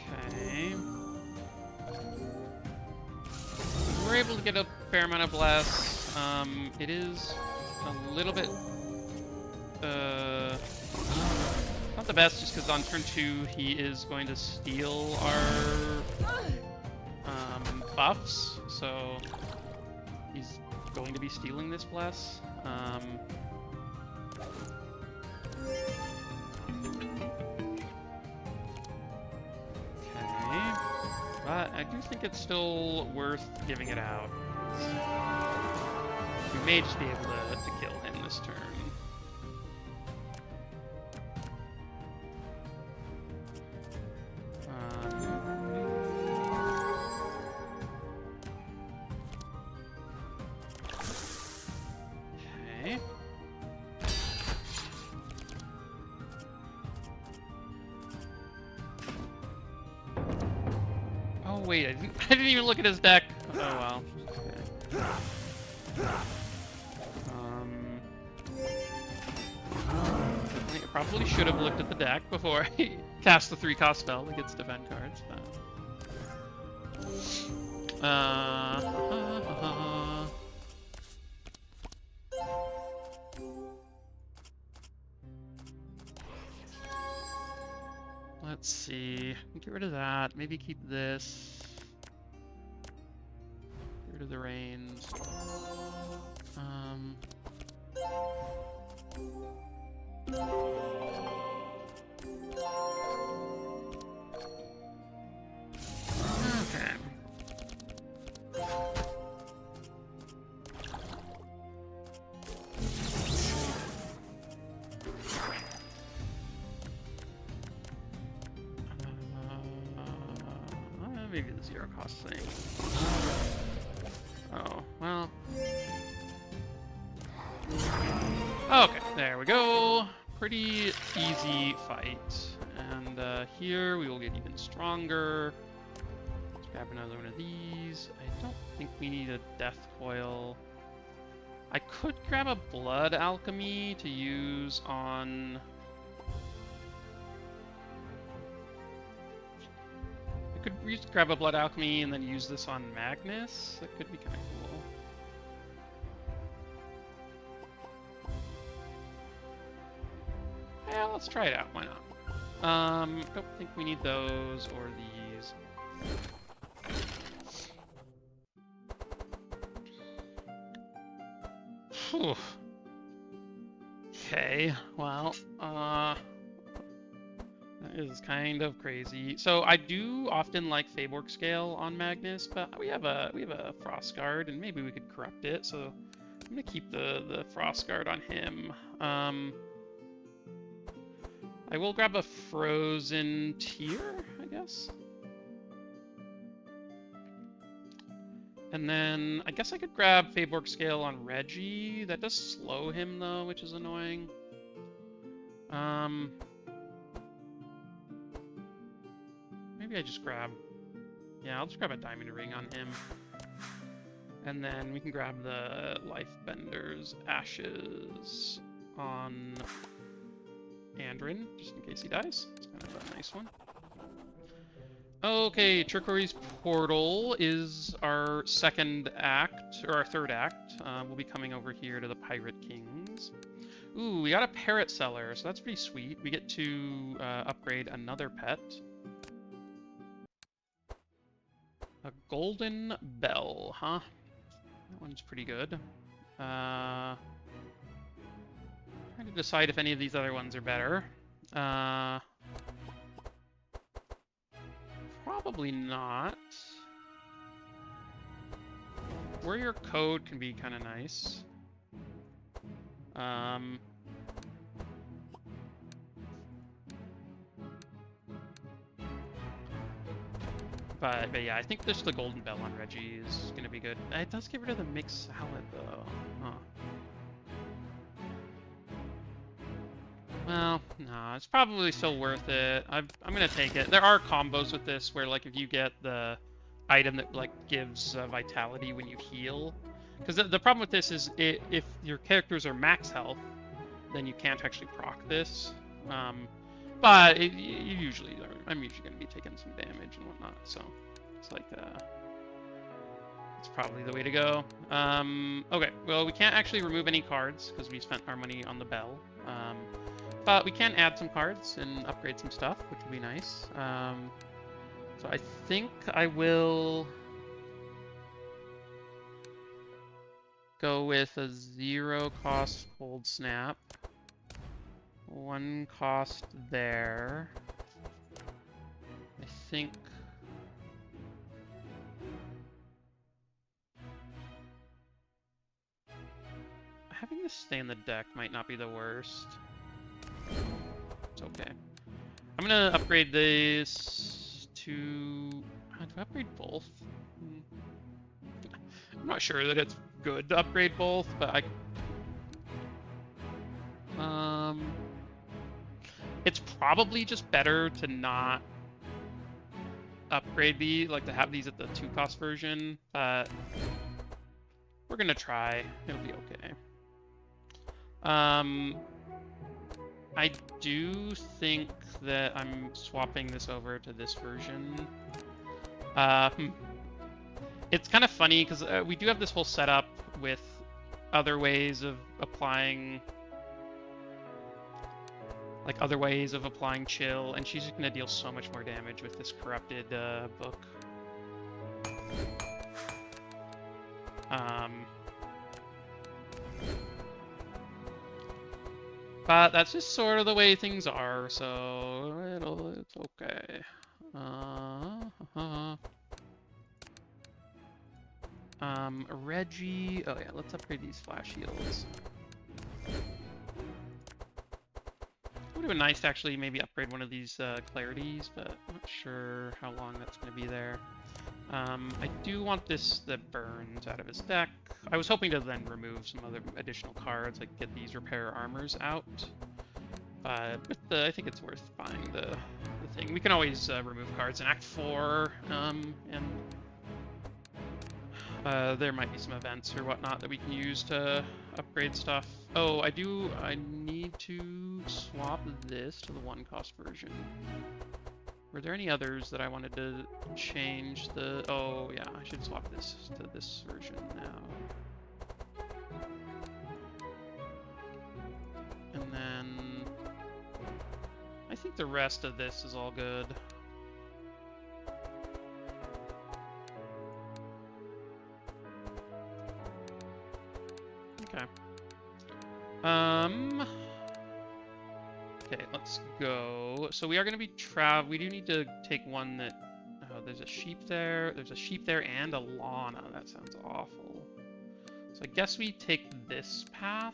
Okay. We're able to get a fair amount of bless. It is a little bit Not the best, just because on turn 2 he is going to steal our buffs, so he's going to be stealing this bless. Okay, but I do think it's still worth giving it out. We may just be able to kill him this turn. Okay. Oh wait, I didn't even look at his deck. Oh well. Okay. I probably should have looked at the deck before I cast the 3-cost spell that gets defend cards. Let's see. Get rid of that. Maybe keep this. Get rid of the reins. Okay. Maybe the 0-cost thing. Oh, well. Okay, there we go. Pretty easy fight. And here we will get even stronger. Let's grab another one of these. I don't think we need a death coil. I could grab a blood alchemy to use on... I could grab a blood alchemy and then use this on Magnus. That could be kind of cool. Yeah, let's try it out. Why not? Don't think we need those or these. Whew. Okay, well, that is kind of crazy. So I do often like Faeborg scale on Magnus, but we have a Frost Guard, and maybe we could corrupt it. So I'm gonna keep the Frost Guard on him. I will grab a Frozen Tear, I guess. And then I guess I could grab Faeborg scale on Regi. That does slow him though, which is annoying. Maybe I just grab... Yeah, I'll just grab a Diamond Ring on him. And then we can grab the Lifebender's Ashes on Andrin, just in case he dies. It's kind of a nice one. Okay, Turquoise Portal is our second act, or our third act. We'll be coming over here to the Pirate Kings. Ooh, we got a Parrot Seller, so that's pretty sweet. We get to upgrade another pet. A Golden Bell, huh? That one's pretty good. Trying to decide if any of these other ones are better. Probably not. Warrior Code can be kind of nice. But yeah, I think just the Golden Bell on Regi is going to be good. It does get rid of the mixed salad, though. Huh. Well, no, it's probably still worth it. I'm going to take it. There are combos with this where, like, if you get the item that, like, gives vitality when you heal. Because the problem with this is if your characters are max health, then you can't actually proc this. But I'm usually going to be taking some damage and whatnot, so it's like it's probably the way to go. Okay, well, we can't actually remove any cards because we spent our money on the bell. But we can add some cards and upgrade some stuff, which would be nice. So I think I will go with a 0 cost Cold Snap. 1 cost there. I think having this stay in the deck might not be the worst. It's okay. I'm gonna upgrade this to... do I upgrade both? I'm not sure that it's good to upgrade both, but it's probably just better to not upgrade like to have these at the 2 cost version, but we're gonna try. It'll be okay. I do think that I'm swapping this over to this version. It's kind of funny because we do have this whole setup with other ways of applying, chill, and she's just gonna deal so much more damage with this corrupted book. But that's just sort of the way things are, so it's okay. Regi. Oh yeah, let's upgrade these flash shields. It would have been nice to actually maybe upgrade one of these clarities, but I'm not sure how long that's going to be there. I do want this that burns out of his deck. I was hoping to then remove some other additional cards, like get these repair armors out. But I think it's worth buying the thing. We can always remove cards in Act 4, and there might be some events or whatnot that we can use to upgrade stuff. Oh, I need to swap this to the 1 cost version. Were there any others that I wanted to change the... Oh, yeah, I should swap this to this version now. And then... I think the rest of this is all good. Okay. Okay, let's go. So we are going to be we do need to take one that... Oh, there's a sheep there. There's a sheep there and a Lana. That sounds awful. So I guess we take this path.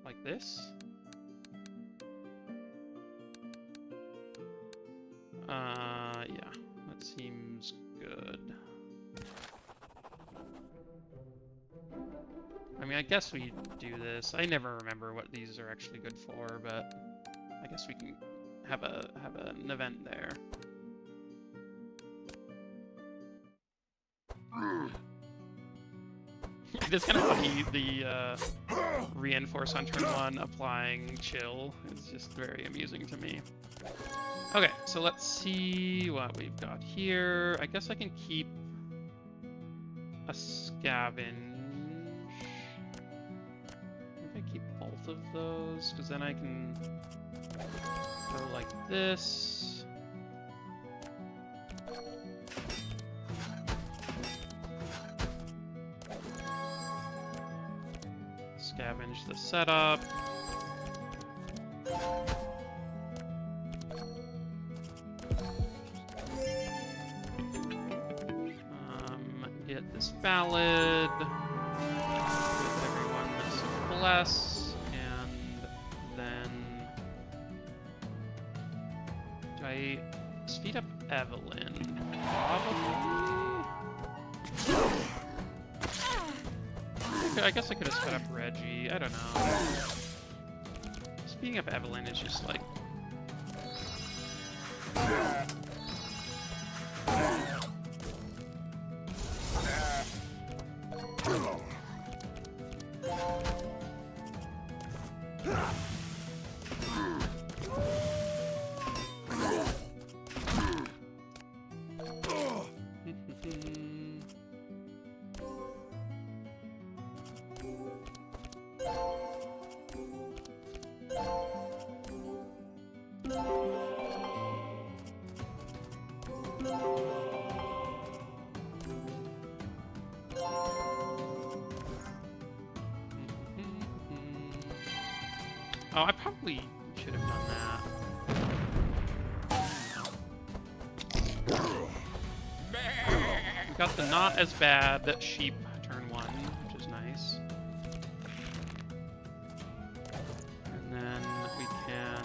Like this. Yeah, that seems good. I mean, I guess we do this. I never remember what these are actually good for, but I guess we can have an event there. It's kind of funny, the reinforce on turn 1 applying chill is just very amusing to me. Okay, so let's see what we've got here. I guess I can keep a scavenge. Maybe I keep both of those, because then I can go like this. Scavenge the setup. Get this ballad. Give everyone this bless, and then do I speed up Evelyn? Probably. I guess I could have sped up Regi. I don't know. Speeding up Evelyn is just like... Oh, I probably should have done that. We got the not as bad sheep turn 1, which is nice. And then we can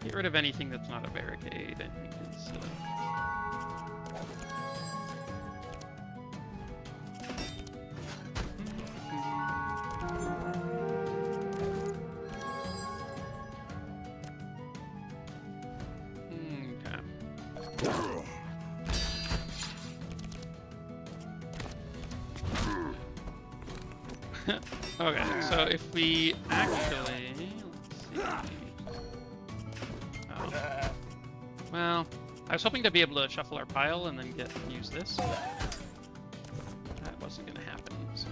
get rid of anything that's not a barricade, I think is... Okay, so if we actually... Let's see... Oh. Well, I was hoping to be able to shuffle our pile and then use this. That wasn't going to happen, so...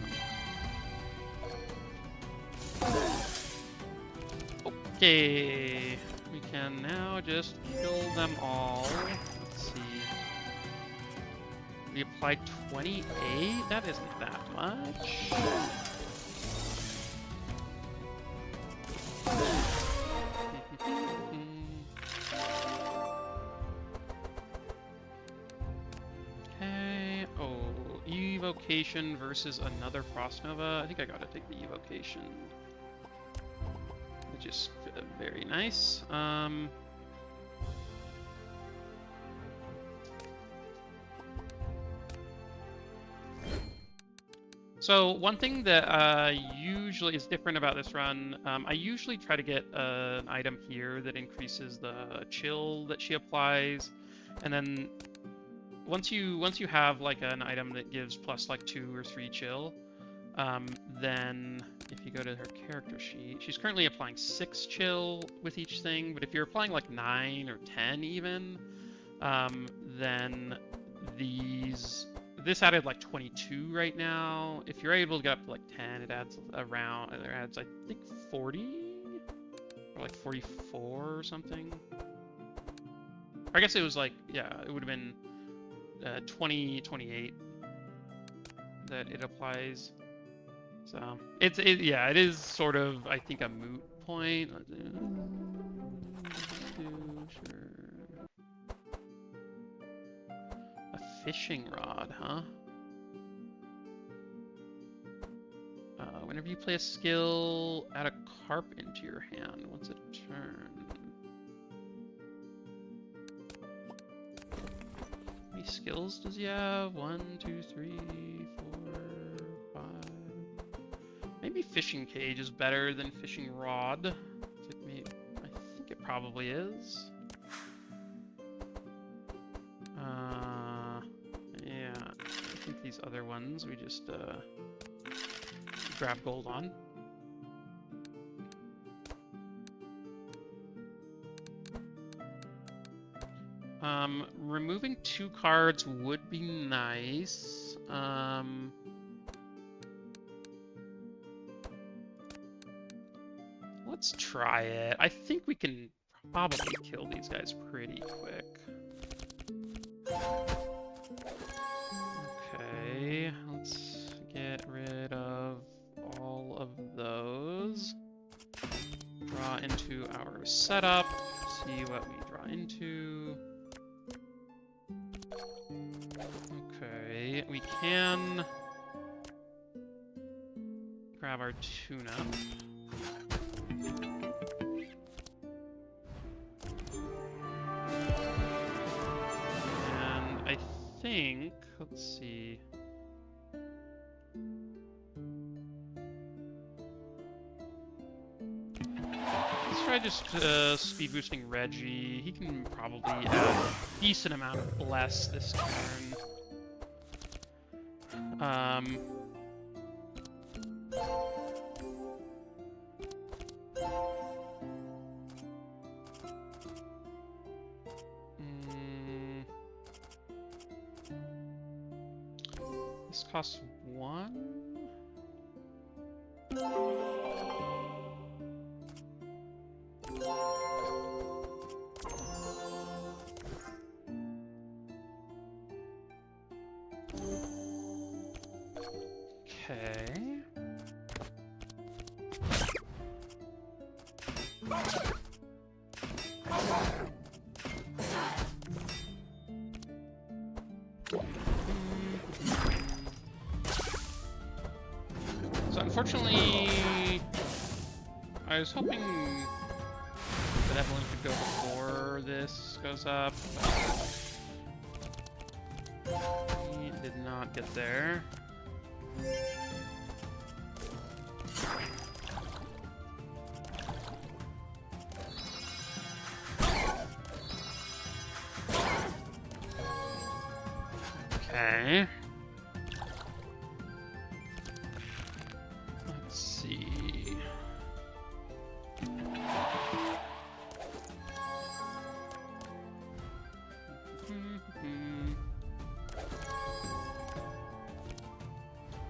Okay, we can now just kill them all. Let's see. We applied 28? That isn't that much. Okay. Oh, evocation versus another Frost Nova. I think I gotta take the evocation. Which is very nice. So one thing that usually is different about this run, I usually try to get an item here that increases the chill that she applies, and then once you have like an item that gives plus like 2 or 3 chill, then if you go to her character sheet, she's currently applying 6 chill with each thing, but if you're applying like 9 or 10 even, then this added like 22 right now. If you're able to get up to like 10, it adds I think 40? Or like 44 or something. I guess it was like, yeah, it would have been 28 that it applies. So yeah, it is sort of, I think, a moot point. Sure. A fishing rod, huh? Whenever you play a skill, add a carp into your hand once a turn. How many skills does he have? 1, 2, 3, 4, 5. Maybe fishing cage is better than fishing rod. I think it probably is. Yeah, I think these other ones we just grab gold on. Removing 2 cards would be nice. Let's try it. I think we can probably kill these guys pretty quick. Okay, let's get rid of all of those. Draw into our setup. See what we draw into. Okay, we can grab our tuna. And I think, let's see. Let's try just speed boosting Regi. He can probably add a decent amount of bless this turn. This costs 1. Okay. So unfortunately, I was hoping that Evelyn could go before this goes up, but he did not get there. Okay. Let's see.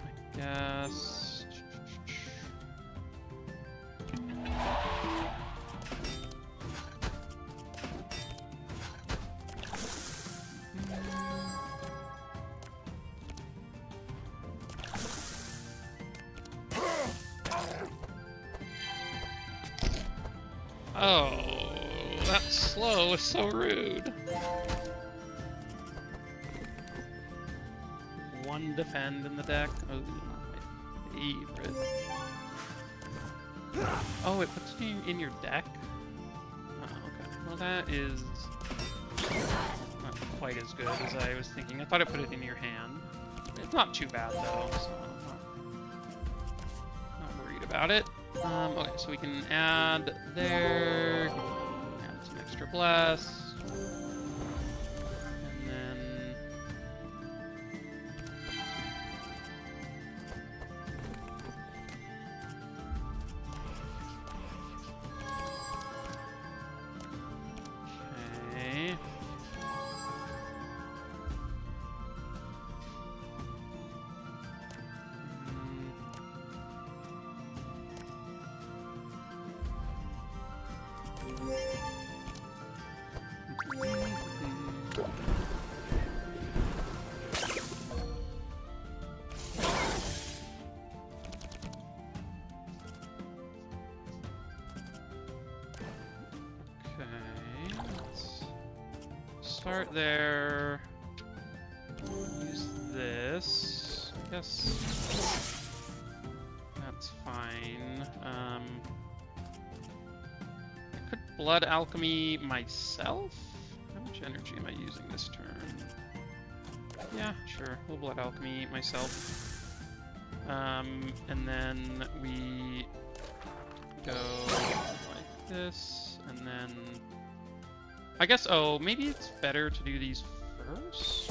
I guess. Oh, that slow is so rude. One defend in the deck. Oh, my favorite. Oh, it puts you in your deck? Oh, okay. Well, that is not quite as good as I was thinking. I thought it put it in your hand. It's not too bad, though, so I'm not worried about it. Okay, so we can add there, add some extra bless, and then okay. Start there. Use this. I guess that's fine. I could blood alchemy myself. How much energy am I using this turn? Yeah, sure. We'll blood alchemy myself. And then we go like this, and then I guess, oh, maybe it's better to do these first?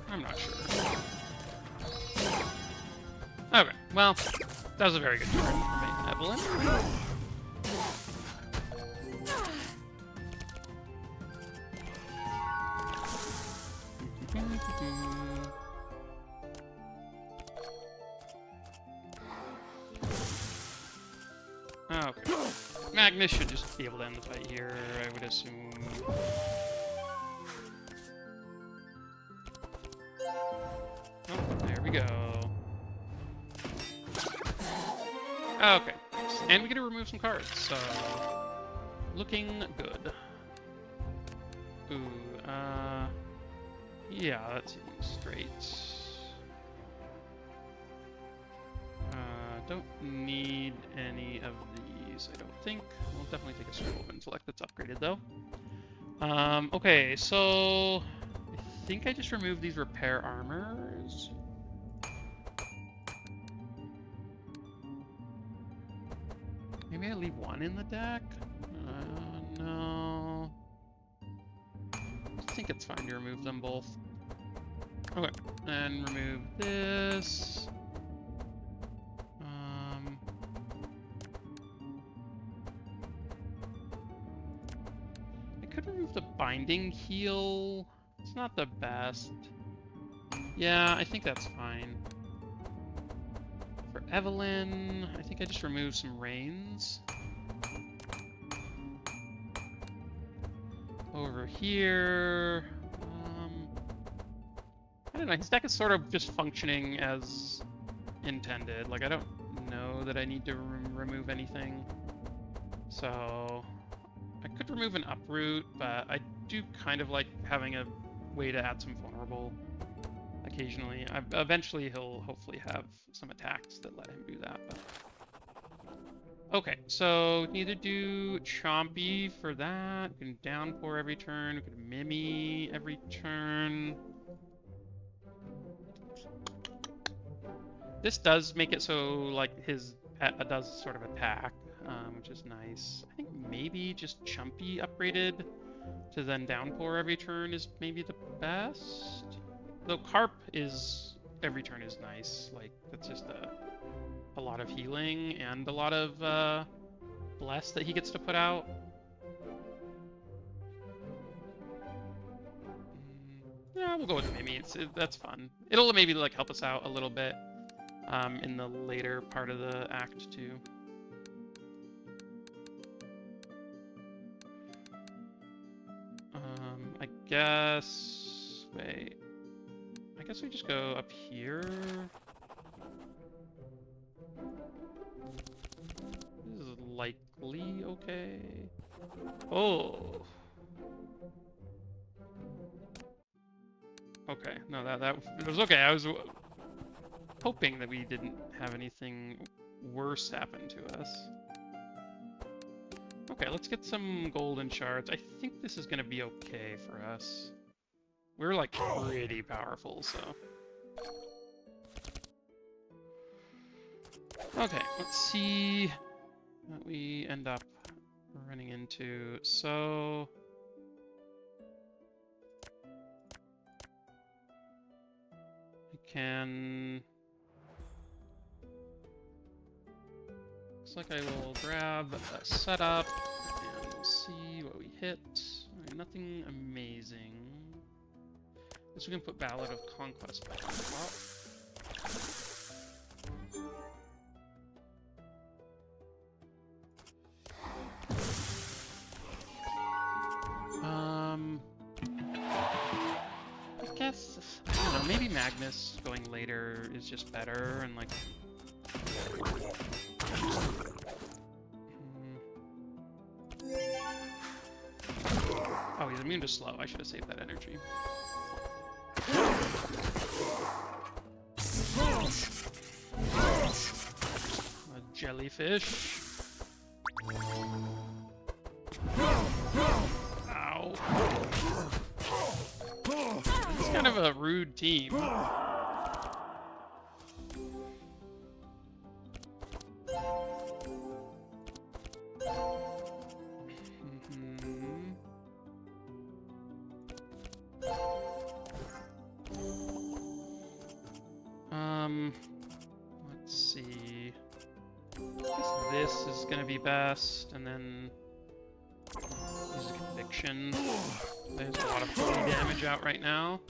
I'm not sure. Okay, well, that was a very good turn for me, Evelyn. Okay. Magnus should just be able to end the fight here, I would assume. Oh, there we go. Okay. And we get to remove some cards, so looking good. Ooh, yeah, that seems straight. Don't need any of these, I don't think. We'll definitely take a scroll of intellect that's upgraded, though. Okay, so I think I just removed these repair armors. Maybe I leave one in the deck? No. I think it's fine to remove them both. Okay, and remove this. I could remove the binding heal. It's not the best. Yeah, I think that's fine. For Evelyn, I think I just removed some reins. Over here, I don't know, his deck is sort of just functioning as intended. Like, I don't know that I need to remove anything. So, I could remove an uproot, but I do kind of like having a way to add some vulnerable occasionally. Eventually he'll hopefully have some attacks that let him do that. But... Okay, so we can either do Chompy for that, we can Downpour every turn, we can Mimi every turn. This does make it so, like, his pet does sort of attack, which is nice. I think maybe just Chumpy upgraded to then Downpour every turn is maybe the best. Though Carp is, every turn is nice. Like, that's just a lot of healing and a lot of Bless that he gets to put out. Yeah, we'll go with Mimi. That's fun. It'll maybe, like, help us out a little bit in the later part of the act, too. I guess... Wait. I guess we just go up here. This is likely okay. Oh. Okay. No, that it was okay. I was hoping that we didn't have anything worse happen to us. Okay, let's get some golden shards. I think this is gonna be okay for us. We're like pretty powerful, so. Okay, let's see what we end up running into. So we can. Looks like I will grab a setup and we'll see what we hit. Nothing amazing. Guess we can put Ballad of Conquest back on top. I guess, I don't know, maybe Magnus going later is just better and like... Oh, he's immune to slow. I should have saved that energy. A jellyfish. Ow. It's kind of a rude team. Let's see. I guess this is gonna be best, and then use a Conviction. There's a lot of holy damage out right now.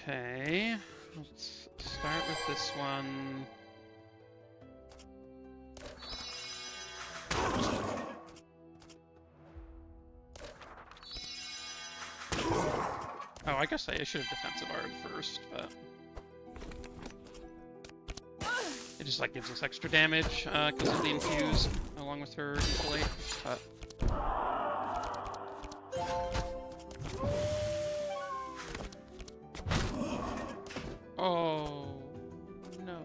Okay, let's start with this one. Oh, I guess I should have defensive art first, but it just like gives us extra damage because of the infuse along with her insulate. But oh no.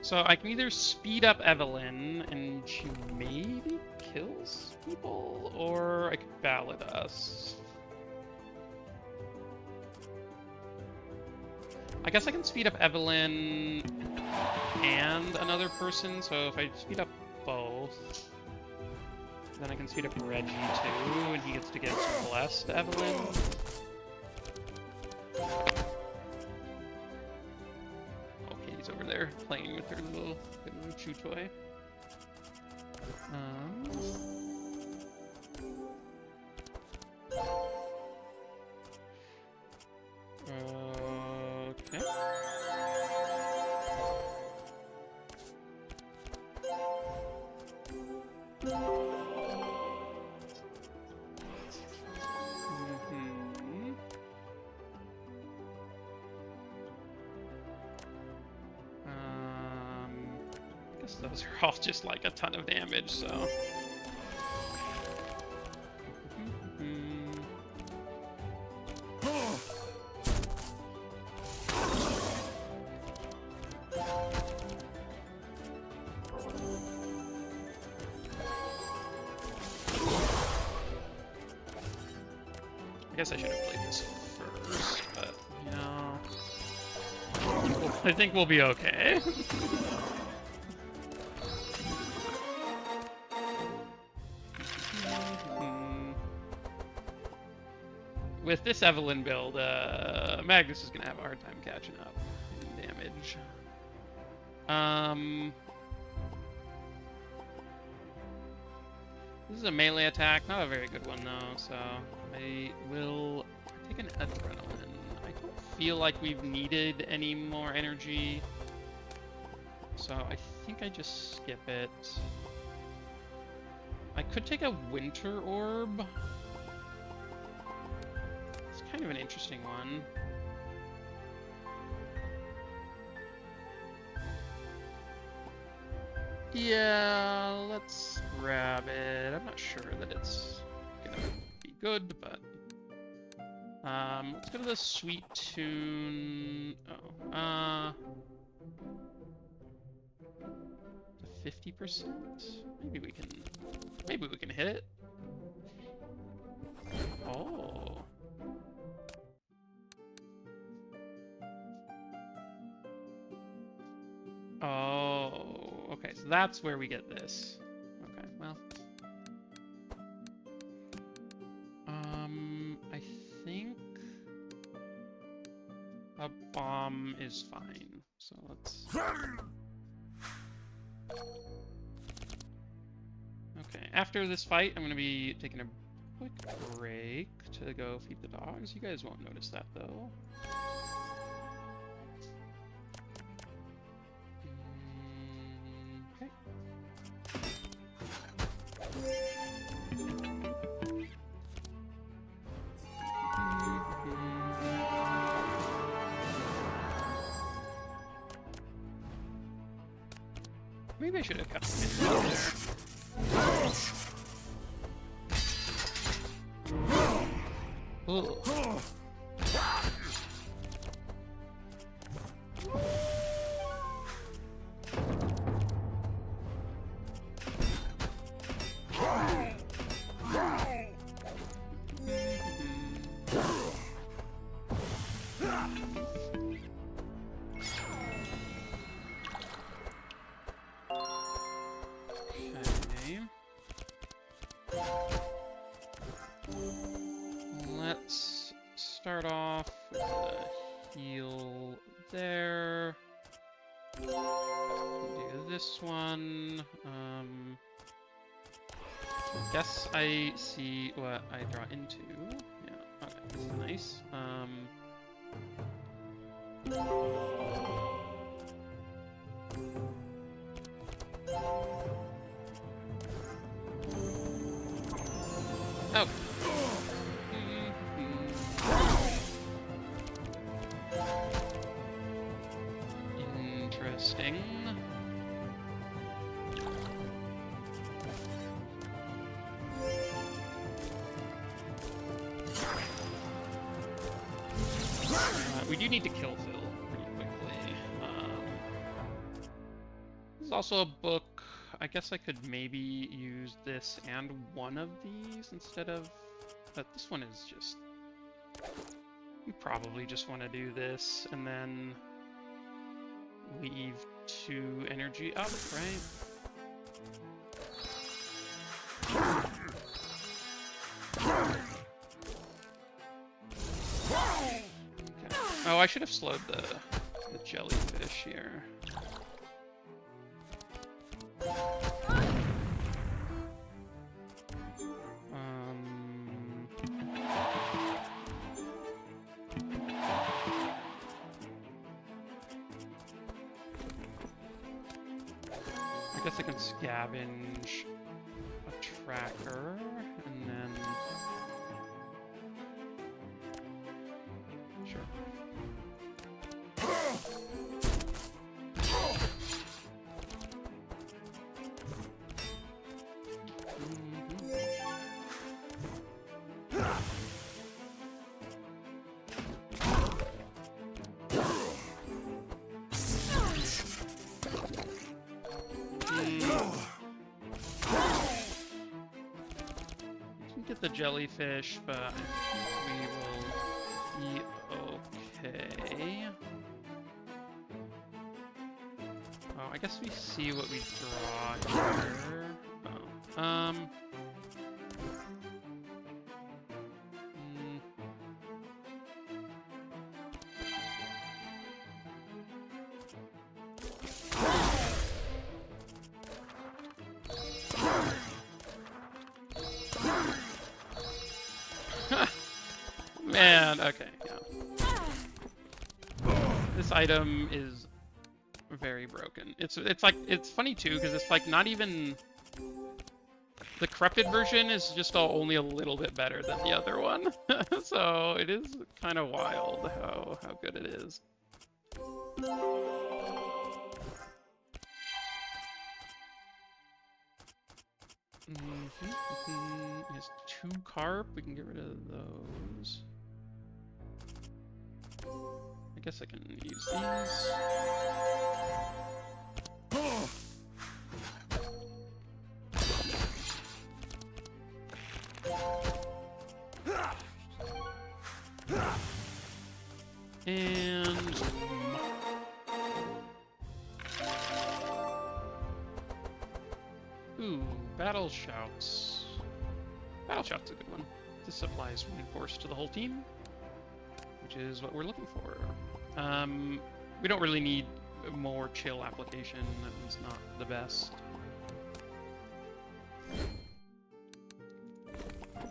So I can either speed up Evelyn and she maybe kills people, or I could ballad us. I guess I can speed up Evelyn and another person, so if I speed up both, then I can speed up Regi too, and he gets to give some bless to Evelyn. there playing with her little chew toy. Okay. I guess those are all just like a ton of damage, so. I guess I should have played this first, but, you know, I think we'll be okay. With this Evelyn build, Magnus is going to have a hard time catching up in damage. This is a melee attack, not a very good one though, so I will take an adrenaline. I don't feel like we've needed any more energy, so I think I just skip it. I could take a winter orb. It's kind of an interesting one. Yeah, let's grab it. I'm not sure that it's gonna be good, but let's go to the sweet tune. Oh, the 50%. Maybe we can hit it. Oh. Oh, okay, so that's where we get this. Okay, well. I think a bomb is fine. So let's... Okay, after this fight, I'm gonna be taking a quick break to go feed the dogs. You guys won't notice that, though. Maybe I should have cut him in there. Ooh. Let's start off with a heal there. Do this one. Guess I see what I draw into. Yeah, okay, that's nice. Oh. Interesting. We do need to kill Phil pretty quickly. This is also a book. I guess I could maybe use this and one of these instead of... But this one is just... You probably just want to do this and then leave 2 energy up, right? Okay. Oh, I should have slowed the jellyfish here. guess I can scavenge a tracker, and then... Sure. Get the jellyfish, but we will be okay. Oh, I guess we see what we draw here. Oh. Man, okay, yeah. This item is very broken. It's like, it's funny too, because it's like not even... The corrupted version is just only a little bit better than the other one. So it is kind of wild how good it is. He has 2 carp. We can get rid of those. I guess I can use these. And... Ooh, Battle Shouts. Battle Shout's a good one. This supplies reinforce to the whole team, which is what we're looking for. We don't really need more chill application. That one's not the best.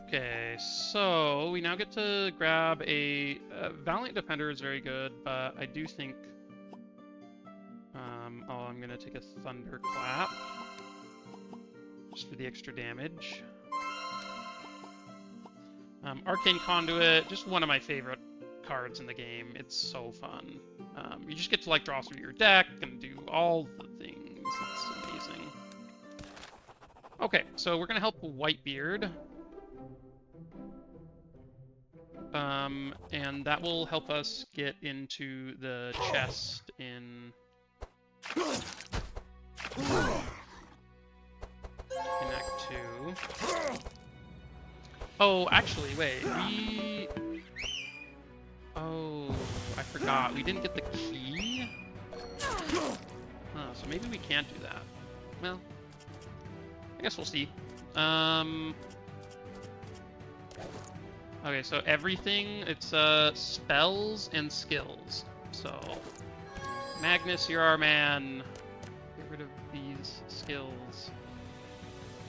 Okay, so we now get to grab a Valiant Defender is very good, but I do think... oh, I'm gonna take a Thunderclap just for the extra damage. Arcane Conduit, just one of my favorite cards in the game. It's so fun. You just get to like draw through your deck and do all the things. It's amazing. Okay, so we're gonna help Whitebeard. And that will help us get into the chest in Act 2. Oh, actually, wait, oh, I forgot. We didn't get the key? Oh, so maybe we can't do that. Well, I guess we'll see. Okay, so everything, it's spells and skills. So, Magnus, you're our man. Get rid of these skills.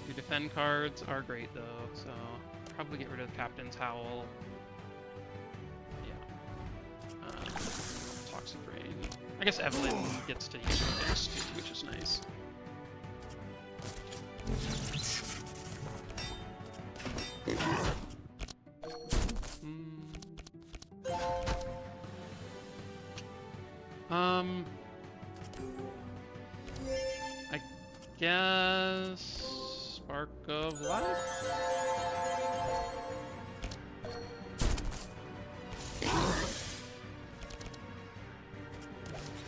Your defend cards are great though, so probably get rid of Captain's Howl. Yeah. Toxic Rain. I guess Evelyn gets to use her next too, which is nice. I guess Spark of Life?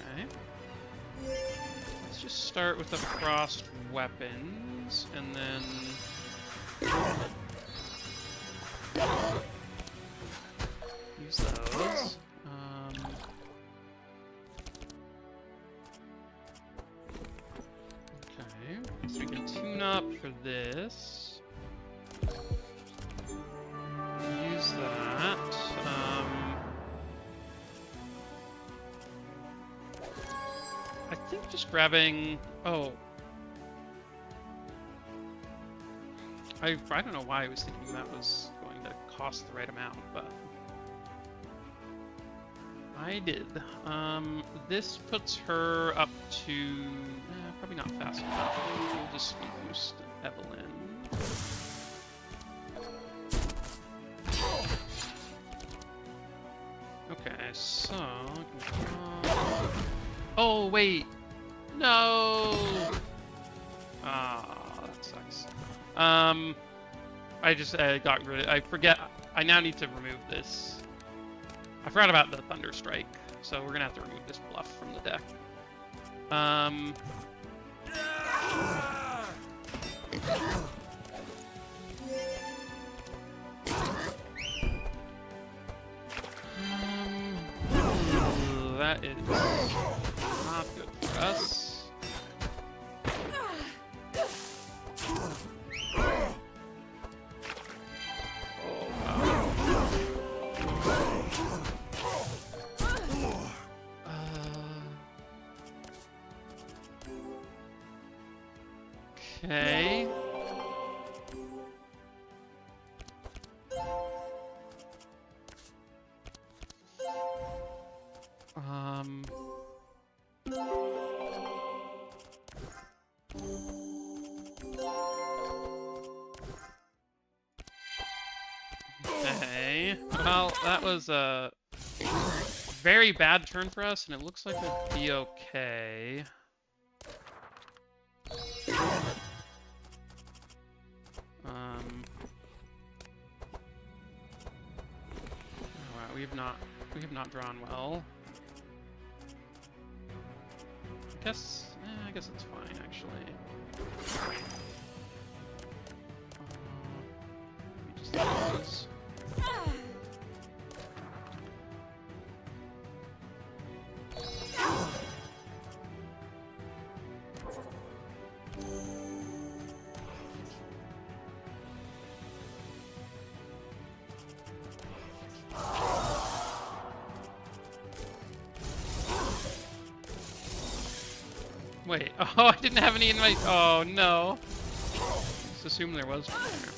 Okay. Let's just start with the frost weapons, and then... use those. Okay, so we can tune up for this. Use that. I think just grabbing... Oh. I don't know why I was thinking that was going to cost the right amount, but... I did. This puts her up to probably not fast enough. We'll just speed boost Evelyn. Okay, so oh wait, no. Ah, that sucks. I just got rid of. I forget. I now need to remove this. I forgot about the Thunder Strike, so we're gonna have to remove this bluff from the deck. That is not good for us. Okay. Okay. Well, that was a very bad turn for us, and it looks like we'll be okay. Oh, wow, we have not drawn well. I guess it's fine actually. Let me just lose. Wait, oh, I didn't have any in my... Oh, no. Just assume there was one there.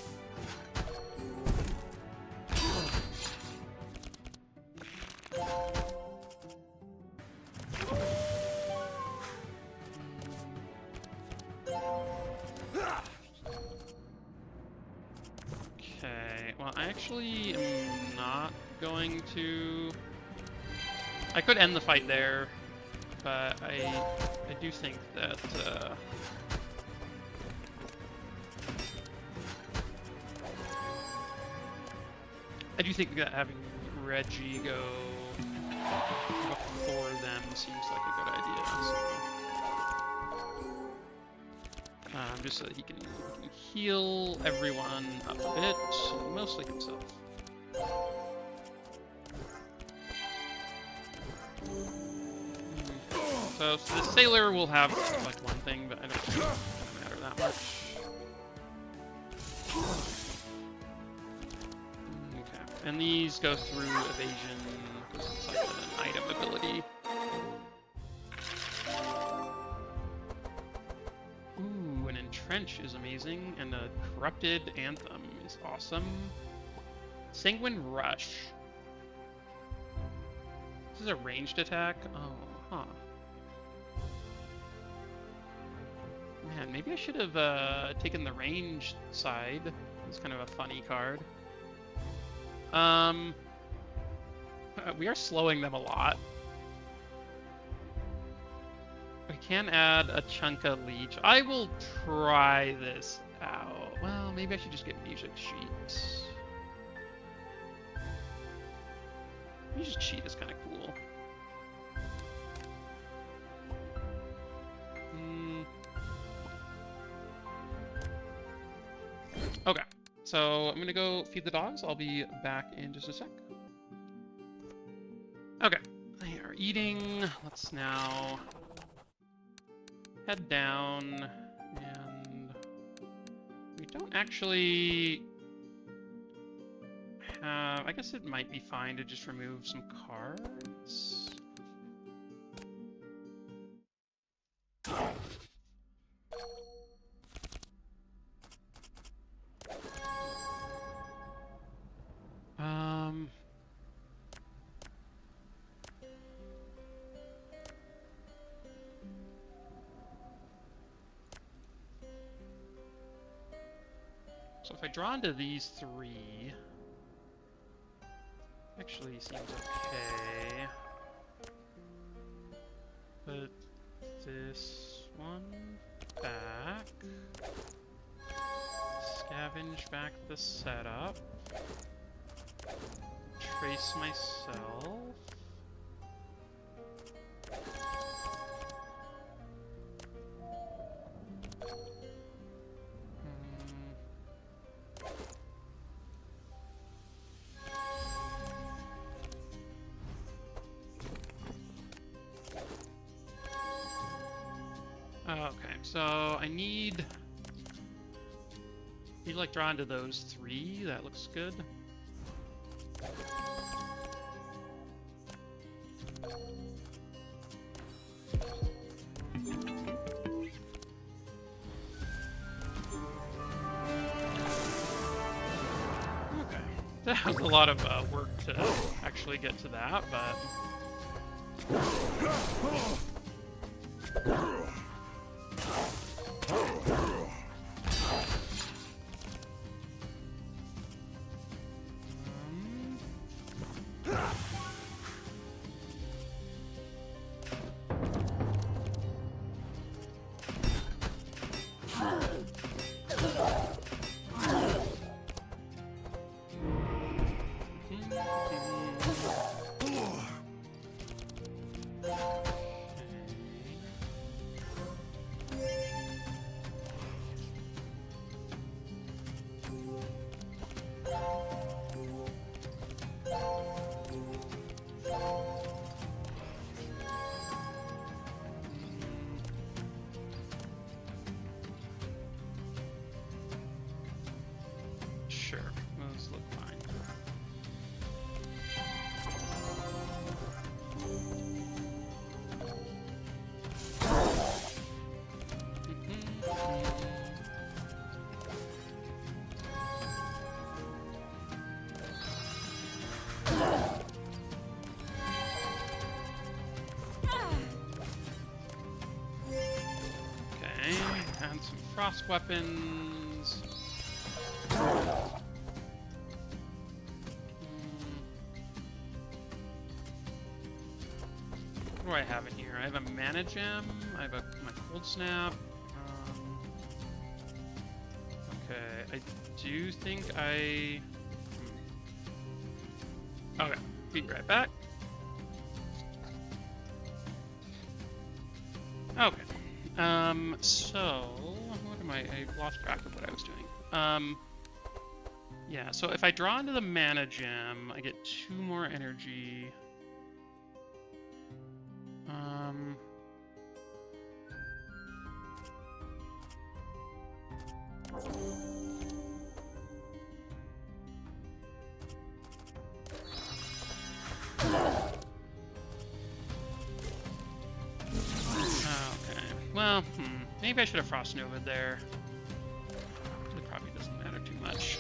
Okay, well, I actually am not going to... I could end the fight there, but I do think that having Regi go before them seems like a good idea. So, just so that he can heal everyone up a bit, mostly himself. So the Sailor will have like one thing, but I don't think it's gonna matter that much. Okay, and these go through evasion because it's like an item ability. Ooh, an Entrench is amazing, and a Corrupted Anthem is awesome. Sanguine Rush. This is a ranged attack? Oh, huh. Man, maybe I should have taken the range side. It's kind of a funny card. We are slowing them a lot. We can add a Chunka Leech. I will try this out. Well, maybe I should just get Music Sheet. Music Sheet is kind of cool. Okay, so I'm gonna go feed the dogs. I'll be back in just a sec. Okay, they are eating. Let's now head down, and we don't actually have... I guess it might be fine to just remove some cards. So if I draw into these three, actually seems okay. Put this one back. Scavenge back the setup. Trace myself. Okay, so I need like draw into those three. That looks good. Okay, that was a lot of work to actually get to that, but. Sure, those look fine. Okay, and some frost weapons. What do I have in here? I have a mana gem. I have my cold snap. Okay, I do think I. Okay, be right back. Okay. So what am I lost track of what I was doing. Yeah. So if I draw into the mana gem, I get 2 more energy. Okay. Well, maybe I should have Frost Nova there. It probably doesn't matter too much.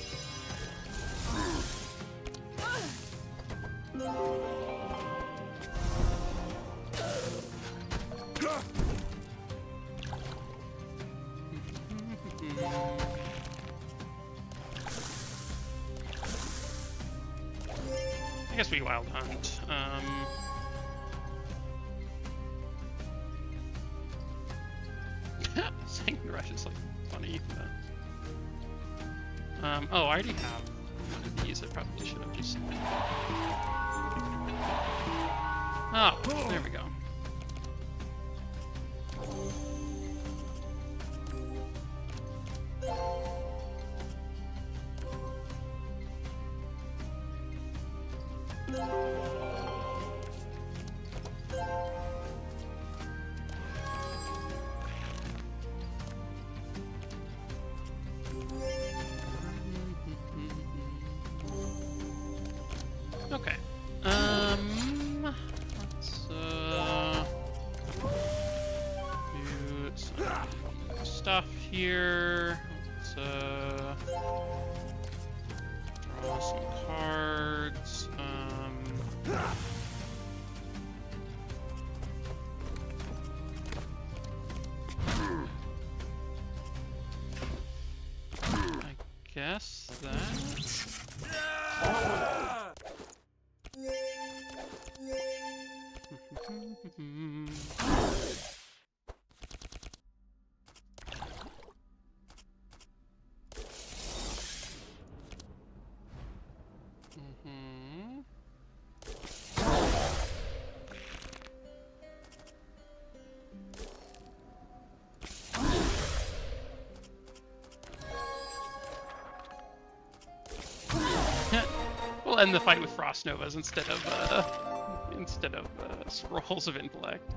I guess we Wild Hunt. Second Rush is like funny. But... oh, I already have one of these. I probably should have just. Oh, there we go. Okay. Let's do some stuff here. Let's draw some cards. I guess that... We'll end the fight with Frost Novas instead of Scrolls of Intellect.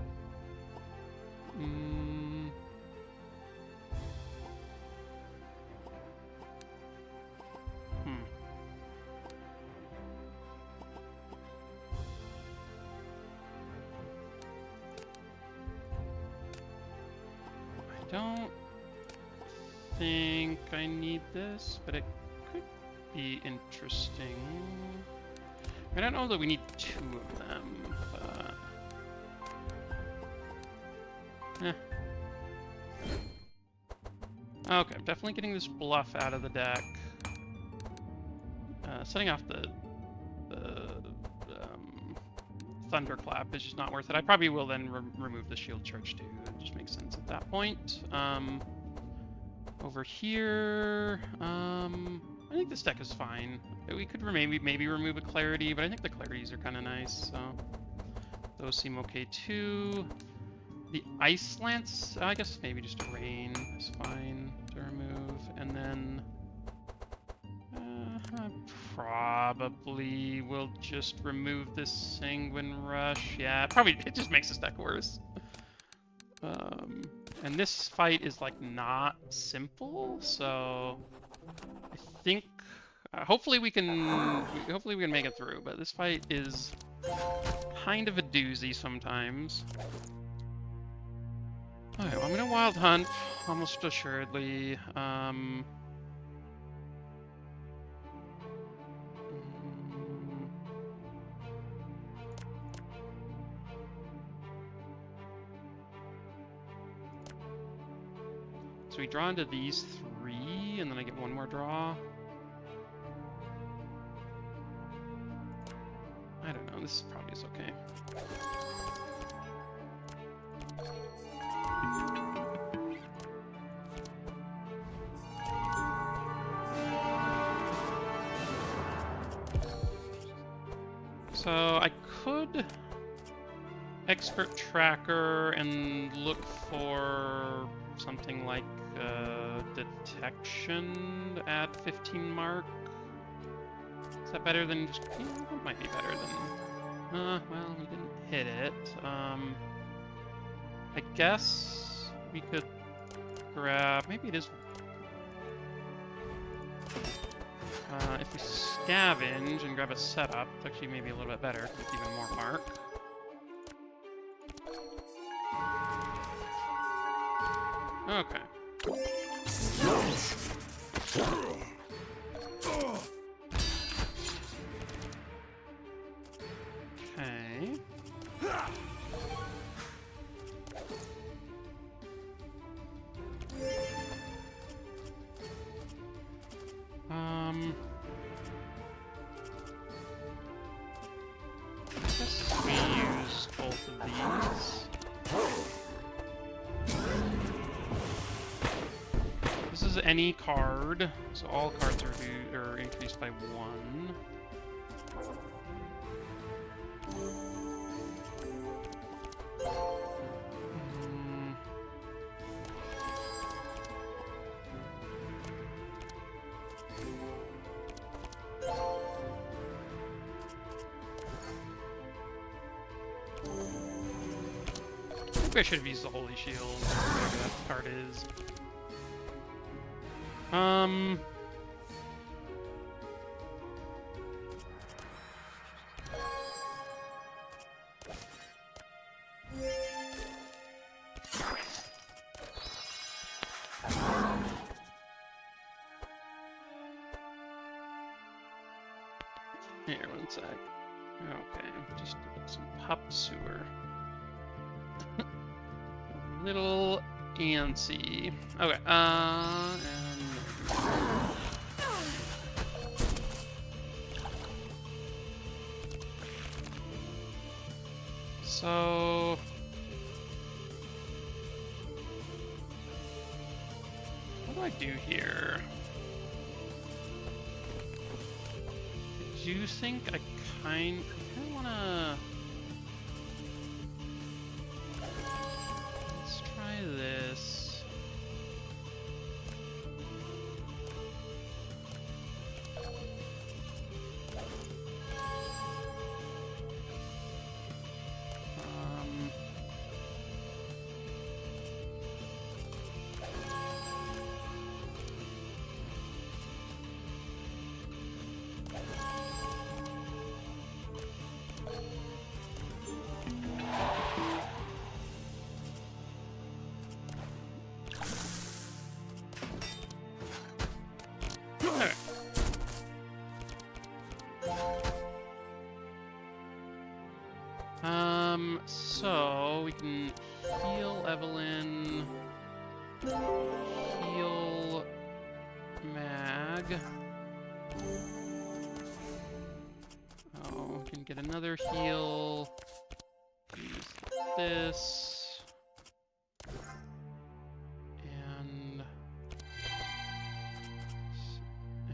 I don't think I need this, but it could be interesting. I don't know that we need 2 of them, but... Okay, I'm definitely getting this bluff out of the deck. Setting off the Thunderclap is just not worth it. I probably will then remove the Shield Charge too. It just makes sense at that point. Over here, I think this deck is fine. We could maybe remove a Clarity, but I think the Clarities are kind of nice, so those seem okay too. The Ice Lance, I guess maybe just a Rain is fine to remove, and then I probably will just remove this Sanguine Rush. Yeah, probably it just makes this deck worse. And this fight is like not simple, so I think hopefully we can make it through. But this fight is kind of a doozy sometimes. Alright, well, I'm gonna Wild Hunt almost assuredly. So we draw into these 3, and then I get 1 more draw. I don't know, this probably is okay. So I could Expert Tracker and look for something like Detection at 15 mark. Is that better than just... Yeah, that might be better than... well, we didn't hit it. I guess we could grab... Maybe it is... if we scavenge and grab a setup, it's actually maybe a little bit better, with even more mark. Okay. Okay. I guess we use both of these. This is any card, so all cards are increased by 1. Maybe I should have used the Holy Shield, whatever that card is. Here, one sec. Okay, just some pop sewer. Little antsy. Okay, and... So... what do I do here? I do think I kind of wanna... let's try this. So we can heal Evelyn, heal Mag. Oh, we can get another heal. Use this. And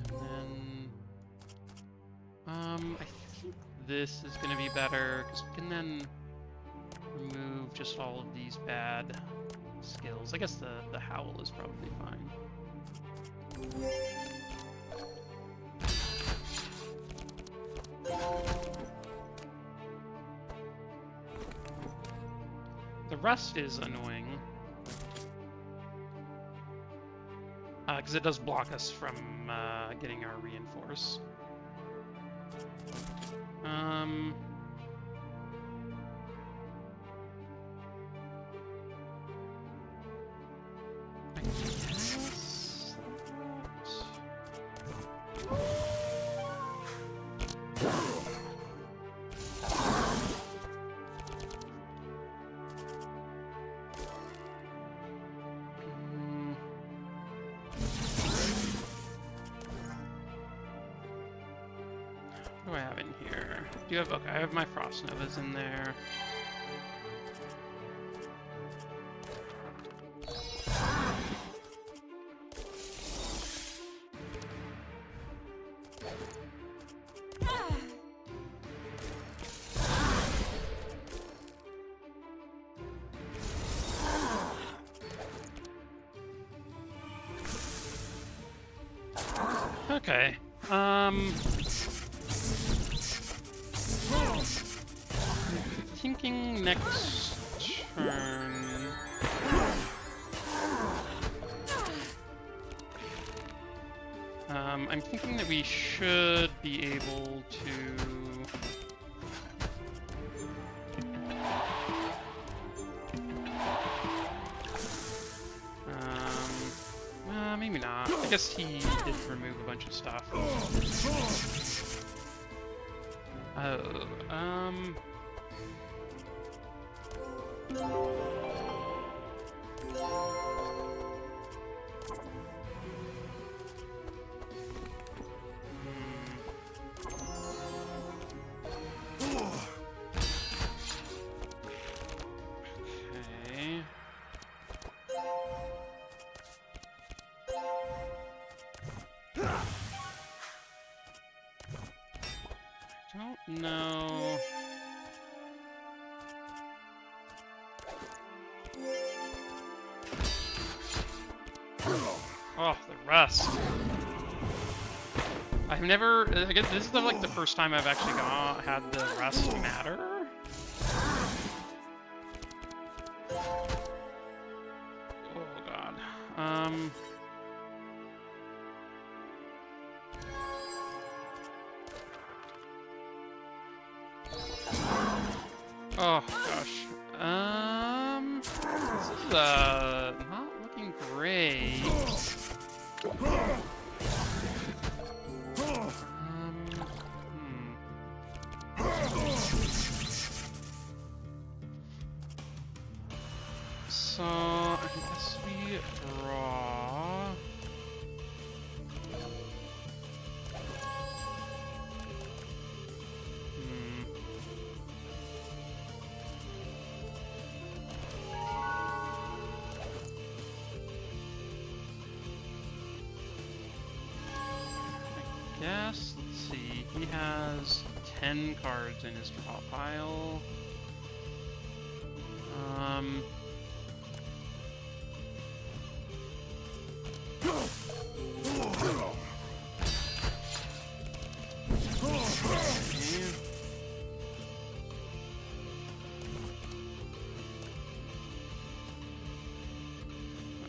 then, I think this is going to be better, because we can then remove just all of these bad skills. I guess the Howl is probably fine. The Rust is annoying. Because it does block us from getting our Reinforce. I guess... what do I have in here? Do you have... okay, I have my Frost Novas in there. Okay. Thinking next turn. I'm thinking that we should be able to. Maybe not. I guess he did remove a bunch of stuff. No. Oh, the Rust. I've never... I guess this is like the first time I've actually had the Rust matter. Oh, God. Oh, gosh. This is, not looking great. So, I guess we draw... guess, let's see, he has 10 cards in his draw pile.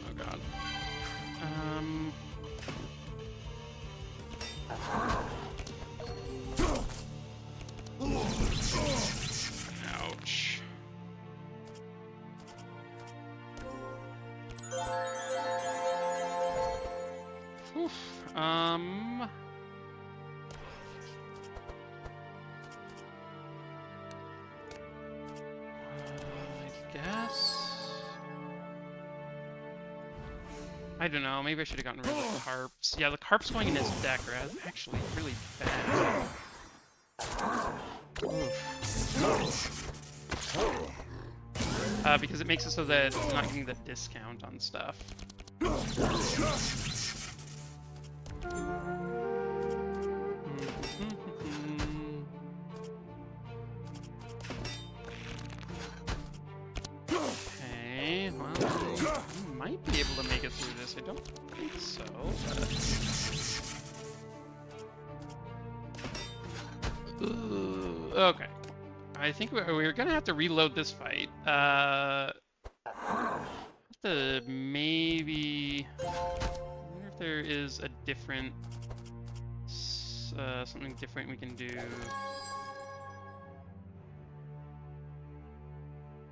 Oh god. Ouch. Oof. I guess. I don't know. Maybe I should have gotten rid of the carps. Yeah, the carps going in his deck are actually really bad. Because it makes it so that it's not getting the discount on stuff. Okay, well, I might be able to make it through this. I don't think so, but... okay. I think we're gonna have to reload this fight. Have to maybe... I wonder if there is a different... something different we can do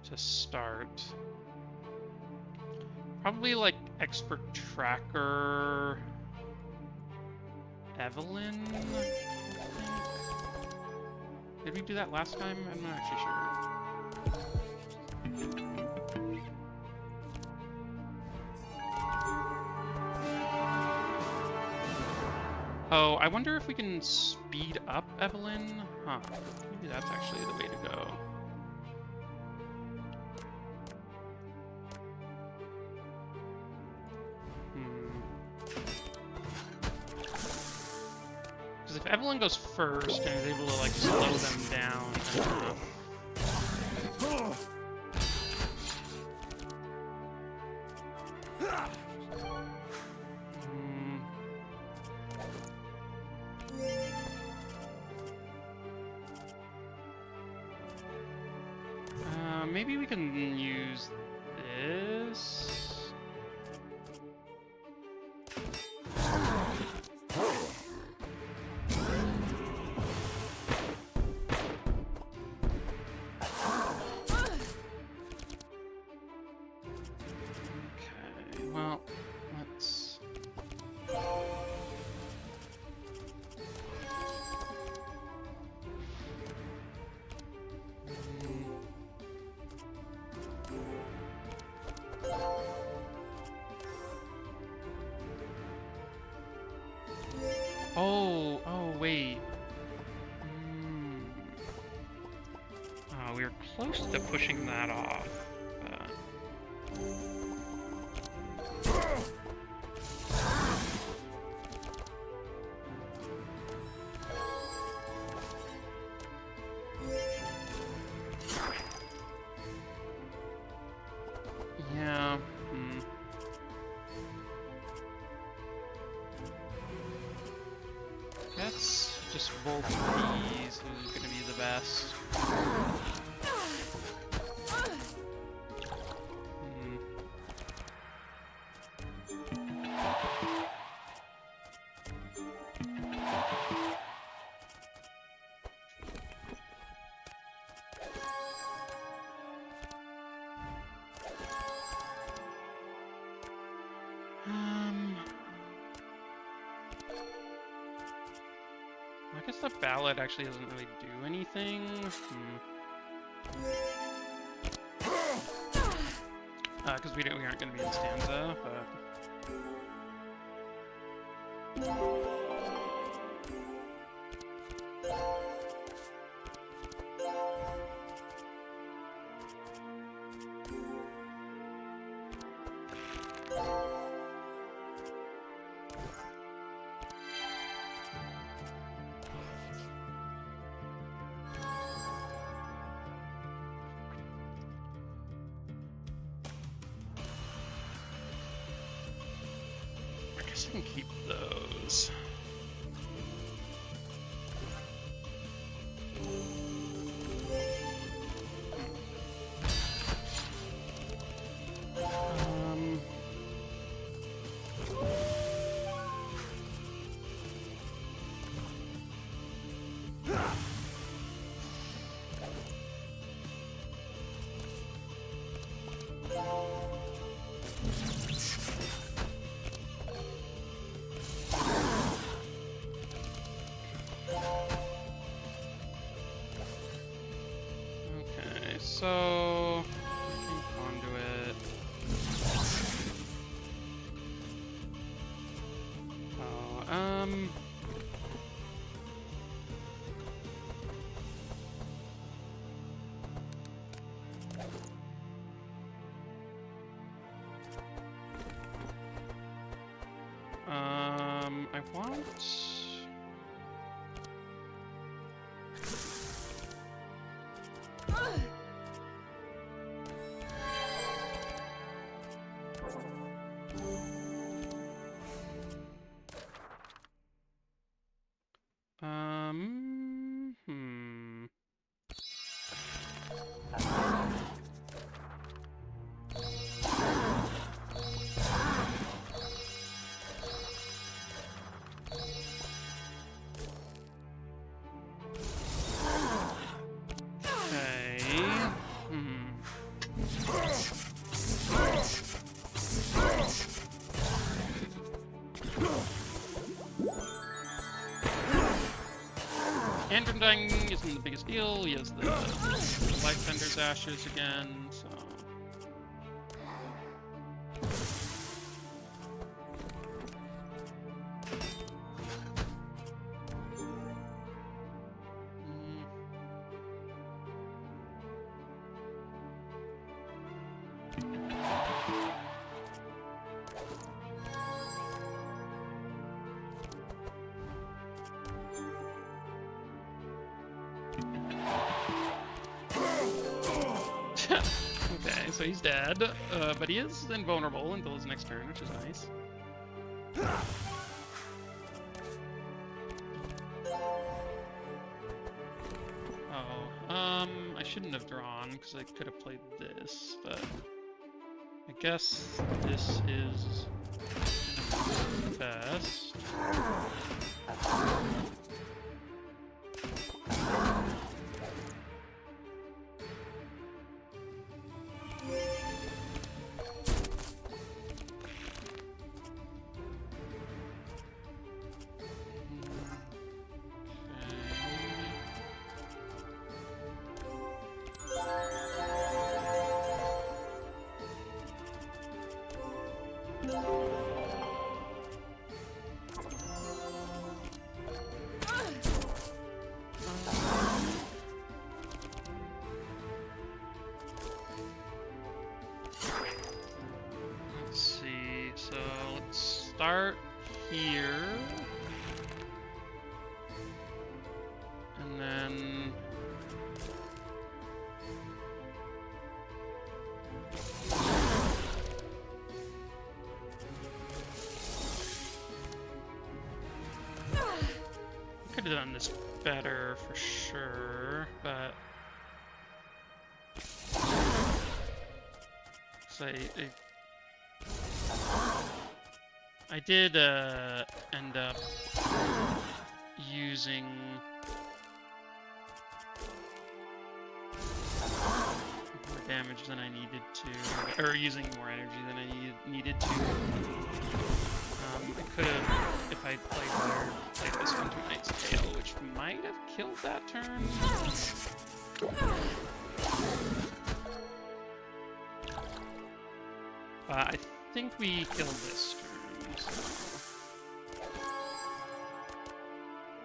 to start. Probably like Expert Tracker... Evelyn, I think? Did we do that last time? I'm not actually sure. Oh, I wonder if we can speed up Evelyn? Huh. Maybe that's actually the way to go. Because if Evelyn goes first and is able to, like, slow them down enough... maybe we can use this. Okay, well, let's... Oh, wait. Oh, we were close to pushing that off. Yeah. Let's just roll these. Who's gonna be the best? I guess the ballad actually doesn't really do anything. Because we aren't going to be in stanza, but... guess I can keep those. So, conduit. I want. Andrew dying isn't the biggest deal. He has the Life Bender's Ashes again, so. Okay, so he's dead, but he is invulnerable until his next turn, which is nice. Oh, I shouldn't have drawn, because I could have played this, but I guess this is best. Start here, and then could have done this better for sure, but I did end up using more damage than I needed to, or using more energy than I needed to. I could have, if I played better, played this Winter Knight's Tale, which might have killed that turn. I think we killed this turn. So.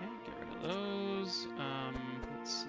Yeah, get rid of those. Let's see.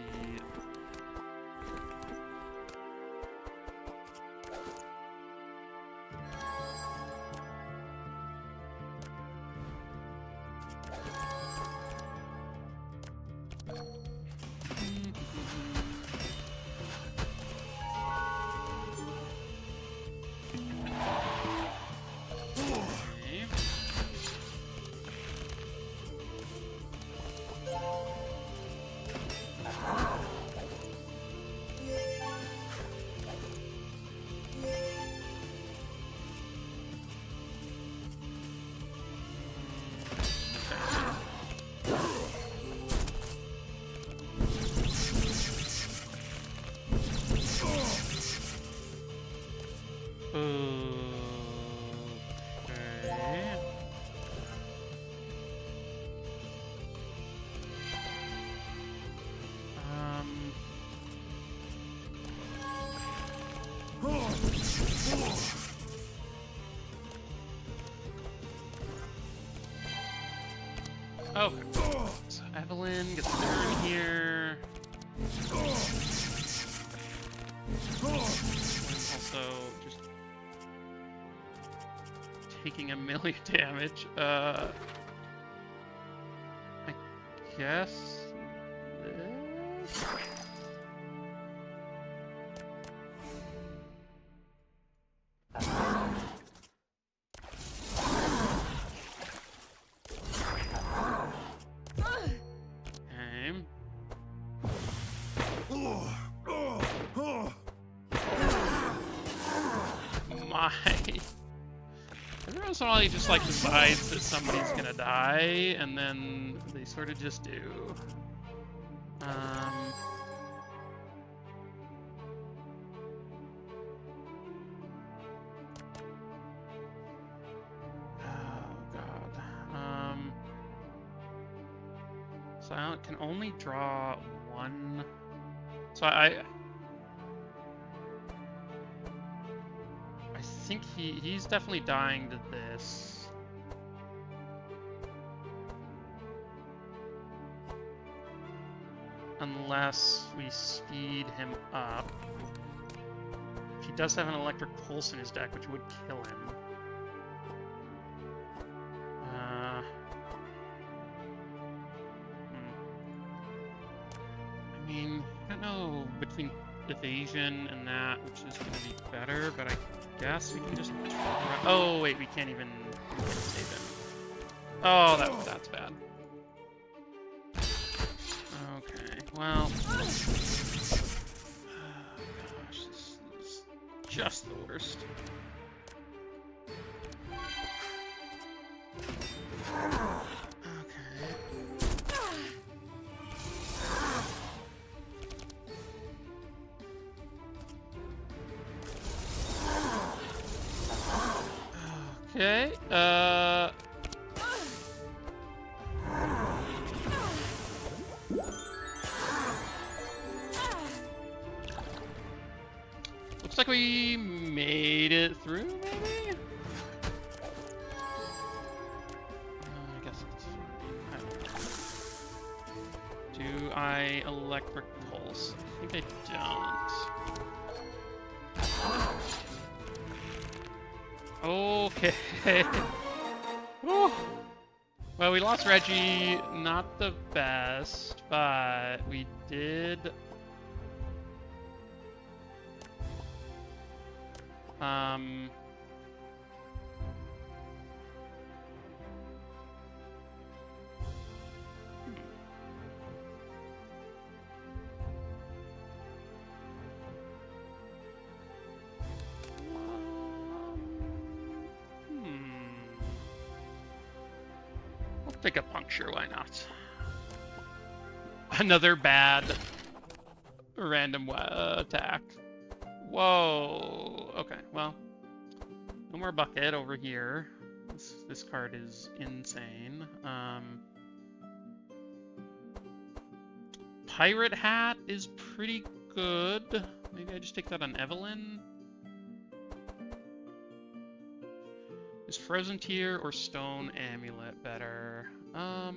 Okay. So Evelyn gets a turn here. Also, just taking 1,000,000 damage. I guess this. Every once in a while he just like decides that somebody's gonna die, and then they sort of just do. Oh god. So I can only draw one. So I think he's definitely dying to this. Unless we speed him up. He does have an electric pulse in his deck, which would kill him. I mean, I don't know between evasion and that, which is going to be better, but I guess we can just... Oh, wait, we can't even save him. Oh, that's bad. Okay, well... Oh, gosh, this is just the worst. Okay, looks like we made it through, maybe? I guess it's fine. Do I electric pulse? I think I don't. Okay. Whew. Well, we lost Regi, not the best, but we did... I'll take a puncture, why not? Another bad random attack. Whoa. Okay, well, no more bucket over here. This card is insane. Pirate Hat is pretty good. Maybe I just take that on Evelyn. Is Frozen Tear or Stone Amulet better? I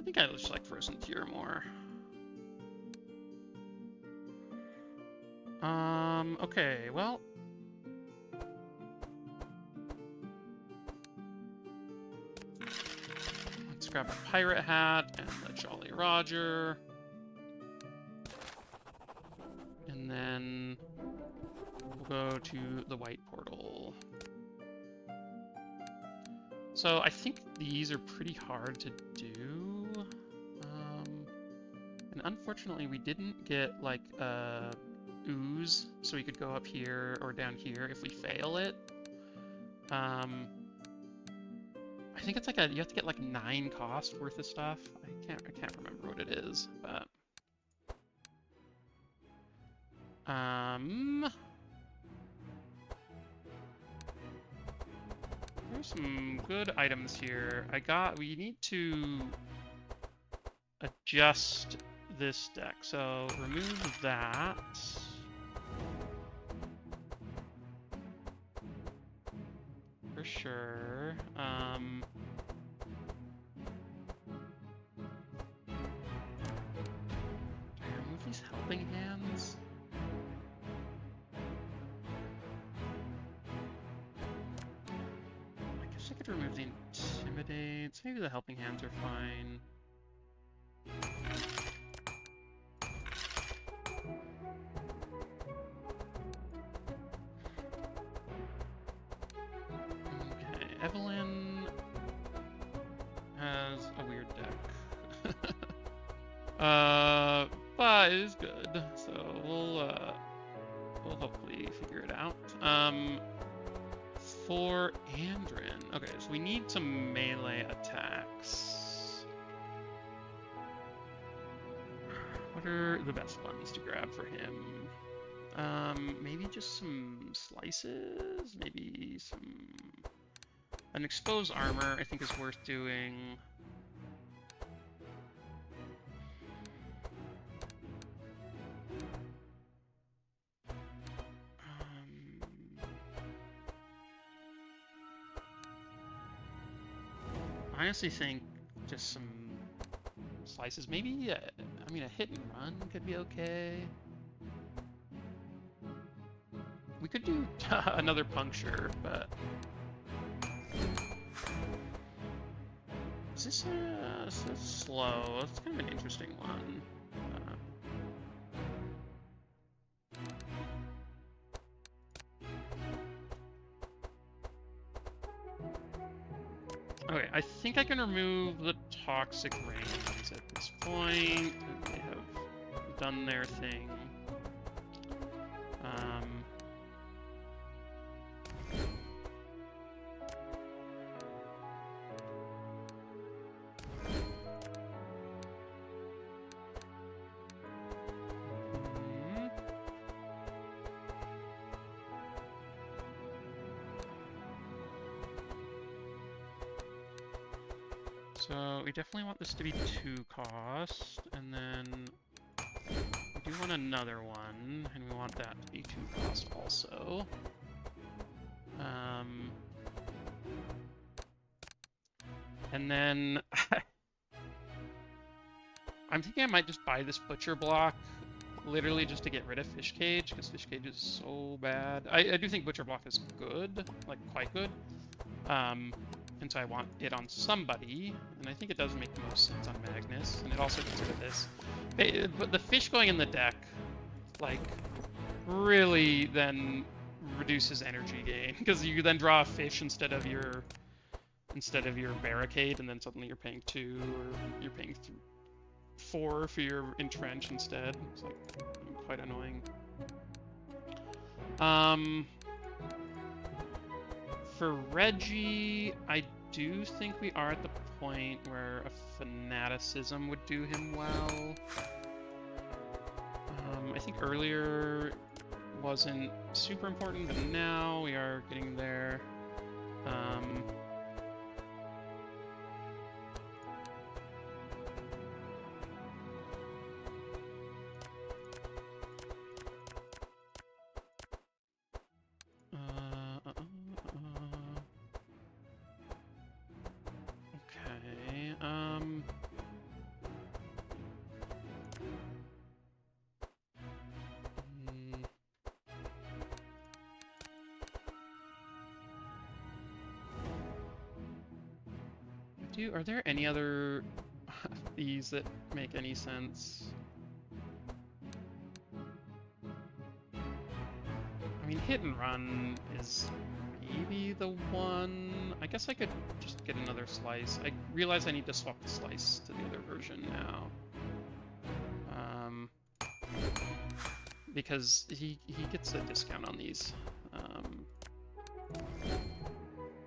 think I just like Frozen Tear more. Okay, well. Let's grab a Pirate Hat and the Jolly Roger. And then we'll go to the White Portal. So I think these are pretty hard to do. And unfortunately we didn't get like a ooze, so we could go up here or down here if we fail it. I think it's like you have to get like 9 cost worth of stuff. I can't remember what it is, but there's some good items here. We need to adjust this deck, so remove that. for sure. Do I remove these helping hands? I guess I could remove the intimidates. Maybe the helping hands are fine. Evelyn has a weird deck. But it is good, so we'll hopefully figure it out. For Andrin, okay, so we need some melee attacks. What are the best ones to grab for him? Maybe just some slices, maybe an exposed armor, I think, is worth doing. I honestly think just some slices. Maybe, I mean, a hit and run could be okay. We could do another puncture, but... Is this slow? It's kind of an interesting one. Okay, I think I can remove the toxic rains at this point. They have done their thing. So we definitely want this to be 2 cost, and then we do want another one, and we want that to be 2 cost also. And then I'm thinking I might just buy this butcher block, literally just to get rid of fish cage, because fish cage is so bad. I do think butcher block is good, like quite good. And so I want it on somebody, and I think it does make the most sense on Magnus, and it also gets rid of this. But the fish going in the deck, like, really then reduces energy gain, because you then draw a fish instead of your barricade, and then suddenly you're paying 2, or you're paying 4 for your entrench instead. It's like quite annoying. For Regi, I do think we are at the point where a fanaticism would do him well. I think earlier wasn't super important, but now we are getting there. Are there any other these that make any sense? I mean, hit and run is maybe the one. I guess I could just get another slice. I realize I need to swap the slice to the other version now. Because he gets a discount on these.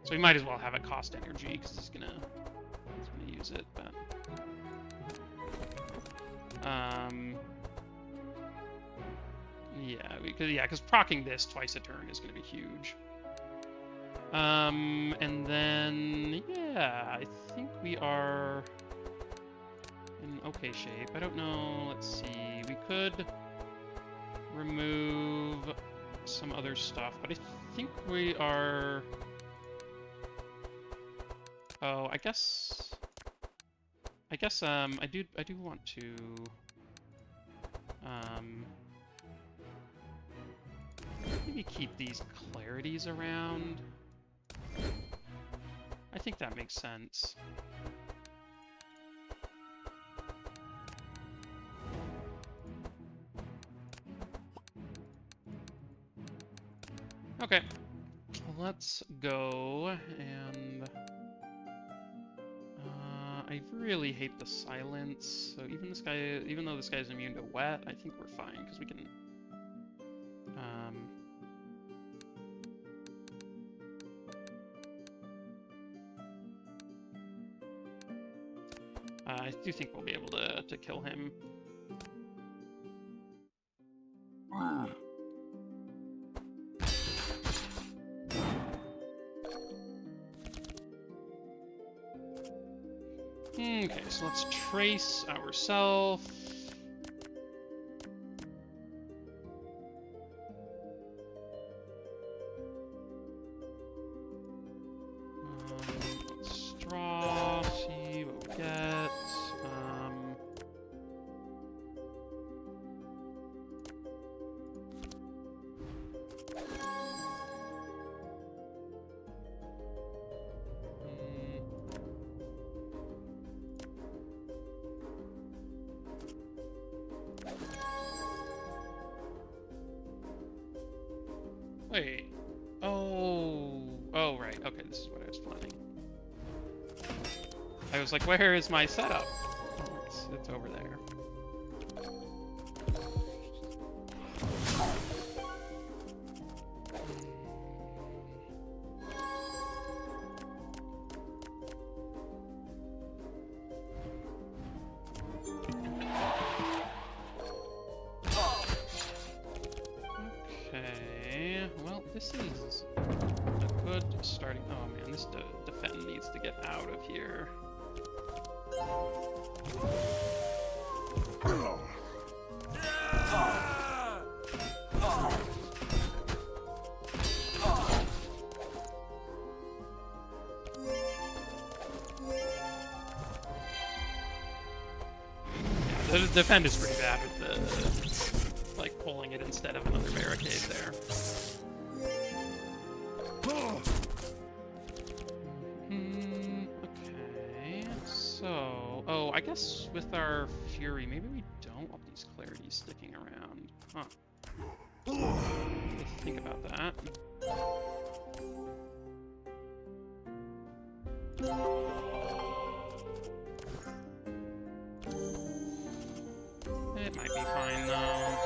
So we might as well have it cost energy, because he's gonna use it, but yeah, because proccing this twice a turn is going to be huge. And then yeah, I think we are in okay shape. I don't know. Let's see. We could remove some other stuff, but I think we are Oh, I guess I do want to maybe keep these clarities around. I think that makes sense. Okay, let's go and I really hate the silence. So even though this guy's immune to wet, I think we're fine because we can. I do think we'll be able to kill him. Okay, so let's trace ourselves. Straw, see what we get. Wait. Oh, right. Okay, this is what I was planning. I was like, where is my setup? It's over there. Okay, well, this is a good starting. Oh man, this defend needs to get out of here. The defend is pretty bad with the like pulling it instead of another barricade there. Okay, so I guess with our fury, maybe we don't want these clarities sticking around. Huh. Let's think about that. It might be fine though.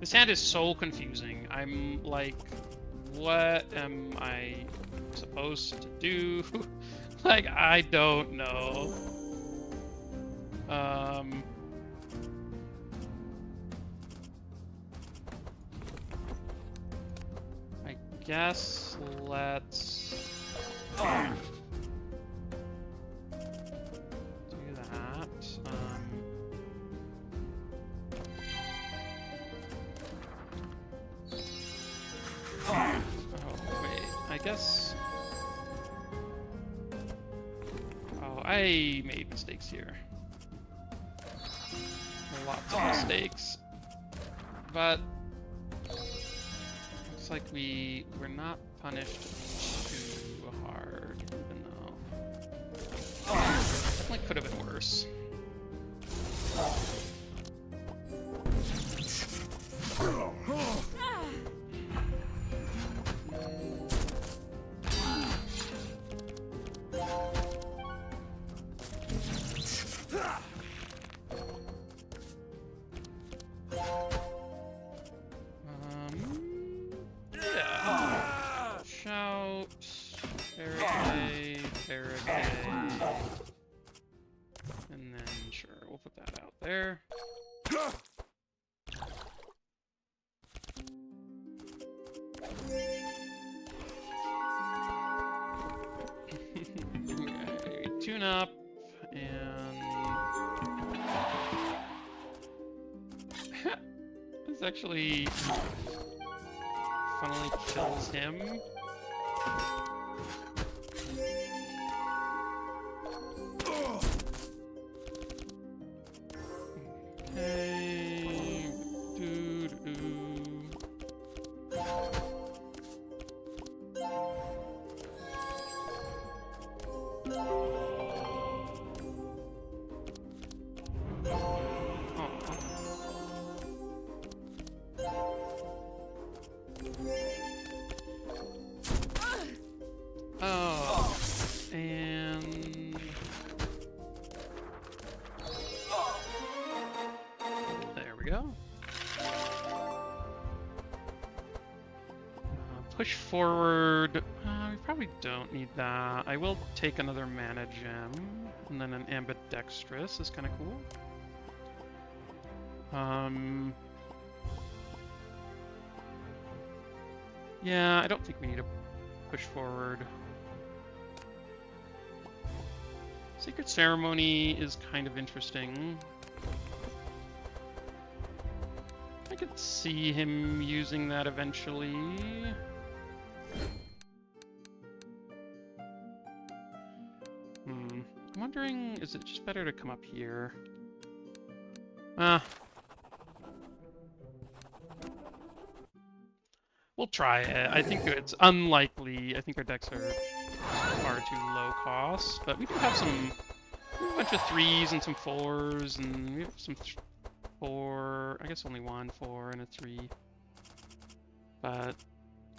This hand is so confusing. I'm like, what am I supposed to do? Like, I don't know. I guess let's do that. I guess... Oh, I made mistakes here. Lots of mistakes. But... looks like we're not punished too hard, even though... definitely could have been worse. And then, sure, we'll put that out there. This actually funnily kills him. Okay. Oh, and there we go. Push forward. We probably don't need that. I will take another mana gem, and then an ambidextrous is kind of cool. Yeah, I don't think we need to push forward. Sacred Ceremony is kind of interesting. I could see him using that eventually. I'm wondering, is it just better to come up here? We'll try it. I think it's unlikely. I think our decks are far too low cost, but we do have some, we have a bunch of 3s and some 4s, and we have some 4, I guess only 1 4 and a 3. But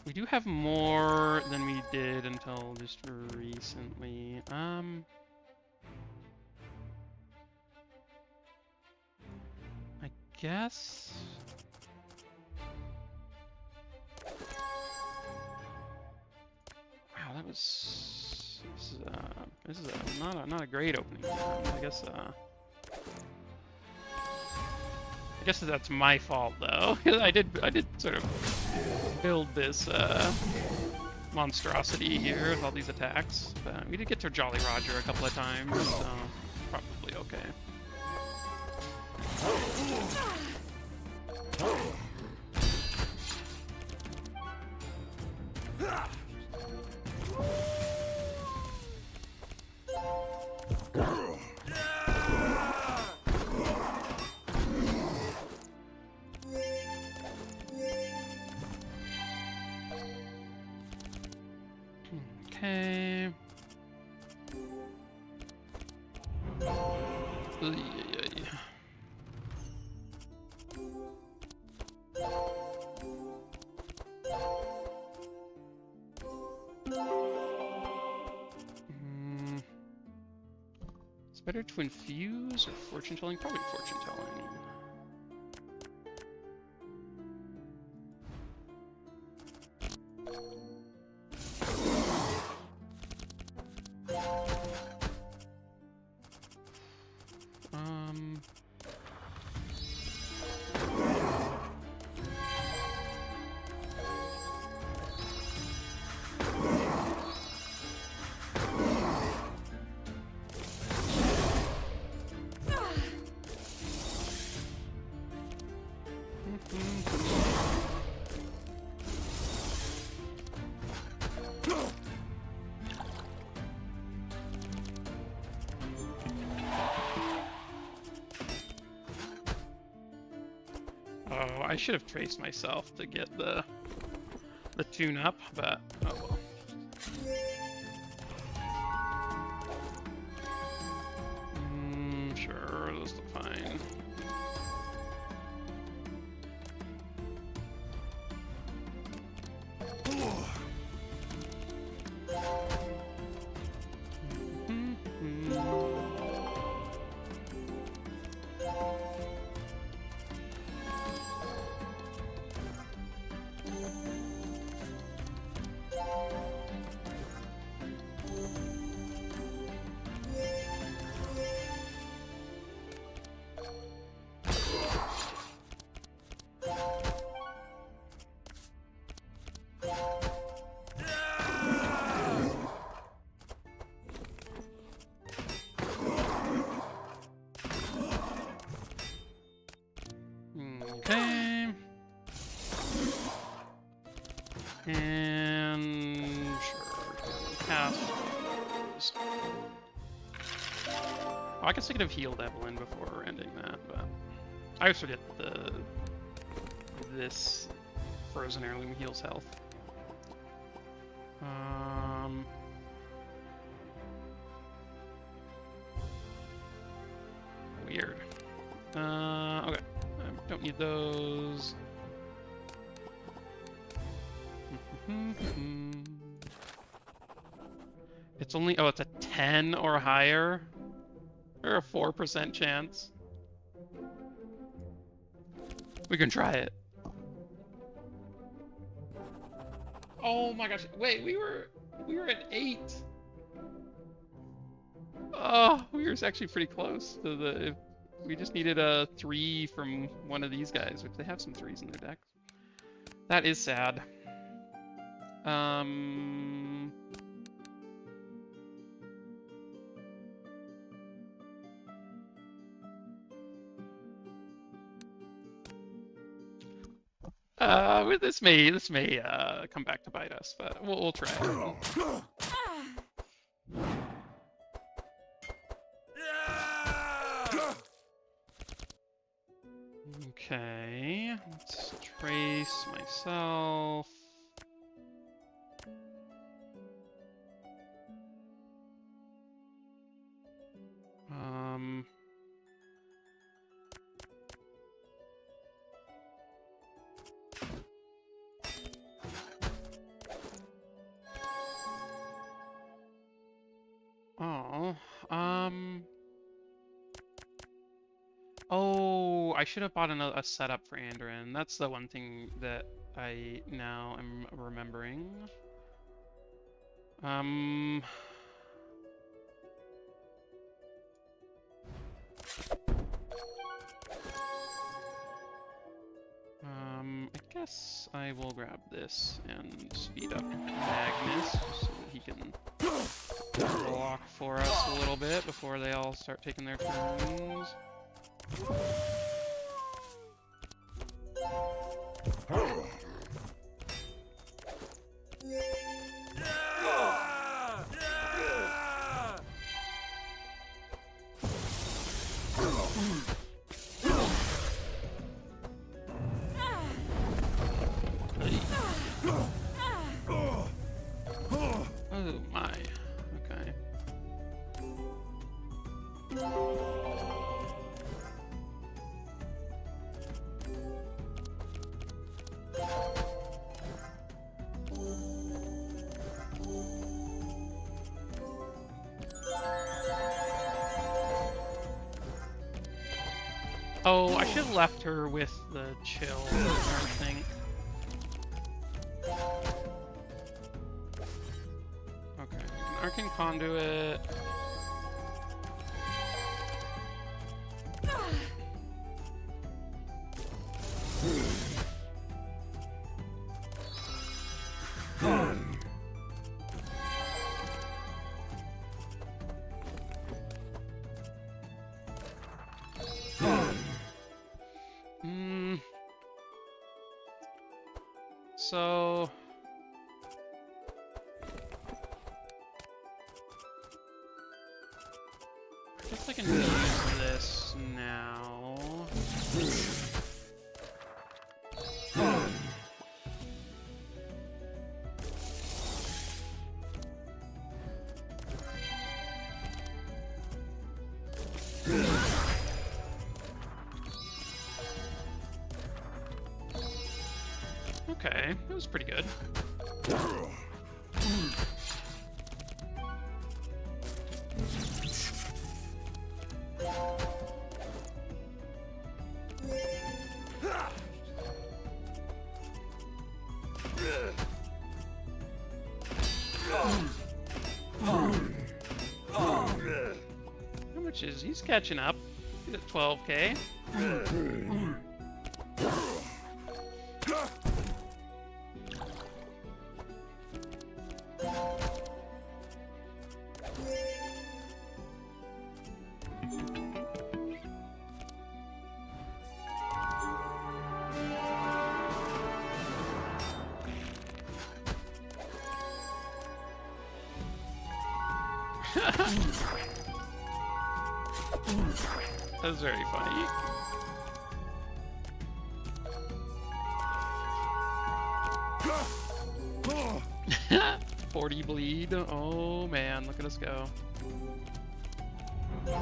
we do have more than we did until just recently. I guess. Wow, that was. This is not a great opening. I guess. I guess that's my fault though, because I did sort of build this monstrosity here with all these attacks. But we did get to Jolly Roger a couple of times, so probably okay. Okay. It's better to infuse or fortune telling? Probably fortune telling. Oh, I should have traced myself to get the tune up, but oh well. Sure, those look fine. Okay. I guess I could have healed Evelyn before ending that, but I always forget this frozen heirloom heals health. Weird. Okay. I don't need those. It's only, oh, it's a 10 or higher, or a 4% chance. We can try it. Oh my gosh! Wait, we were at 8. Oh, we were actually pretty close to the. We just needed a 3 from one of these guys, which they have some 3s in their deck. That is sad. This may come back to bite us, but we'll try it. Okay, let's trace myself. Oh, I should have bought a setup for Andrin. That's the one thing that I now am remembering. I guess I will grab this and speed up Magnus so that he can block for us a little bit before they all start taking their turns. Oh my, okay. Oh, I should have left her with the chill, I think. Okay, Arcane Conduit. So I guess I can use this now. Okay, that was pretty good. How much is he's catching up? He's at 12k. That's very funny. Ah! 40 bleed. Oh man, look at us go. Okay.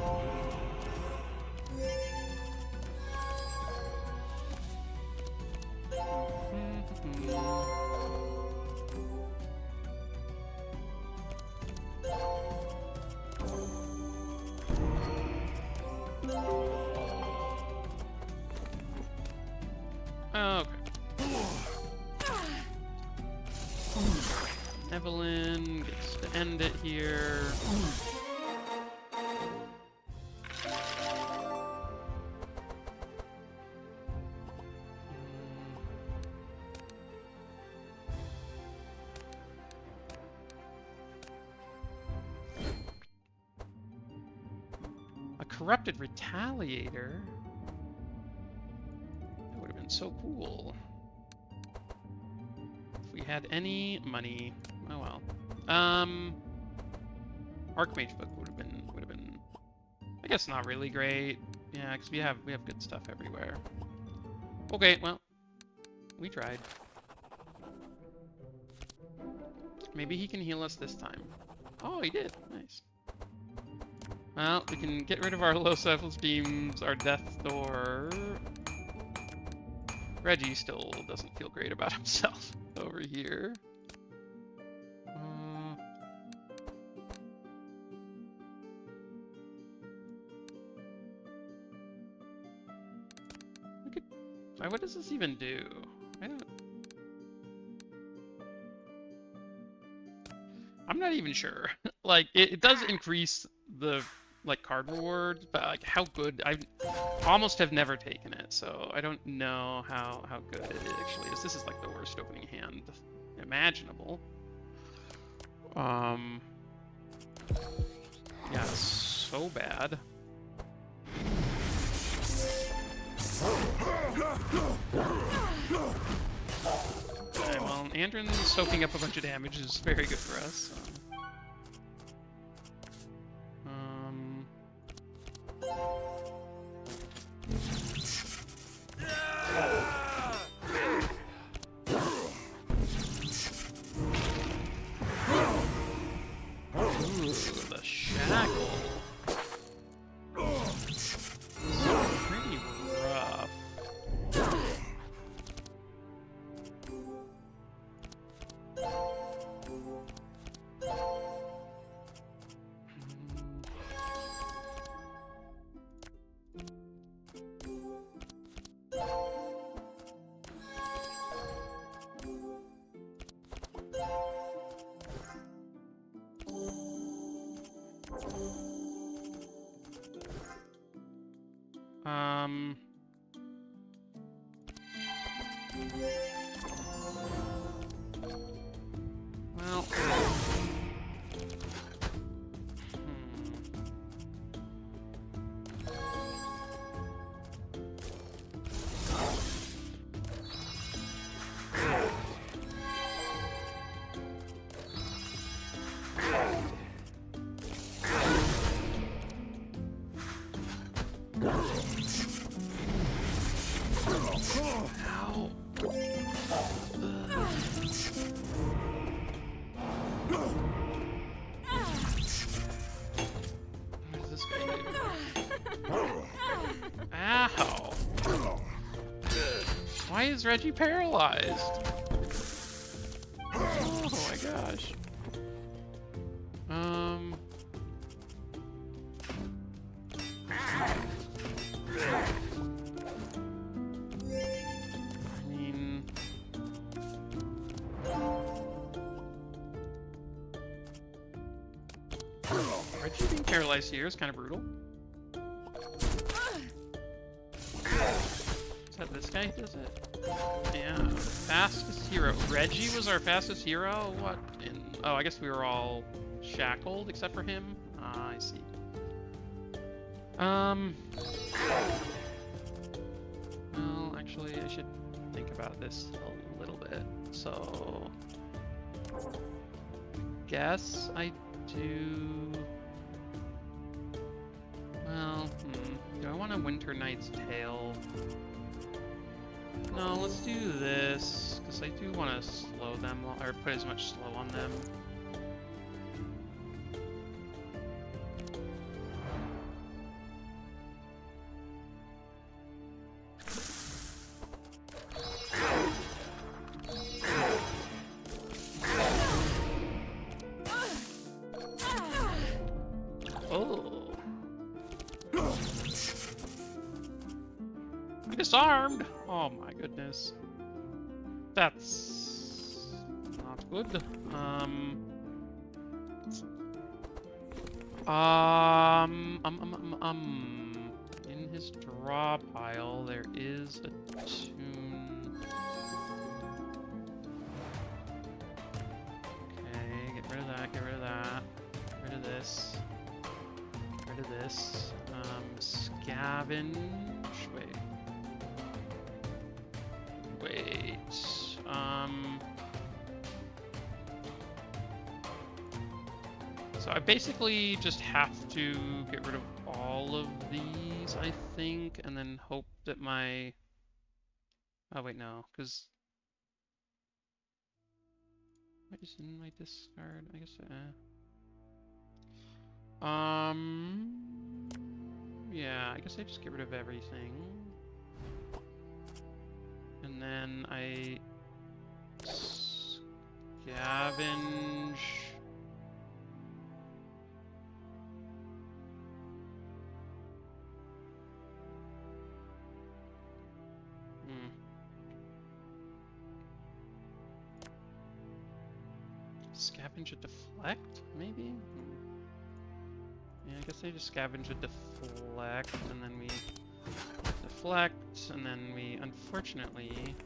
Evelyn gets to end it here. A corrupted retaliator? That would have been so cool. If we had any money. Oh well. Archmage book would have been I guess not really great. Yeah, because we have good stuff everywhere. Okay, well, we tried. Maybe he can heal us this time. Oh, he did. Nice. Well, we can get rid of our low selfless beams, our death door. Regi still doesn't feel great about himself over here. What does this even do? I'm not even sure. Like, it does increase the card rewards, but like how good, I almost have never taken it, so I don't know how good it actually is. This is like the worst opening hand imaginable. Yeah, it's so bad. Okay, well, Andron's soaking up a bunch of damage is very good for us. So. Ooh, the shackle. Pretty rough. Well, why is Regi paralyzed? Oh my gosh. I mean, Regi being paralyzed here is kind of brutal. Is that this guy who does it? Yeah, fastest hero. Regi was our fastest hero? What? Oh, I guess we were all shackled except for him? Ah, I see. Well, actually, I should think about this a little bit. So, I guess I do... Well, do I want to Winter Knight's Tale. No, let's do this, because I do want to slow them, or put as much slow on them. Oh. I'm disarmed! Oh my goodness. That's not good. In his draw pile, there is a tune. Okay, get rid of that, get rid of that. Get rid of this. Get rid of this. Scavenge. Wait. Wait. So I basically just have to get rid of all of these, I think, and then hope that my... Oh, wait, no, because... What is in my discard? I guess, yeah, I guess I just get rid of everything. And then I... Scavenge... Scavenge a deflect, maybe? Yeah, I guess I just scavenge a deflect, and then we deflect, and then we, unfortunately...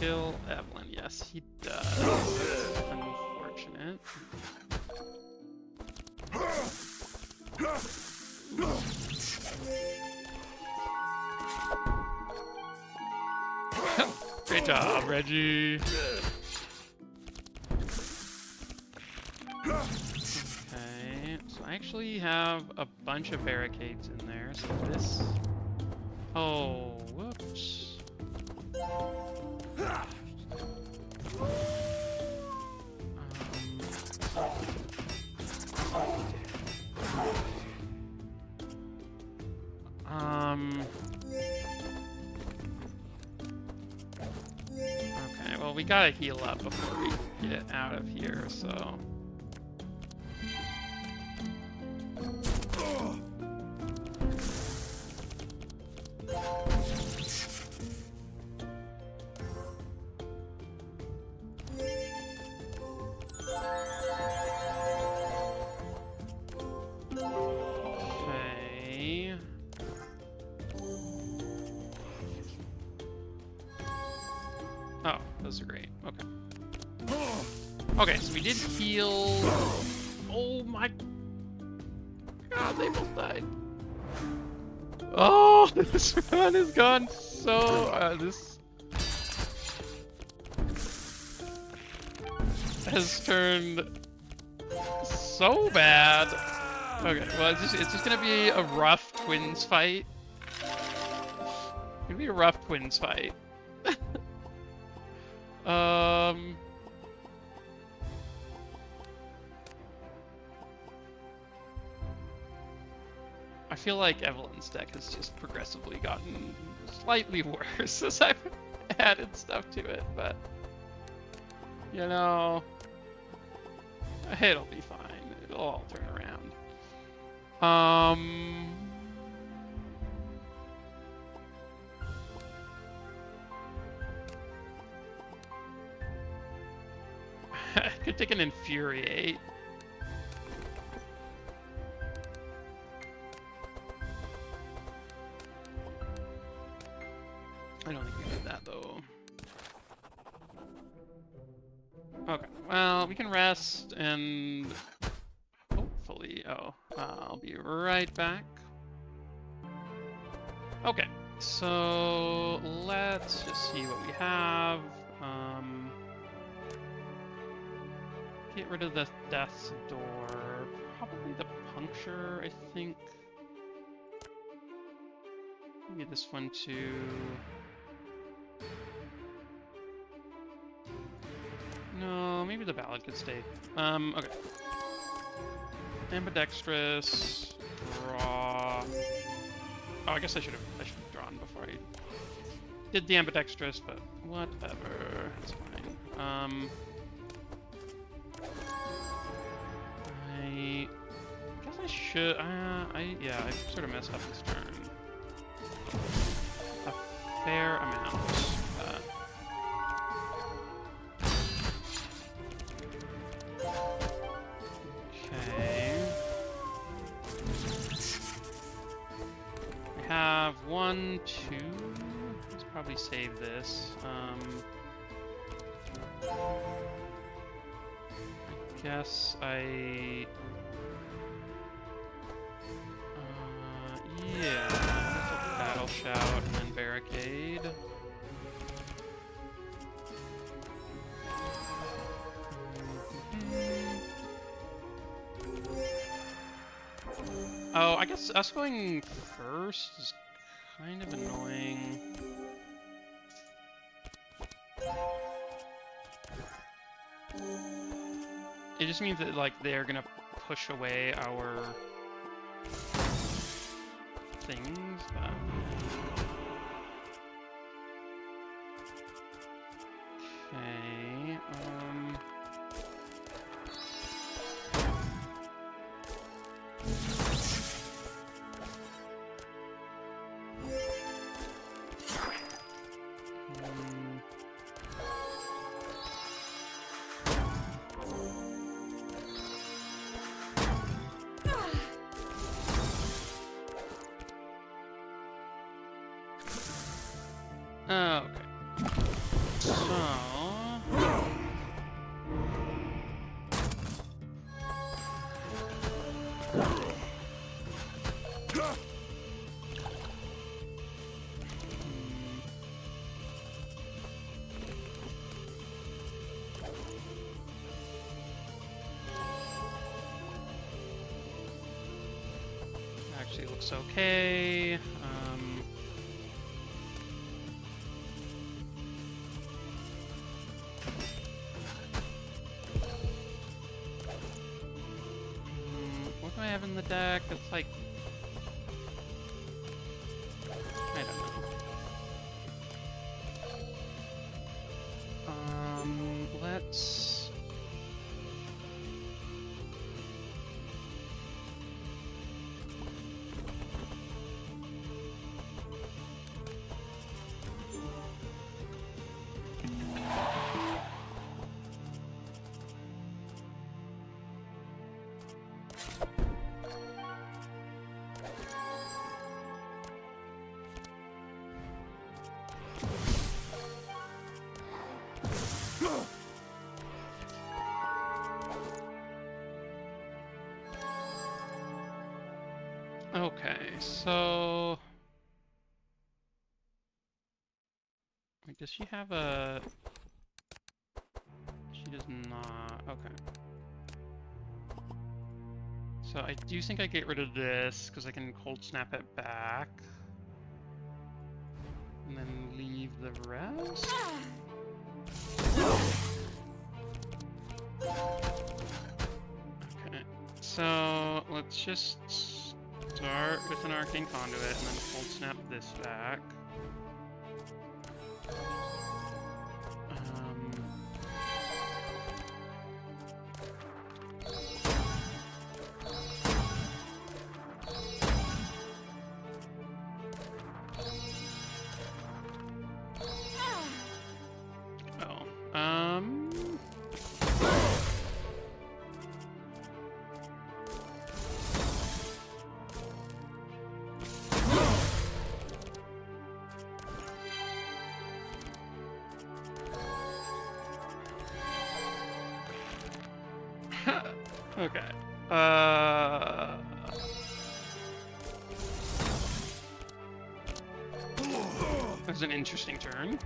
Kill Evelyn. Yes, he does. Unfortunate. Great job, Regi. Okay, so I actually have a bunch of barricades in there, so this... Oh, whoops. Okay, well, we gotta heal up before we get out of here, so... Oh, those are great. Okay. Okay, so we did heal. Oh my god, they both died. Oh, this run has gone so... this has turned so bad. Okay, well, it's just gonna be a rough twins fight. It's gonna be a rough twins fight. I feel like Evelyn's deck has just progressively gotten slightly worse as I've added stuff to it, but you know, it'll be fine. It'll all turn around. I could take an Infuriate. I don't think we did that though. Okay, well, we can rest and hopefully, I'll be right back. Okay, so let's just see what we have. Get rid of the death's door. Probably the puncture, I think. Maybe this one too. No, maybe the ballad could stay. Okay. Ambidextrous. Draw. Oh, I guess I should have drawn before I did the ambidextrous, but whatever. It's fine. I guess I should. Yeah, I sort of messed up this turn. A fair amount. Okay. We have 1, 2. Let's probably save this. I guess yeah, battle shout and then barricade. Oh, I guess us going first is kind of annoying. It just means that, like, they're gonna push away our things, but... Okay, okay. So... Actually looks okay. What do I have in the deck? It's like... I don't know. Let's... Okay, so... Wait, does she have a... She does not... Okay. So I do think I get rid of this, because I can cold snap it back. And then leave the rest? Okay, so let's just start with an Arcane Conduit and then cold snap this back. Okay. That was an interesting turn.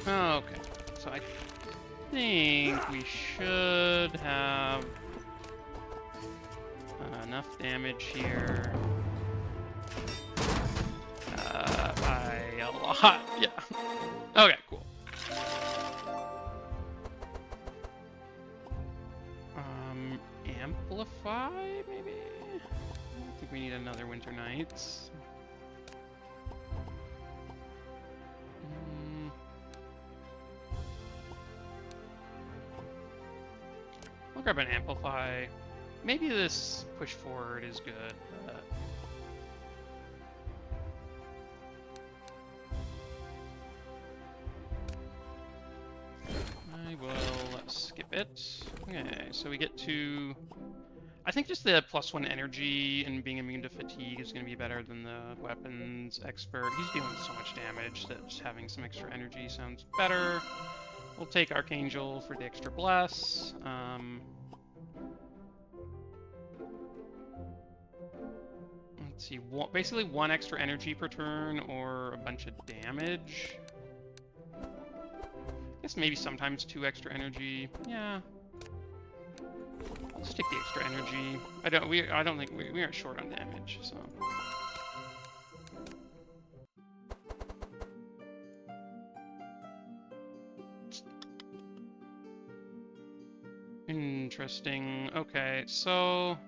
Okay, so I think we should have enough damage here by a lot. Yeah. Okay, cool. Amplify, maybe? I think we need another Winter Nights. I'll grab an Amplify. Maybe this push forward is good, but... I will skip it. Okay, so we get to... I think just the +1 energy and being immune to fatigue is going to be better than the weapons expert. He's dealing so much damage that just having some extra energy sounds better. We'll take Archangel for the extra bless. Let's see, basically 1 extra energy per turn or a bunch of damage. I guess maybe sometimes 2 extra energy. Yeah. I'll just take the extra energy. I don't think we aren't short on damage, so. Interesting. Okay, so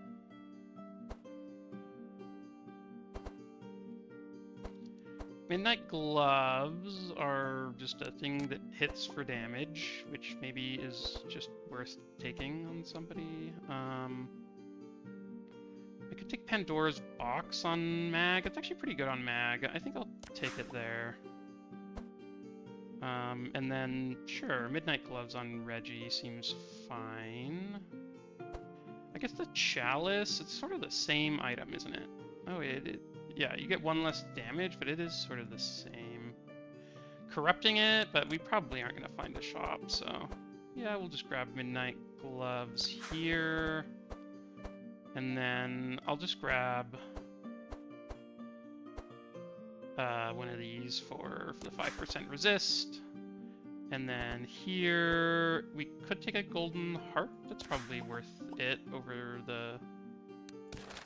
Midnight Gloves are just a thing that hits for damage, which maybe is just worth taking on somebody. I could take Pandora's Box on Mag. It's actually pretty good on Mag. I think I'll take it there. And then, sure, Midnight Gloves on Regi seems fine. I guess the Chalice, it's sort of the same item, isn't it? Oh, yeah, you get 1 less damage, but it is sort of the same. Corrupting it, but we probably aren't going to find a shop, so... Yeah, we'll just grab Midnight Gloves here. And then I'll just grab... one of these for the 5% resist. And then here, we could take a Golden Heart. That's probably worth it over the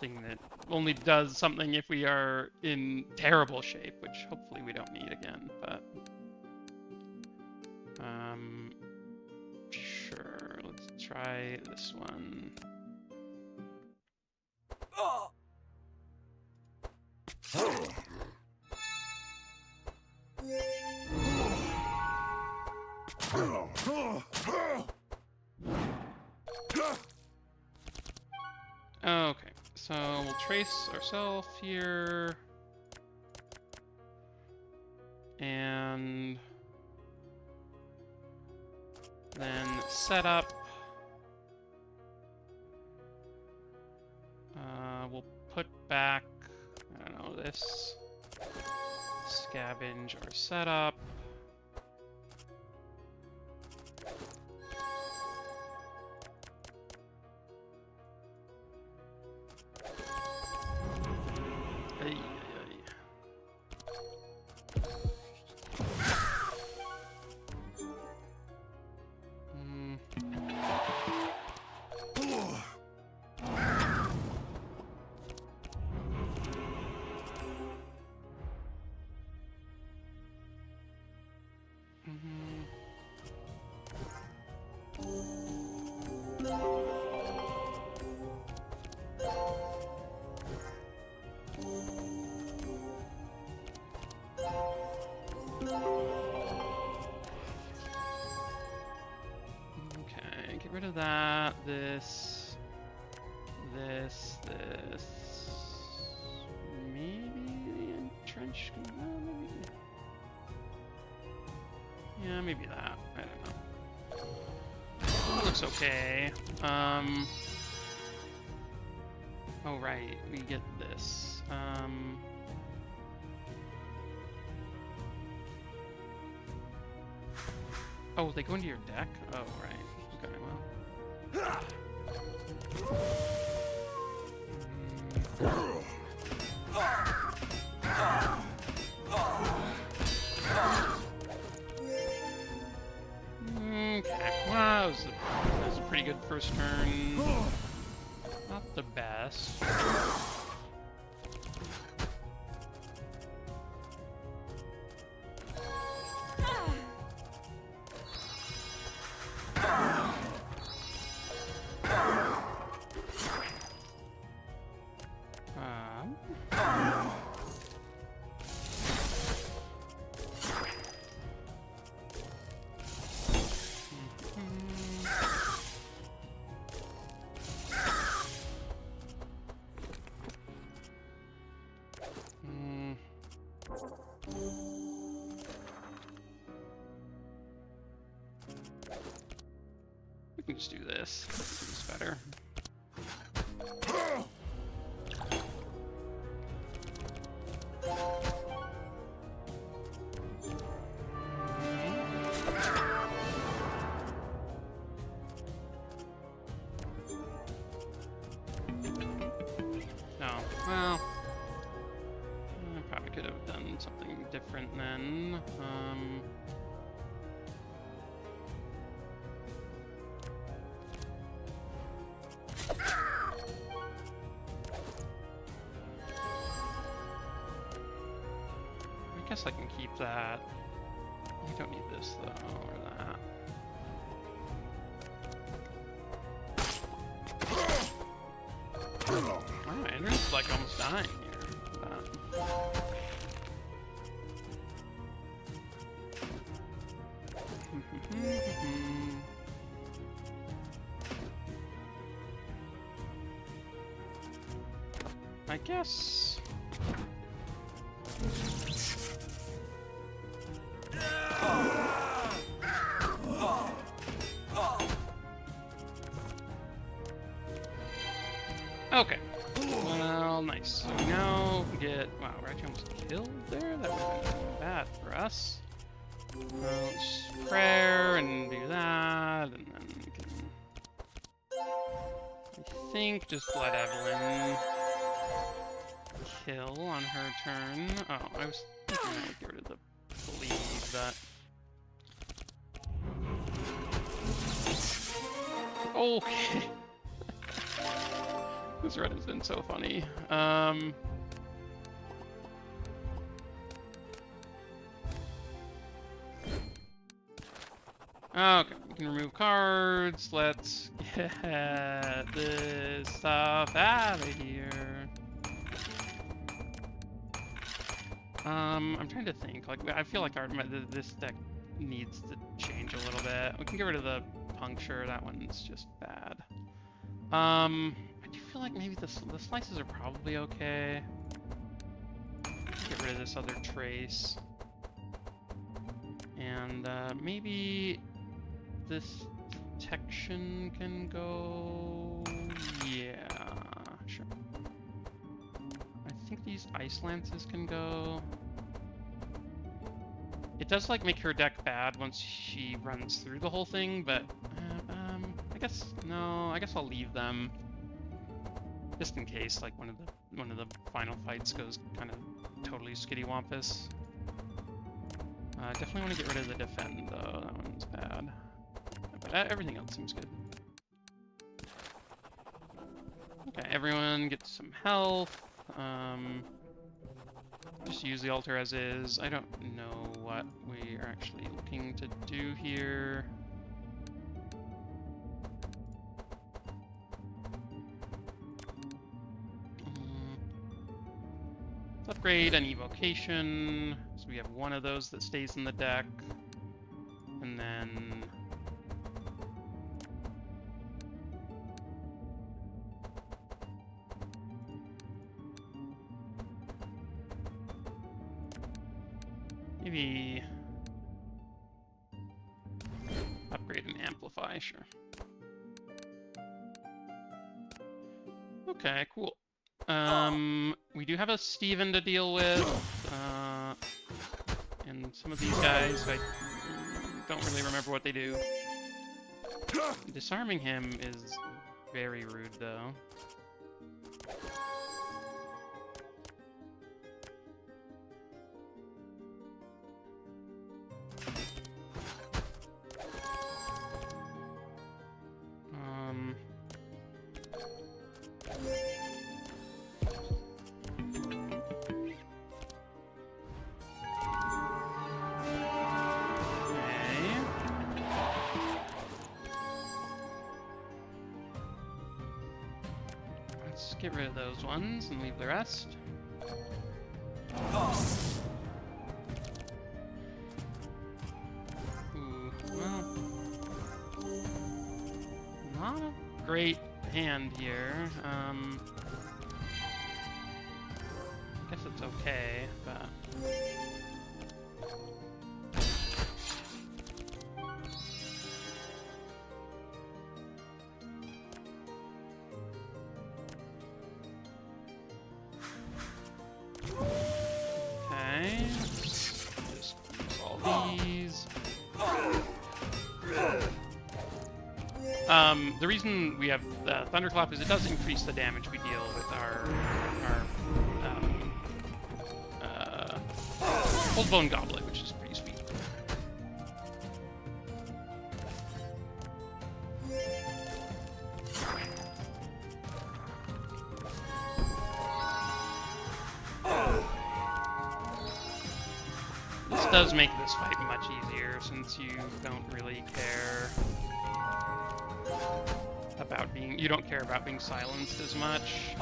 thing that only does something if we are in terrible shape, which hopefully we don't need again, but... Sure, let's try this one. Okay, so we'll trace ourselves here. And then set up. We'll put back, I don't know, this. Scavenge our setup. that, this, maybe the entrench. Maybe. Yeah, maybe that. I don't know. That looks okay. Oh right, we get this. Oh, they go into your deck? Oh right. Okay, well. Okay, well, that was a pretty good first turn. Not the best. We can just do this. It's better. No, well, I probably could have done something different then. I guess I can keep that. I don't need this though, or that. Wow, Andrew's like almost dying here. I guess. Okay. Well, nice. So we now get. Wow, Regi almost killed there? That would have been bad for us. Let's prayer and do that, and then we can. I think just let Evelyn kill on her turn. Oh, I was thinking I would get rid of the bleed that. Okay. This red has been so funny. Okay, we can remove cards. Let's get this stuff out of here. I'm trying to think. Like, I feel like this deck needs to change a little bit. We can get rid of the puncture. That one's just bad. I do feel like maybe the slices are probably okay. Get rid of this other trace. And maybe this detection can go. Yeah, sure. I think these ice lances can go. It does like make her deck bad once she runs through the whole thing, but I guess no. I guess I'll leave them just in case like one of the final fights goes kind of totally skittywampus. I definitely want to get rid of the defend though. That one's bad, but everything else seems good. Okay, everyone gets some health. Just use the altar as is. I don't know what we are actually looking to do here. Let's upgrade an evocation. So we have one of those that stays in the deck. And then Maybe upgrade and amplify, sure. Okay, cool. We do have a Steven to deal with, and some of these guys, I don't really remember what they do. Disarming him is very rude, though. Get rid of those ones and leave the rest. Ooh, well, not a great hand here. Guess it's okay, but. The reason we have Thunderclap is it does increase the damage we deal with our Cold Bone Goblet, which is pretty sweet. This does make this fight much easier since you don't really care about being, you don't care about being silenced as much.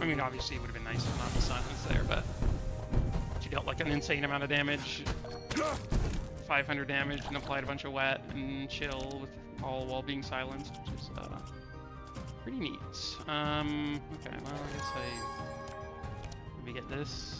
I mean, obviously it would have been nice if not the silence there, but she dealt like an insane amount of damage, 500 damage, and applied a bunch of wet and chill with all while being silenced, which is pretty neat. Okay, well I guess let me get this.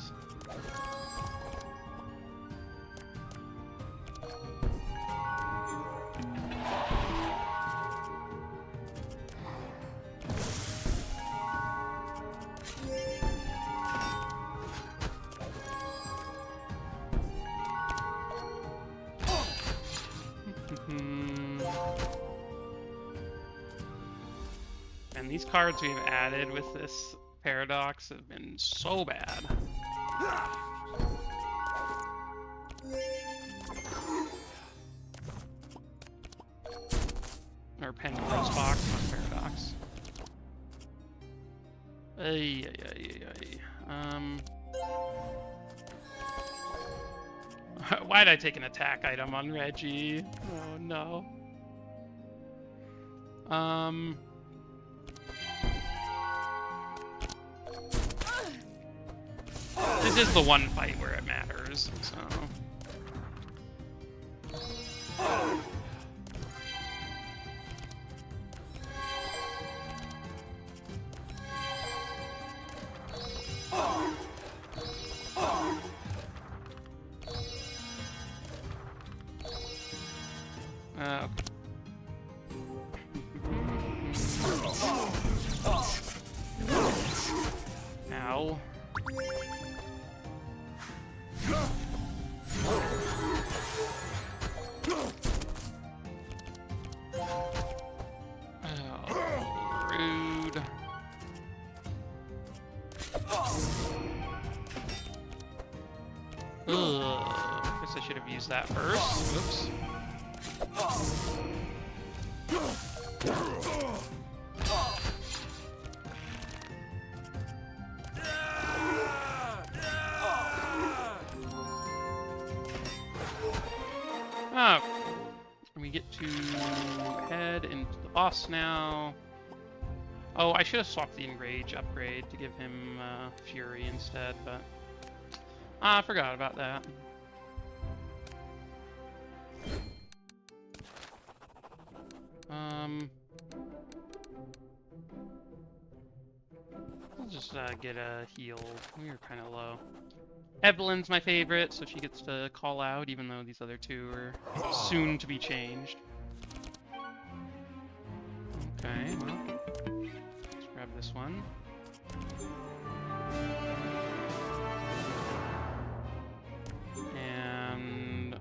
And these cards we've added with this paradox have been so bad. Or Pendra's Box, not paradox. Ay. Why'd I take an attack item on Regi? Oh no. This is the one fight where it matters, so. Ow. Rude. Ugh. Guess I should have used that first. Oops. Oh, we get to head into the boss now. Oh, I should have swapped the Enrage upgrade to give him Fury instead, but I forgot about that. Let's just get healed. We were kind of low. Evelyn's my favorite, so she gets to call out, even though these other two are soon to be changed. Okay, well, let's grab this one. And...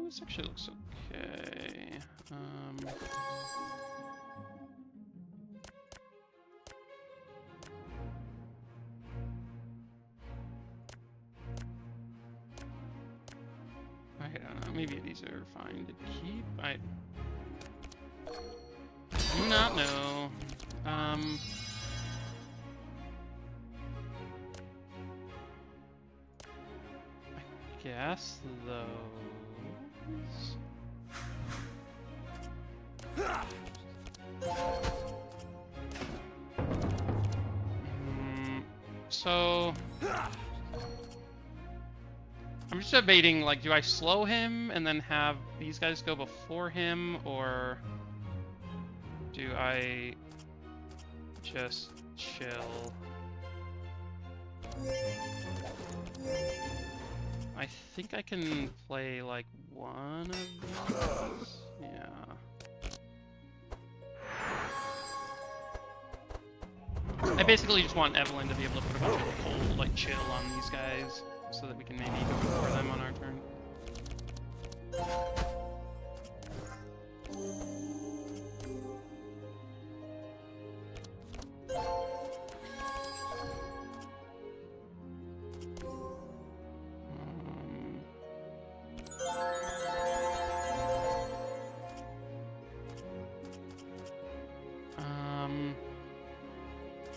this actually looks okay. I don't know. Maybe these are fine to keep. I do not know. I guess those. So I'm just debating, like, do I slow him and then have these guys go before him, or do I just chill? I think I can play, like, one of these. Yeah. I basically just want Evelyn to be able to put a bunch of cold, like, chill on these guys, so that we can maybe go before them on our turn.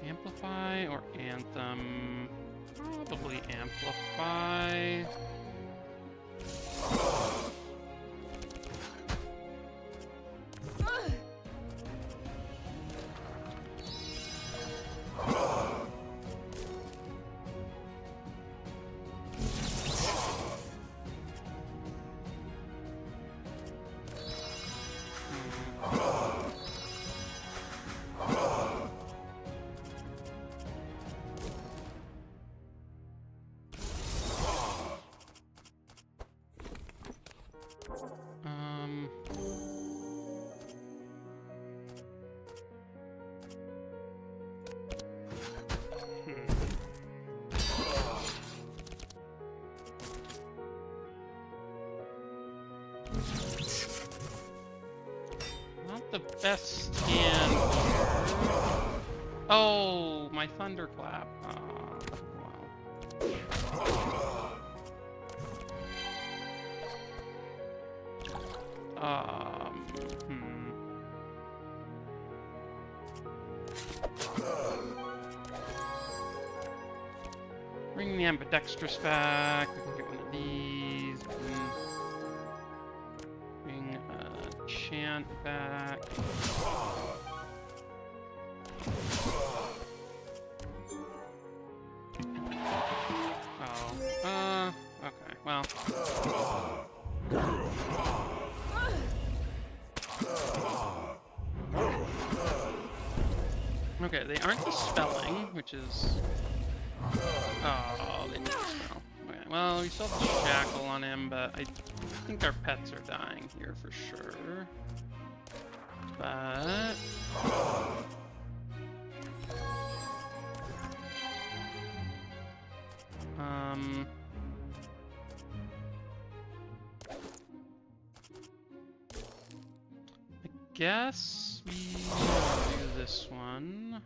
Amplify or Anthem? Probably Amplify. Not the best hand here. Oh, my thunderclap. Wow. Bring the ambidextrous back. We can get one of these. Bring chant back. Oh. Okay. Well. Okay, they aren't dispelling, which is... Oh, they didn't dispel. Okay, well, we still have the shackle on him, but I think our pets are dying here for sure. But... I guess we do this one.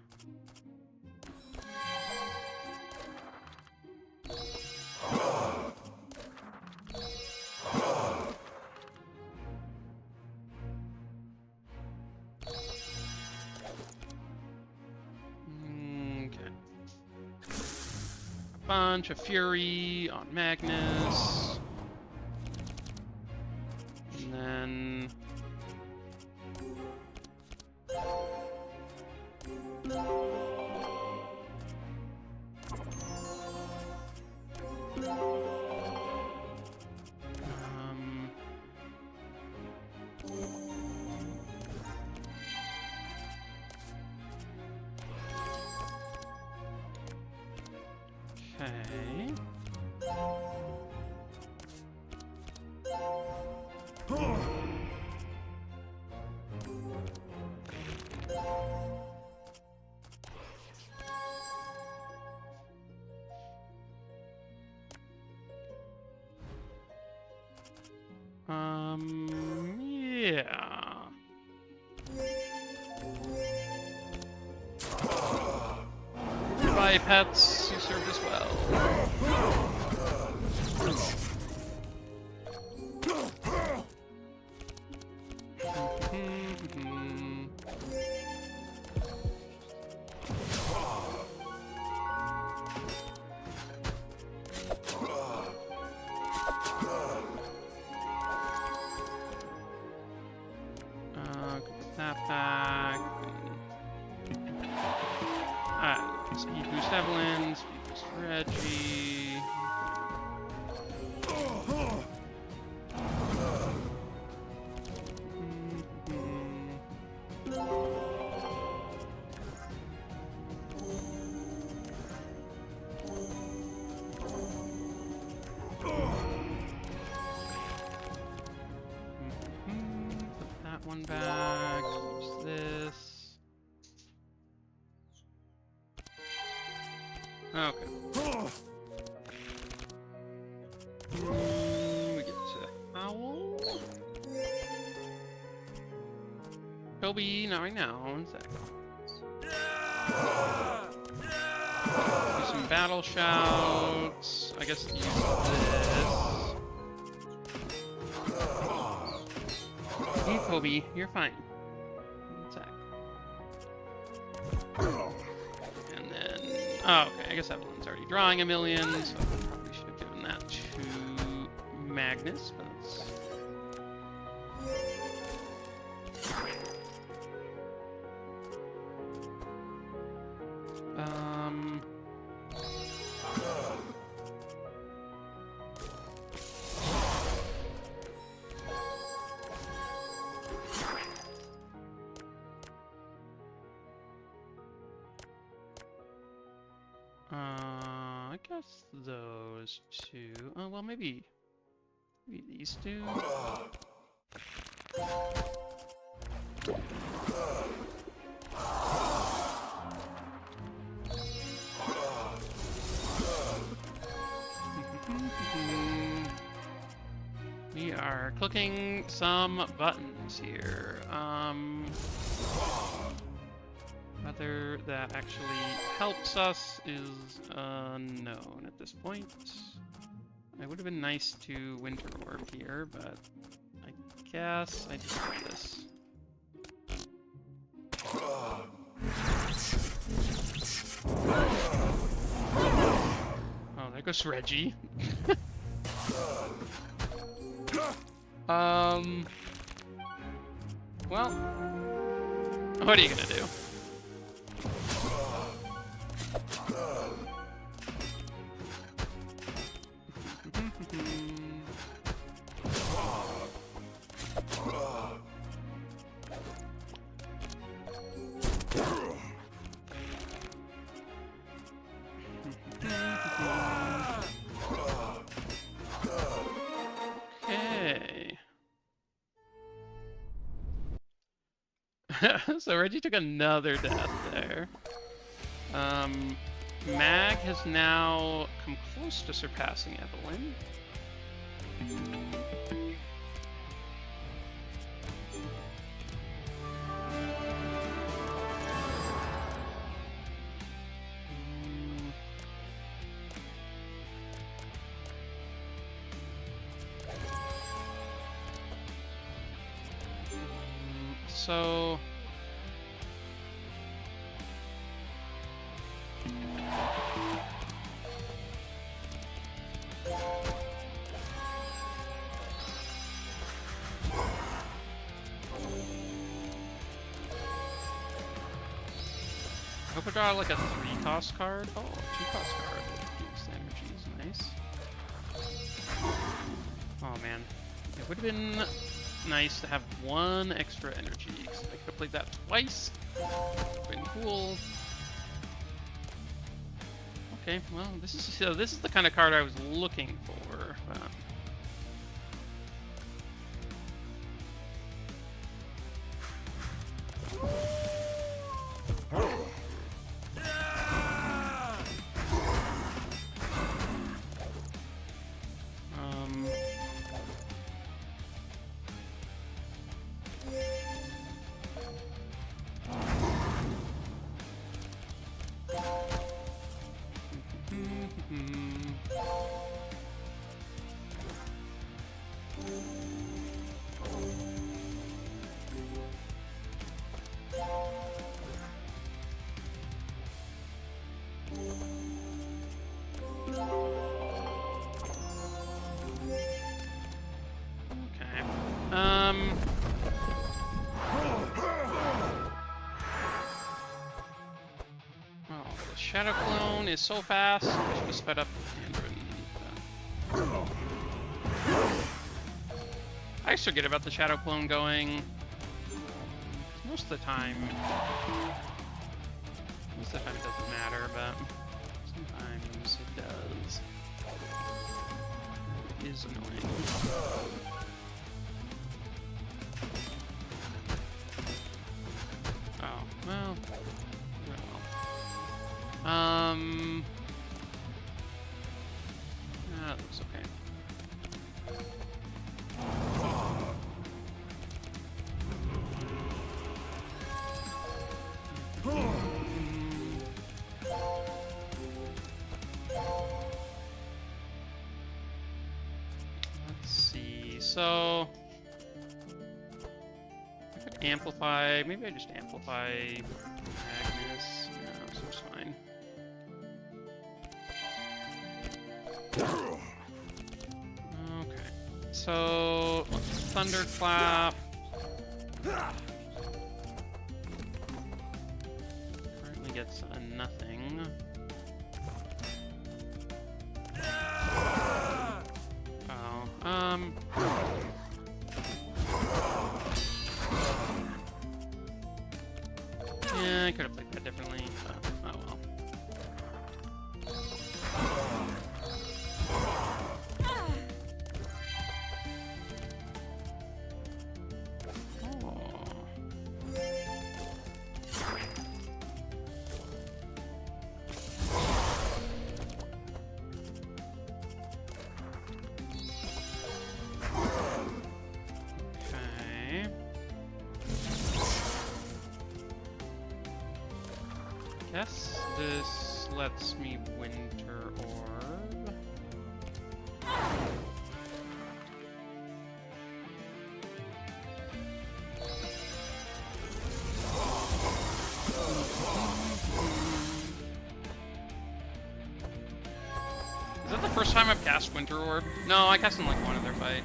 Okay. A bunch of fury on Magnus. And then... Okay. Yeah. Goodbye, pets. You served us well. Put that back. Speed boost Evelyn, speed boost Regi. Put that one back. Use this. Okay. We get to Owl. Toby, not right now. 1 sec. Do some battle shouts. I guess use this. Hey, Toby, you're fine. 1 sec. And then, oh, okay. I guess Evelyn's already drawing a million, so I probably should have given that to Magnus, but that's... I guess those two. Oh, well, maybe these two. We are clicking some buttons here. Whether that actually helps us is unknown at this point. It would have been nice to Winter Orb here, but I guess I just do this. Oh, there goes Regi. Well, what are you gonna do? So Regi took another death there. Mag has now come close to surpassing Evelyn. So I hope I draw like a 3-cost card. Oh, 2-cost card. Use the energy is nice. man. It would have been nice to have one extra energy, because I could have played that twice. Been cool. Okay, well, this is the kind of card I was looking for. Shadow Clone is so fast. I should have sped up and I always forget about the Shadow Clone going. Most of the time it doesn't matter, but sometimes it does. It is annoying. Oh, well. That looks okay. Let's see. So I could amplify. Maybe I just amplify Magnus. No, so it's fine. Okay, so Thunderclap. Currently gets a nothing. Oh, yeah, I could have played that differently, but oh well. Guess this lets me Winter Orb. Is that the first time I've cast Winter Orb? No, I cast in like one other fight.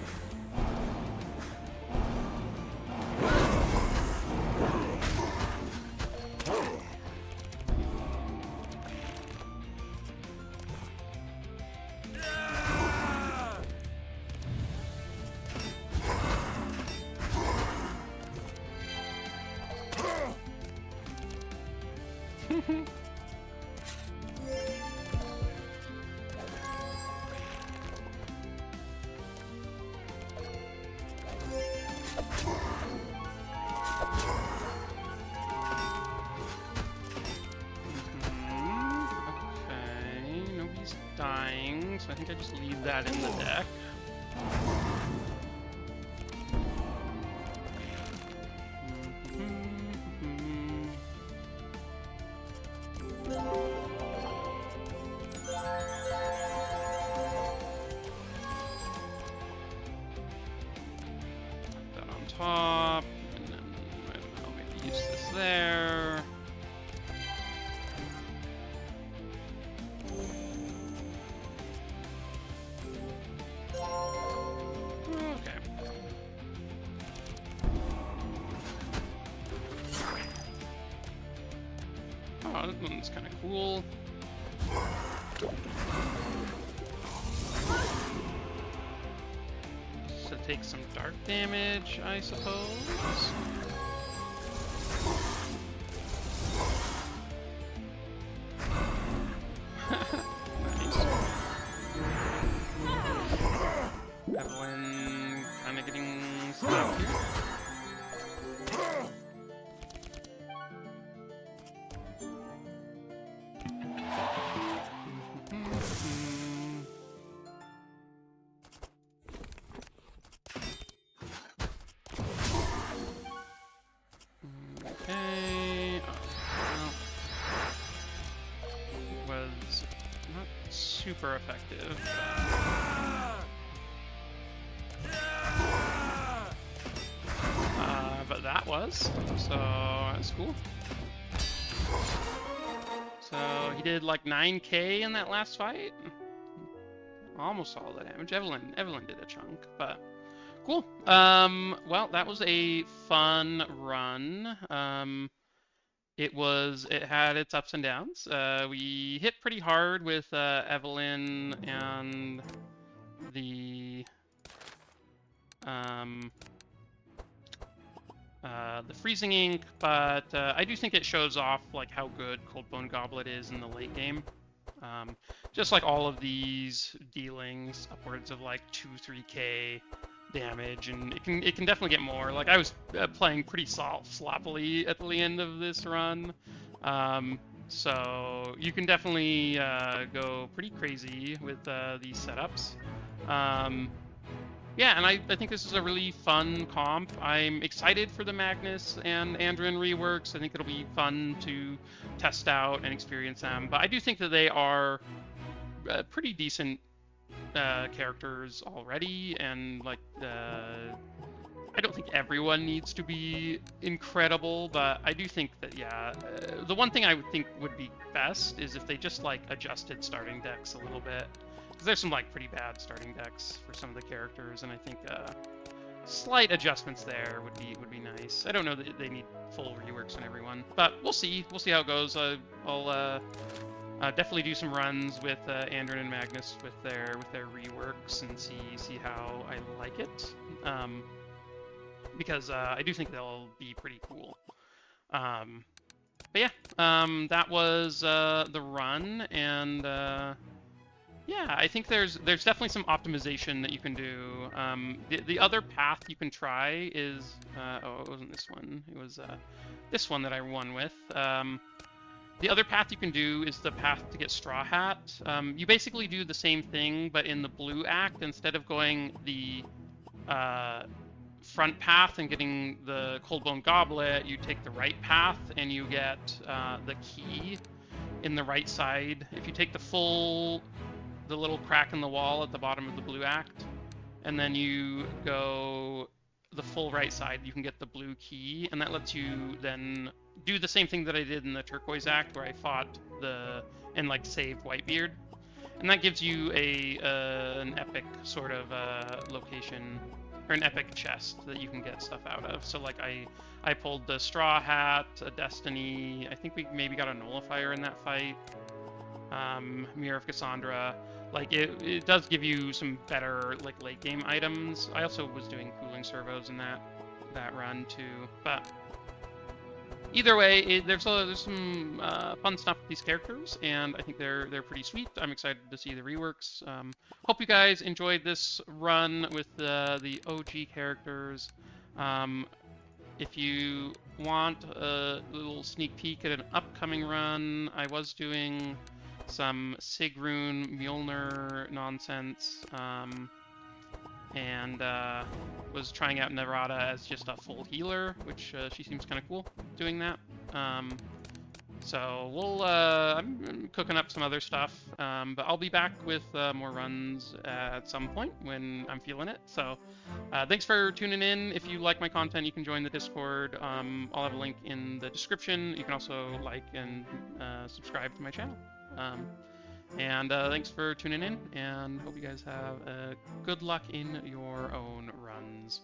So I think I just leave that in the deck. Put that on top, and then I don't know, maybe use this there. Oh, this one's kind of cool. take some dark damage, I suppose. Nice. Evelyn kind of getting slapped here. Okay. Well, was not super effective. But that was, so that's cool. So he did like 9k in that last fight. Almost all the damage. Evelyn did a chunk, but cool. Well, that was a fun run. It had its ups and downs. We hit pretty hard with Evelyn and the freezing ink, but I do think it shows off like how good Coldbone Goblet is in the late game. Just like all of these dealings, upwards of like 2-3k damage, and it can definitely get more. Like I was playing pretty sloppily at the end of this run, so you can definitely go pretty crazy with these setups. Yeah, and I think this is a really fun comp. I'm excited for the Magnus and Andrin reworks. I think it'll be fun to test out and experience them. But I do think that they are pretty decent characters already, and like I don't think everyone needs to be incredible, but I do think that the one thing I would think would be best is if they just like adjusted starting decks a little bit. Because there's some like pretty bad starting decks for some of the characters, and I think slight adjustments there would be nice. I don't know that they need full reworks on everyone, but we'll see. We'll see how it goes. I'll definitely do some runs with Andrin and Magnus with their reworks and see how I like it. Because I do think they'll be pretty cool. But yeah, that was the run, and yeah, I think there's definitely some optimization that you can do. The other path you can try is oh, it wasn't this one. It was this one that I won with. The other path you can do is the path to get Straw Hat. You basically do the same thing, but in the blue act, instead of going the front path and getting the Coldbone Goblet, you take the right path and you get the key in the right side. If you take the little crack in the wall at the bottom of the blue act, and then you go the full right side, you can get the blue key, and that lets you then do the same thing that I did in the turquoise act, where I fought and like saved Whitebeard, and that gives you an epic sort of location, or an epic chest that you can get stuff out of. So like I pulled the Straw Hat, a Destiny, I think we maybe got a Nullifier in that fight, Mirror of Cassandra. Like it does give you some better like late game items. I also was doing cooling servos in that run too. But either way, there's some fun stuff with these characters, and I think they're pretty sweet. I'm excited to see the reworks. Hope you guys enjoyed this run with the OG characters. If you want a little sneak peek at an upcoming run, I was doing some Sigrun Mjolnir nonsense, and was trying out Narada as just a full healer, which she seems kind of cool doing that. So I'm cooking up some other stuff, but I'll be back with more runs at some point when I'm feeling it. So thanks for tuning in. If you like my content, you can join the Discord. I'll have a link in the description. You can also like and subscribe to my channel. And thanks for tuning in, and hope you guys have good luck in your own runs.